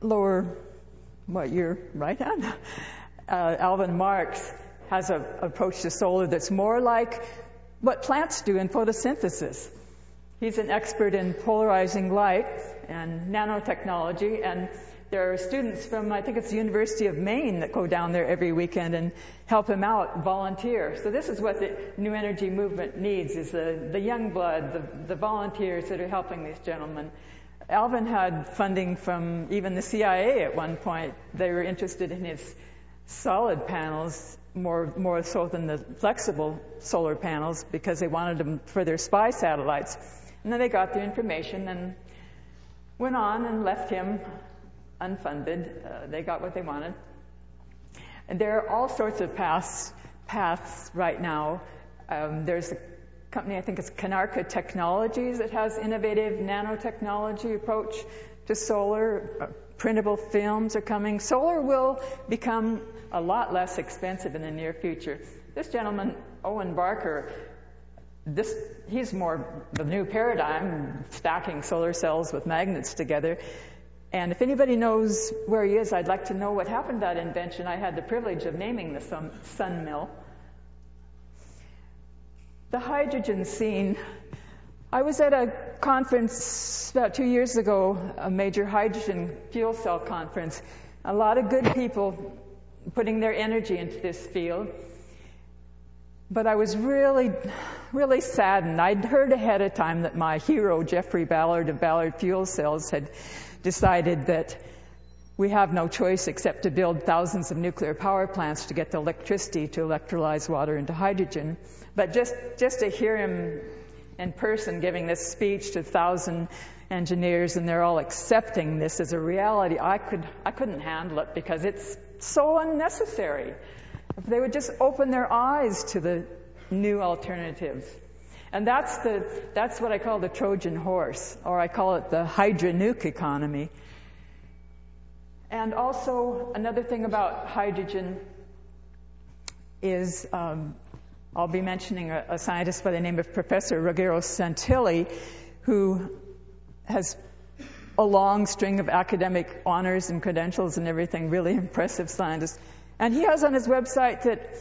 lower, your right hand, Alvin Marks, has an approach to solar that's more like what plants do in photosynthesis. He's an expert in polarizing light and nanotechnology, and there are students from, I think it's the University of Maine, that go down there every weekend and help him out, volunteer. So this is what the new energy movement needs, is the young blood, the volunteers that are helping these gentlemen. Alvin had funding from even the CIA at one point. They were interested in his solid panels more so than the flexible solar panels, because they wanted them for their spy satellites. And then they got their information and went on and left him unfunded. They got what they wanted. And there are all sorts of paths right now. There's a company, I think it's Kanarka Technologies, that has innovative nanotechnology approach to solar. Printable films are coming. Solar will become a lot less expensive in the near future. This gentleman, Owen Barker, he's more the new paradigm, stacking solar cells with magnets together. And if anybody knows where he is, I'd like to know what happened to that invention. I had the privilege of naming the Sun Mill. The hydrogen scene. I was at a conference about 2 years ago, a major hydrogen fuel cell conference. A lot of good people putting their energy into this field. But I was really, really saddened. I'd heard ahead of time that my hero, Jeffrey Ballard of Ballard Fuel Cells, had decided that we have no choice except to build thousands of nuclear power plants to get the electricity to electrolyze water into hydrogen. But just to hear him in person giving this speech to 1,000 engineers, and they're all accepting this as a reality, I couldn't handle it, because it's so unnecessary. If they would just open their eyes to the new alternatives. And that's what I call the Trojan horse, or I call it the hydronuke economy. And also another thing about hydrogen is I'll be mentioning a scientist by the name of Professor Ruggero Santilli, who has a long string of academic honors and credentials and everything, really impressive scientist. And he has on his website that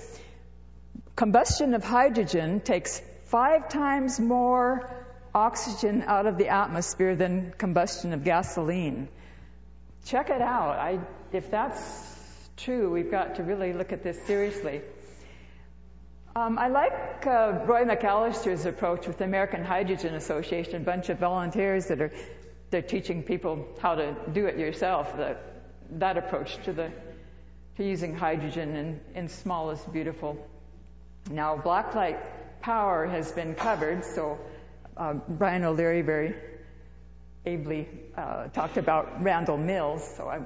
combustion of hydrogen takes 5 times more oxygen out of the atmosphere than combustion of gasoline. Check it out. If that's true, we've got to really look at this seriously. I like Roy McAllister's approach with the American Hydrogen Association, a bunch of volunteers they're teaching people how to do it yourself. That approach to using hydrogen in small is beautiful. Now, blacklight power has been covered. So Brian O'Leary very ably talked about Randall Mills, so I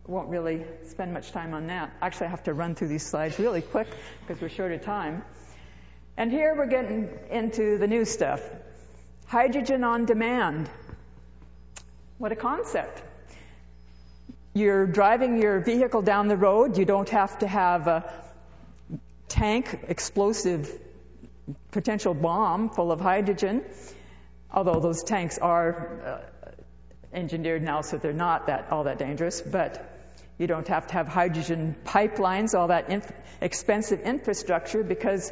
won't really spend much time on that. Actually, I have to run through these slides really quick because we're short of time. And here we're getting into the new stuff. Hydrogen on demand. What a concept. You're driving your vehicle down the road. You don't have to have a tank, explosive, potential bomb full of hydrogen, although those tanks are engineered now so they're not all that dangerous. But you don't have to have hydrogen pipelines, all that expensive infrastructure, because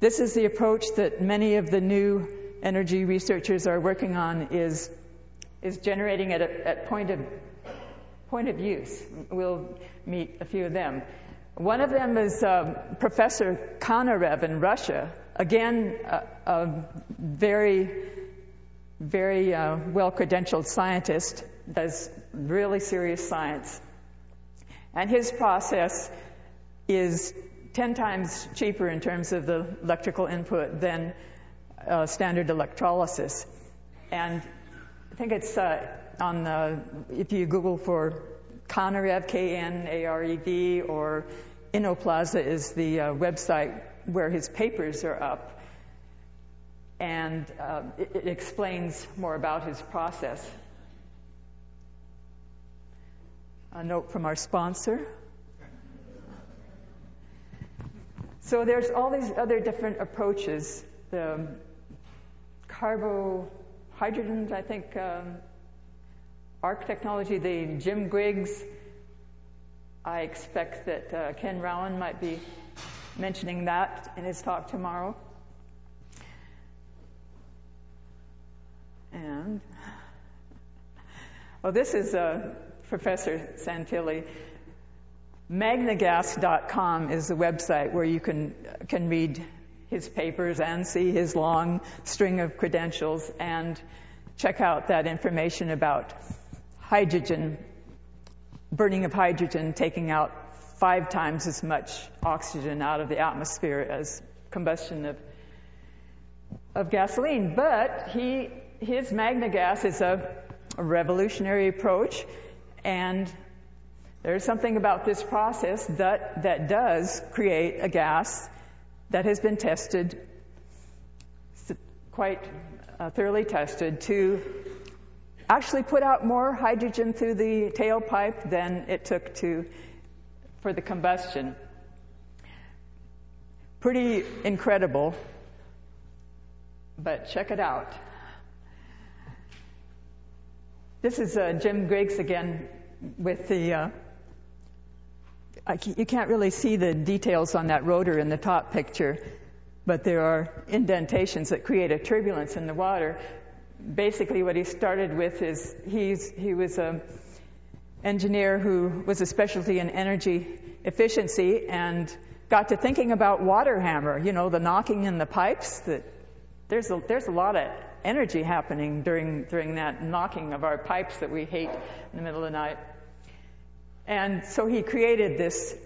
this is the approach that many of the new energy researchers are working on, is generating it at point of use. We'll meet a few of them. One of them is Professor Konarev in Russia. Again, a very, very well-credentialed scientist, does really serious science. And his process is 10 times cheaper in terms of the electrical input than standard electrolysis. And I think it's if you Google for Konarev, K-N-A-R-E-V, or Innoplaza is the website where his papers are up. And it explains more about his process. A note from our sponsor. So there's all these other different approaches. The carbohydrogens, I think, ARC technology, the Jim Griggs. I expect that Ken Rowan might be mentioning that in his talk tomorrow. And, this is Professor Santilli. Magnagas.com is the website where you can read his papers and see his long string of credentials and check out that information about hydrogen, burning of hydrogen, taking out 5 times as much oxygen out of the atmosphere as combustion of gasoline. But his Magnagas is a revolutionary approach, and there's something about this process that does create a gas that has been tested, quite thoroughly tested, to actually put out more hydrogen through the tailpipe than it took for the combustion. Pretty incredible, but check it out. This is Jim Griggs again with the you can't really see the details on that rotor in the top picture, but there are indentations that create a turbulence in the water. Basically, what he started with is he was an engineer who was a specialty in energy efficiency and got to thinking about water hammer, the knocking in the pipes. That there's a lot of energy happening during that knocking of our pipes that we hate in the middle of the night. And so he created this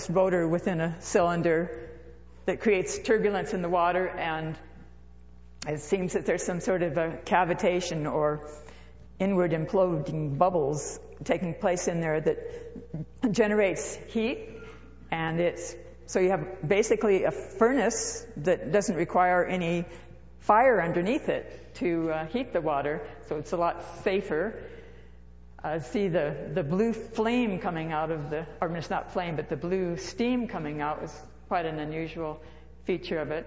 rotor within a cylinder that creates turbulence in the water, and it seems that there's some sort of a cavitation or inward imploding bubbles taking place in there that generates heat, and so you have basically a furnace that doesn't require any fire underneath it to heat the water, so it's a lot safer. See the blue flame coming out of or it's not flame, but the blue steam coming out is quite an unusual feature of it.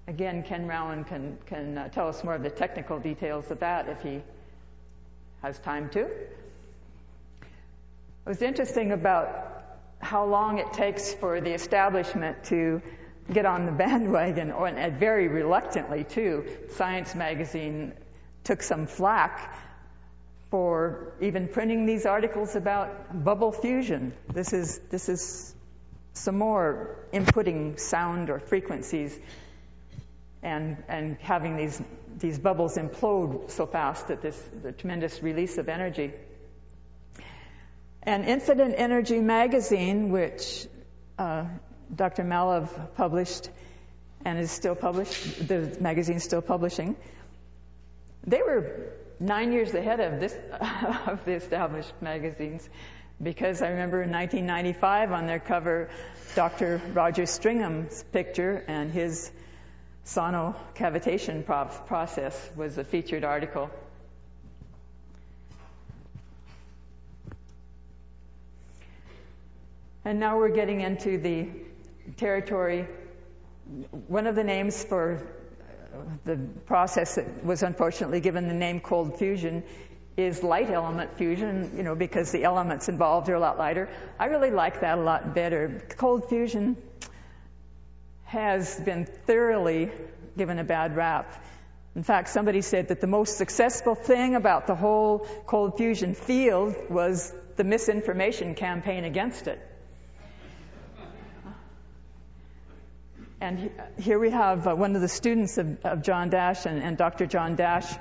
Again, Ken Rowan can tell us more of the technical details of that if he has time to. It was interesting about how long it takes for the establishment to get on the bandwagon, and very reluctantly too. Science magazine took some flack for even printing these articles about bubble fusion. This is some more inputting sound or frequencies and having these bubbles implode so fast that the tremendous release of energy. And Infinite Energy magazine, which Dr. Malov published and is still published, the magazine's still publishing, they were 9 years ahead of this of the established magazines, because I remember in 1995 on their cover, Dr. Roger Stringham's picture and his sonocavitation process was a featured article. And now we're getting into the territory. One of the names for the process that was unfortunately given the name cold fusion is light element fusion, because the elements involved are a lot lighter. I really like that a lot better. Cold fusion has been thoroughly given a bad rap. In fact, somebody said that the most successful thing about the whole cold fusion field was the misinformation campaign against it. And here we have one of the students of John Dash and Dr. John Dash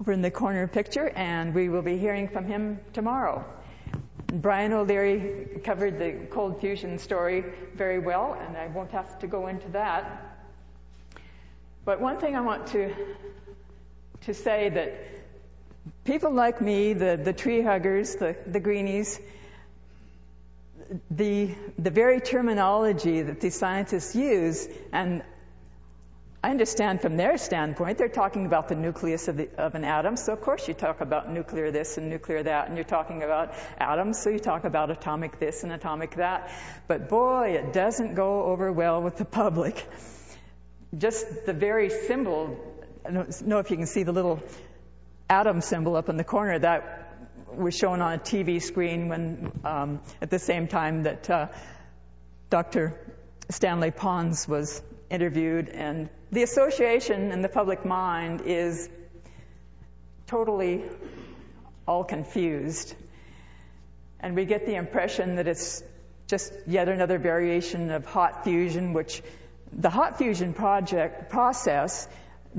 over in the corner picture, and we will be hearing from him tomorrow. Brian O'Leary covered the cold fusion story very well, and I won't have to go into that. But one thing I want to say, that people like me, the tree huggers, the greenies, the very terminology that these scientists use, and I understand from their standpoint, they're talking about the nucleus of an atom, so of course you talk about nuclear this and nuclear that, and you're talking about atoms, so you talk about atomic this and atomic that. But boy, it doesn't go over well with the public. Just the very symbol, I don't know if you can see the little atom symbol up in the corner, that was shown on a TV screen when, at the same time that Dr. Stanley Pons was interviewed, and the association in the public mind is totally all confused. And we get the impression that it's just yet another variation of hot fusion, which the hot fusion process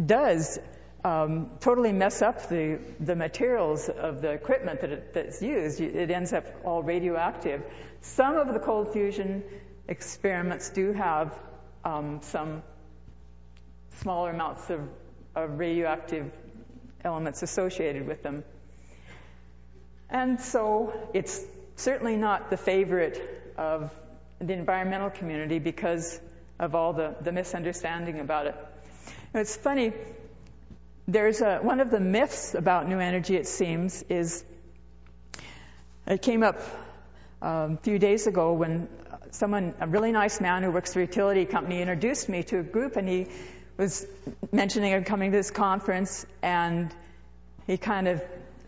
does totally mess up the materials of the equipment that's used. It ends up all radioactive. Some of the cold fusion experiments do have some smaller amounts of radioactive elements associated with them. And so it's certainly not the favorite of the environmental community because of all the misunderstanding about it. It's funny, there's one of the myths about new energy, it seems, is it came up a few days ago when a really nice man who works for a utility company, introduced me to a group, and he was mentioning coming to this conference, and he kind of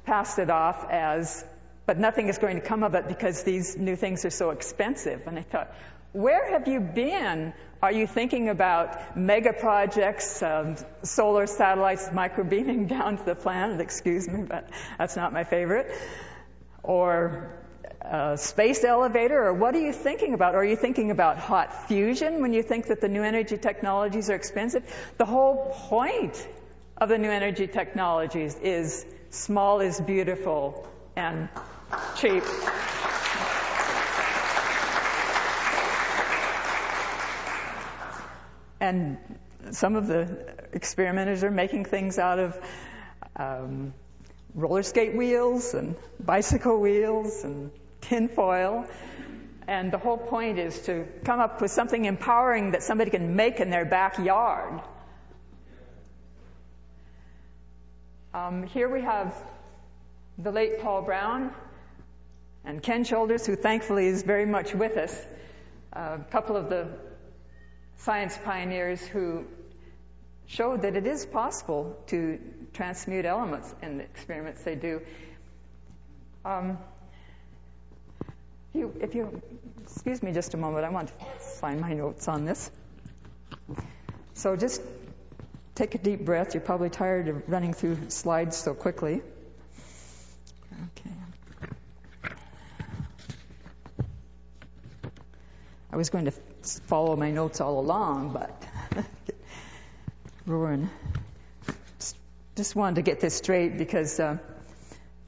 passed it off as, but nothing is going to come of it because these new things are so expensive. And I thought, where have you been? Are you thinking about mega projects, solar satellites microbeaming down to the planet? Excuse me, but that's not my favorite. Or space elevator, or what are you thinking about? Or are you thinking about hot fusion when you think that the new energy technologies are expensive? The whole point of the new energy technologies is small is beautiful and cheap. And some of the experimenters are making things out of roller skate wheels and bicycle wheels and tin foil. And the whole point is to come up with something empowering that somebody can make in their backyard. Here we have the late Paul Brown and Ken Shoulders, who thankfully is very much with us. A couple of the science pioneers who showed that it is possible to transmute elements in the experiments they do. If you excuse me just a moment, I want to find my notes on this. So just take a deep breath. You're probably tired of running through slides so quickly. Okay. I was going to follow my notes all along, but Rowan, just wanted to get this straight because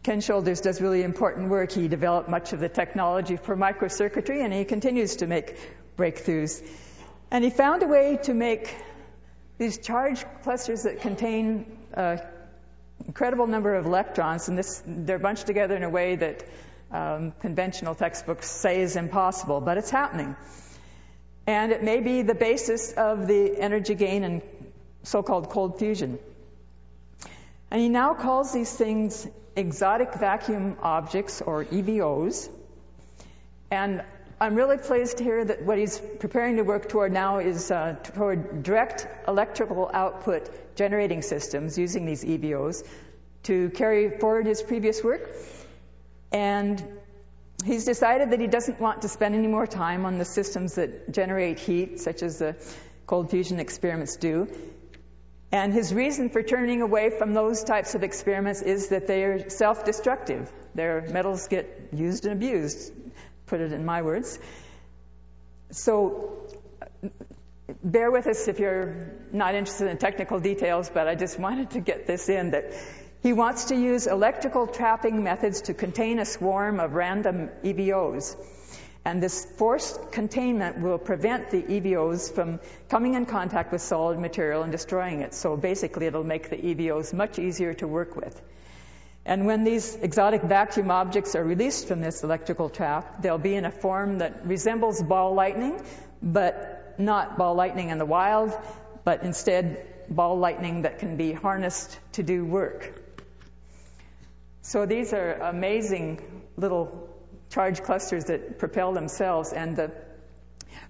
Ken Shoulders does really important work. He developed much of the technology for microcircuitry, and he continues to make breakthroughs. And he found a way to make these charge clusters that contain an incredible number of electrons, and they're bunched together in a way that conventional textbooks say is impossible, but it's happening. And it may be the basis of the energy gain in so-called cold fusion. And he now calls these things exotic vacuum objects, or EVOs. And I'm really pleased to hear that what he's preparing to work toward now is toward direct electrical output generating systems using these EVOs to carry forward his previous work. And he's decided that he doesn't want to spend any more time on the systems that generate heat, such as the cold fusion experiments do. And his reason for turning away from those types of experiments is that they are self-destructive. Their metals get used and abused, put it in my words. So bear with us if you're not interested in technical details, but I just wanted to get this in, that he wants to use electrical trapping methods to contain a swarm of random EVOs. And this forced containment will prevent the EVOs from coming in contact with solid material and destroying it. So basically it'll make the EVOs much easier to work with. And when these exotic vacuum objects are released from this electrical trap, they'll be in a form that resembles ball lightning, but not ball lightning in the wild, but instead ball lightning that can be harnessed to do work. So these are amazing little charge clusters that propel themselves, and the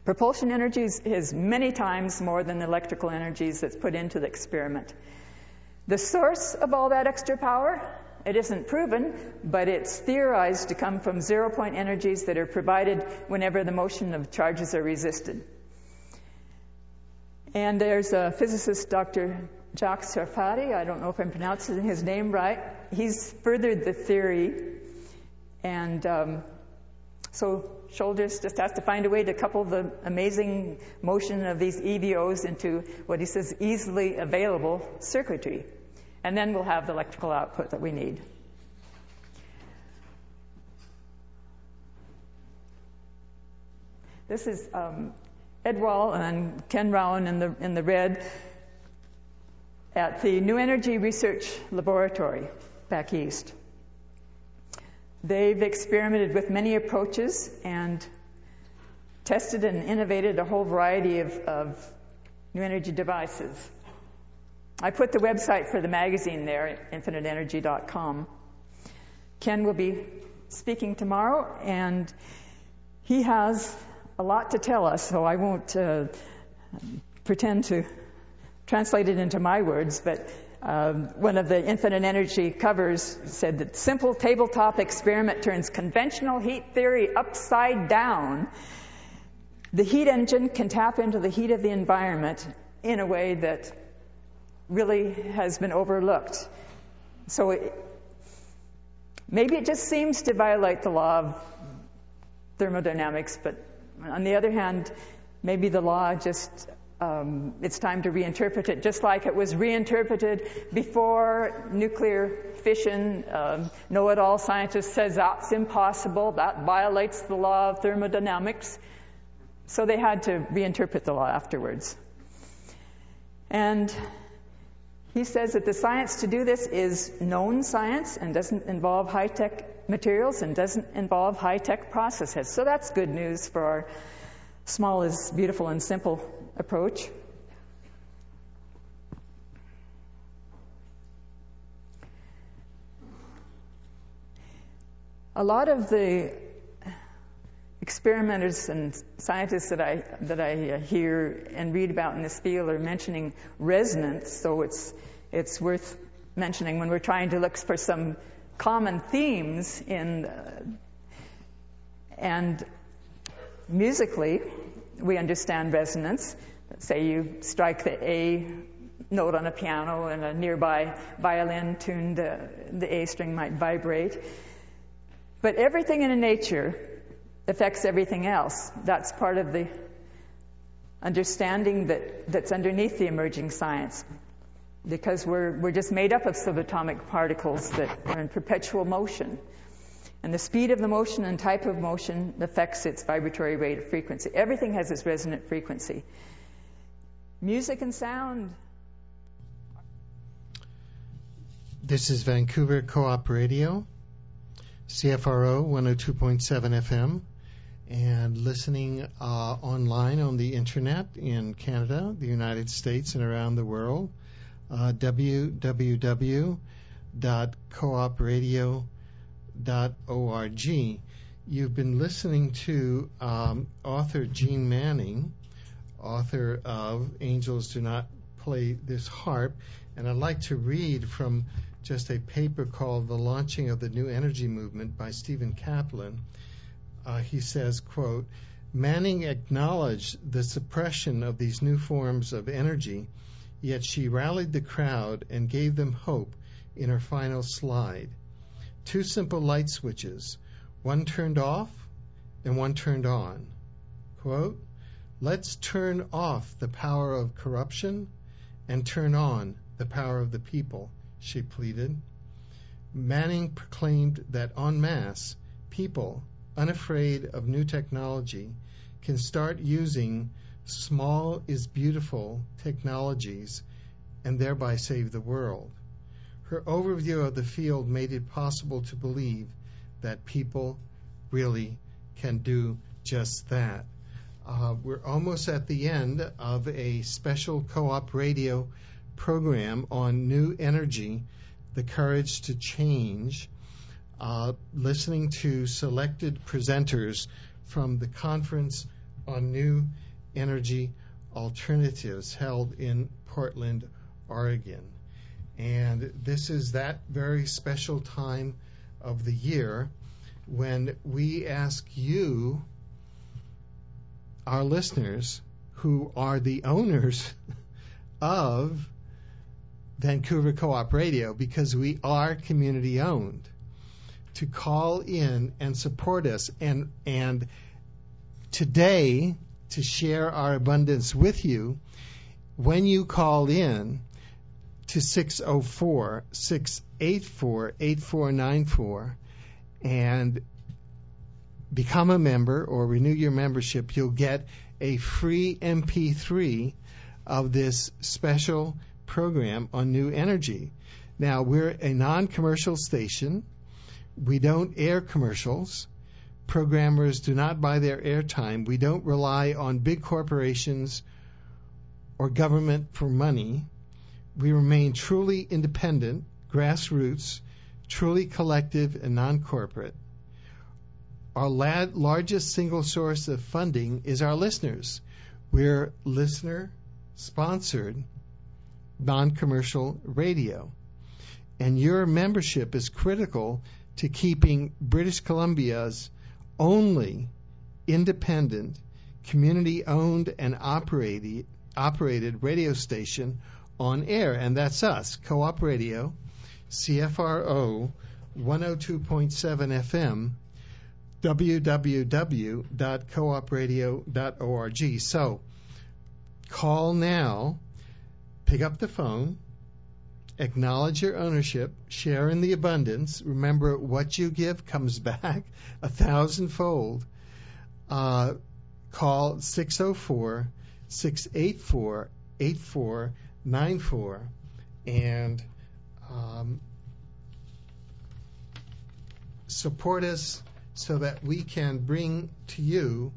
propulsion energy is many times more than the electrical energies that's put into the experiment. The source of all that extra power, it isn't proven, but it's theorized to come from zero-point energies that are provided whenever the motion of charges are resisted. And there's a physicist, Dr. Jacques Sarfati, I don't know if I'm pronouncing his name right. He's furthered the theory, and so Shoulders just has to find a way to couple the amazing motion of these EVOs into what he says easily available circuitry. And then we'll have the electrical output that we need. This is Ed Wall and Ken Rowan in the red at the New Energy Research Laboratory back east. They've experimented with many approaches and tested and innovated a whole variety of new energy devices. I put the website for the magazine there at infiniteenergy.com. Ken will be speaking tomorrow, and he has a lot to tell us, so I won't pretend to translate it into my words, but one of the Infinite Energy covers said that simple tabletop experiment turns conventional heat theory upside down. The heat engine can tap into the heat of the environment in a way that really has been overlooked. So maybe it just seems to violate the law of thermodynamics, but on the other hand, maybe the law just it's time to reinterpret it, just like it was reinterpreted before nuclear fission. Know-it-all scientist says that's impossible, that violates the law of thermodynamics. So they had to reinterpret the law afterwards. And he says that the science to do this is known science and doesn't involve high-tech materials and doesn't involve high-tech processes. So that's good news for our small is beautiful and simple approach. A lot of the experimenters and scientists that I hear and read about in this field are mentioning resonance, so it's worth mentioning when we're trying to look for some common themes in and musically we understand resonance. Say you strike the A note on a piano and a nearby violin tuned the A string might vibrate. But everything in nature affects everything else. That's part of the understanding that's underneath the emerging science, because we're just made up of subatomic particles that are in perpetual motion. And the speed of the motion and type of motion affects its vibratory rate of frequency. Everything has its resonant frequency. Music and sound. This is Vancouver Co-Op Radio, CFRO 102.7 FM, and listening online on the internet in Canada, the United States, and around the world, www.coopradio.org. You've been listening to author Gene Manning, author of Angels Do Not Play This Harp, and I'd like to read from just a paper called The Launching of the New Energy Movement by Stephen Kaplan. He says, quote, Manning acknowledged the suppression of these new forms of energy, yet she rallied the crowd and gave them hope in her final slide. 2 simple light switches, one turned off and one turned on. Quote, let's turn off the power of corruption and turn on the power of the people, she pleaded. Manning proclaimed that en masse, people, unafraid of new technology, can start using small is beautiful technologies and thereby save the world. Her overview of the field made it possible to believe that people really can do just that. We're almost at the end of a special co-op radio program on new energy, the courage to change, listening to selected presenters from the Conference on New Energy Alternatives held in Portland, Oregon. And this is that very special time of the year when we ask you, our listeners, who are the owners of Vancouver Co-Op Radio, because we are community owned, to call in and support us. And today, to share our abundance with you, when you call in to 604-684-8494 and become a member or renew your membership, you'll get a free MP3 of this special program on new energy. Now, we're a non-commercial station. We don't air commercials. Programmers do not buy their airtime. We don't rely on big corporations or government for money. We remain truly independent, grassroots, truly collective, and non-corporate. Our largest single source of funding is our listeners. We're listener-sponsored, non-commercial radio. And your membership is critical to keeping British Columbia's only independent, community-owned and operated radio station on air. And that's us, Co-op Radio, CFRO 102.7 FM, www.coopradio.org. So call now, pick up the phone, acknowledge your ownership, share in the abundance. Remember, what you give comes back 1,000-fold. Call 604-684-8494 and support us so that we can bring to you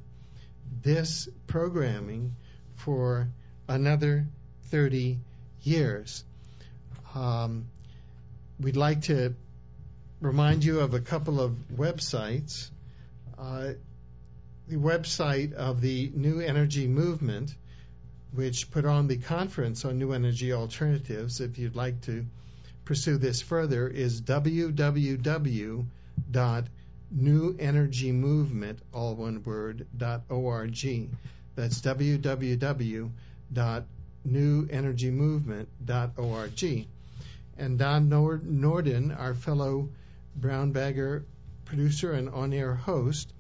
this programming for another 30 years. We'd like to remind you of a couple of websites. The website of the New Energy Movement, which put on the conference on new energy alternatives, if you'd like to pursue this further, is www.newenergymovement, all one word, .org. That's www.newenergymovement.org. And Don Norden, our fellow Brown Bagger producer and on-air host,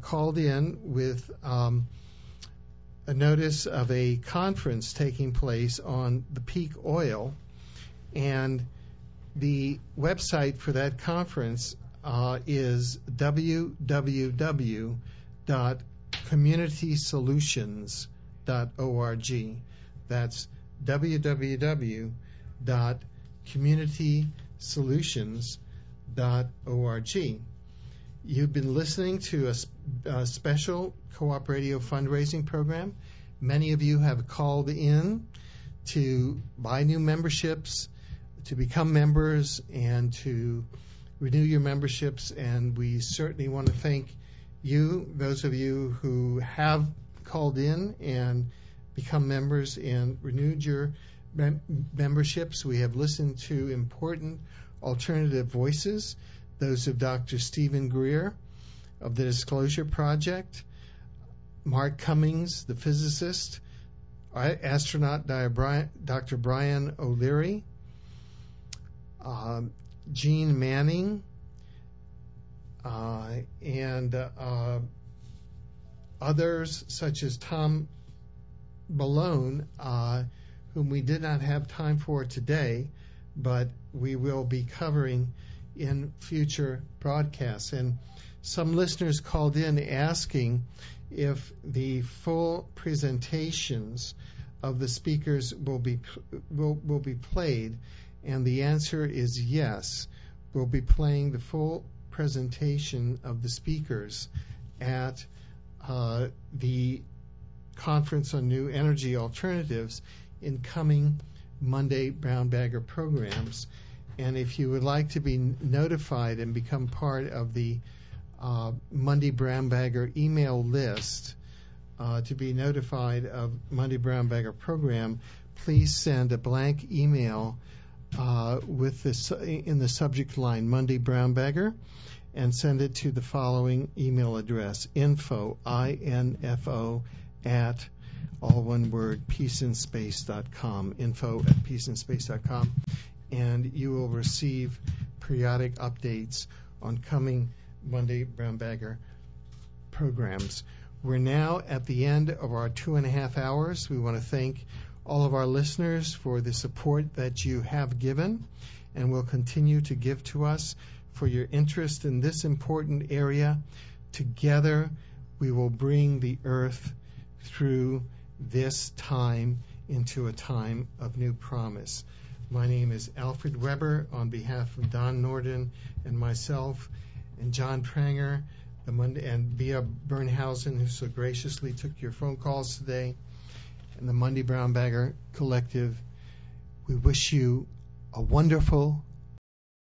called in with a notice of a conference taking place on the peak oil. And the website for that conference is www.communitysolutions.org. That's www.communitysolutions.org. You've been listening to a special Co-op Radio fundraising program. Many of you have called in to buy new memberships, to become members, and to renew your memberships. And we certainly want to thank you, those of you who have called in and become members and renewed your memberships. We have listened to important alternative voices, those of Dr. Stephen Greer of the Disclosure Project, Mark Cummings, the physicist, astronaut Dr. Brian O'Leary, Gene Manning, and others such as Tom Malone, whom we did not have time for today, but we will be covering in future broadcasts. And some listeners called in asking if the full presentations of the speakers will be played, and the answer is yes. We'll be playing the full presentation of the speakers at the Conference on New Energy Alternatives in coming Monday Brown Bagger programs. And if you would like to be notified and become part of the Monday Brown Bagger email list, to be notified of Monday Brown Bagger program, please send a blank email with this in the subject line Monday Brown Bagger, and send it to the following email address: info at all one word peaceinspace.com, info@peaceinspace.com, and you will receive periodic updates on coming Monday Brown Bagger programs. We're now at the end of our 2.5 hours. We want to thank all of our listeners for the support that you have given and will continue to give to us, for your interest in this important area. Together, we will bring the earth through this time into a time of new promise. My name is Alfred Weber, on behalf of Don Norden and myself and John Pranger, and Bea Bernhausen, who so graciously took your phone calls today, and the Monday Brown Bagger Collective. We wish you a wonderful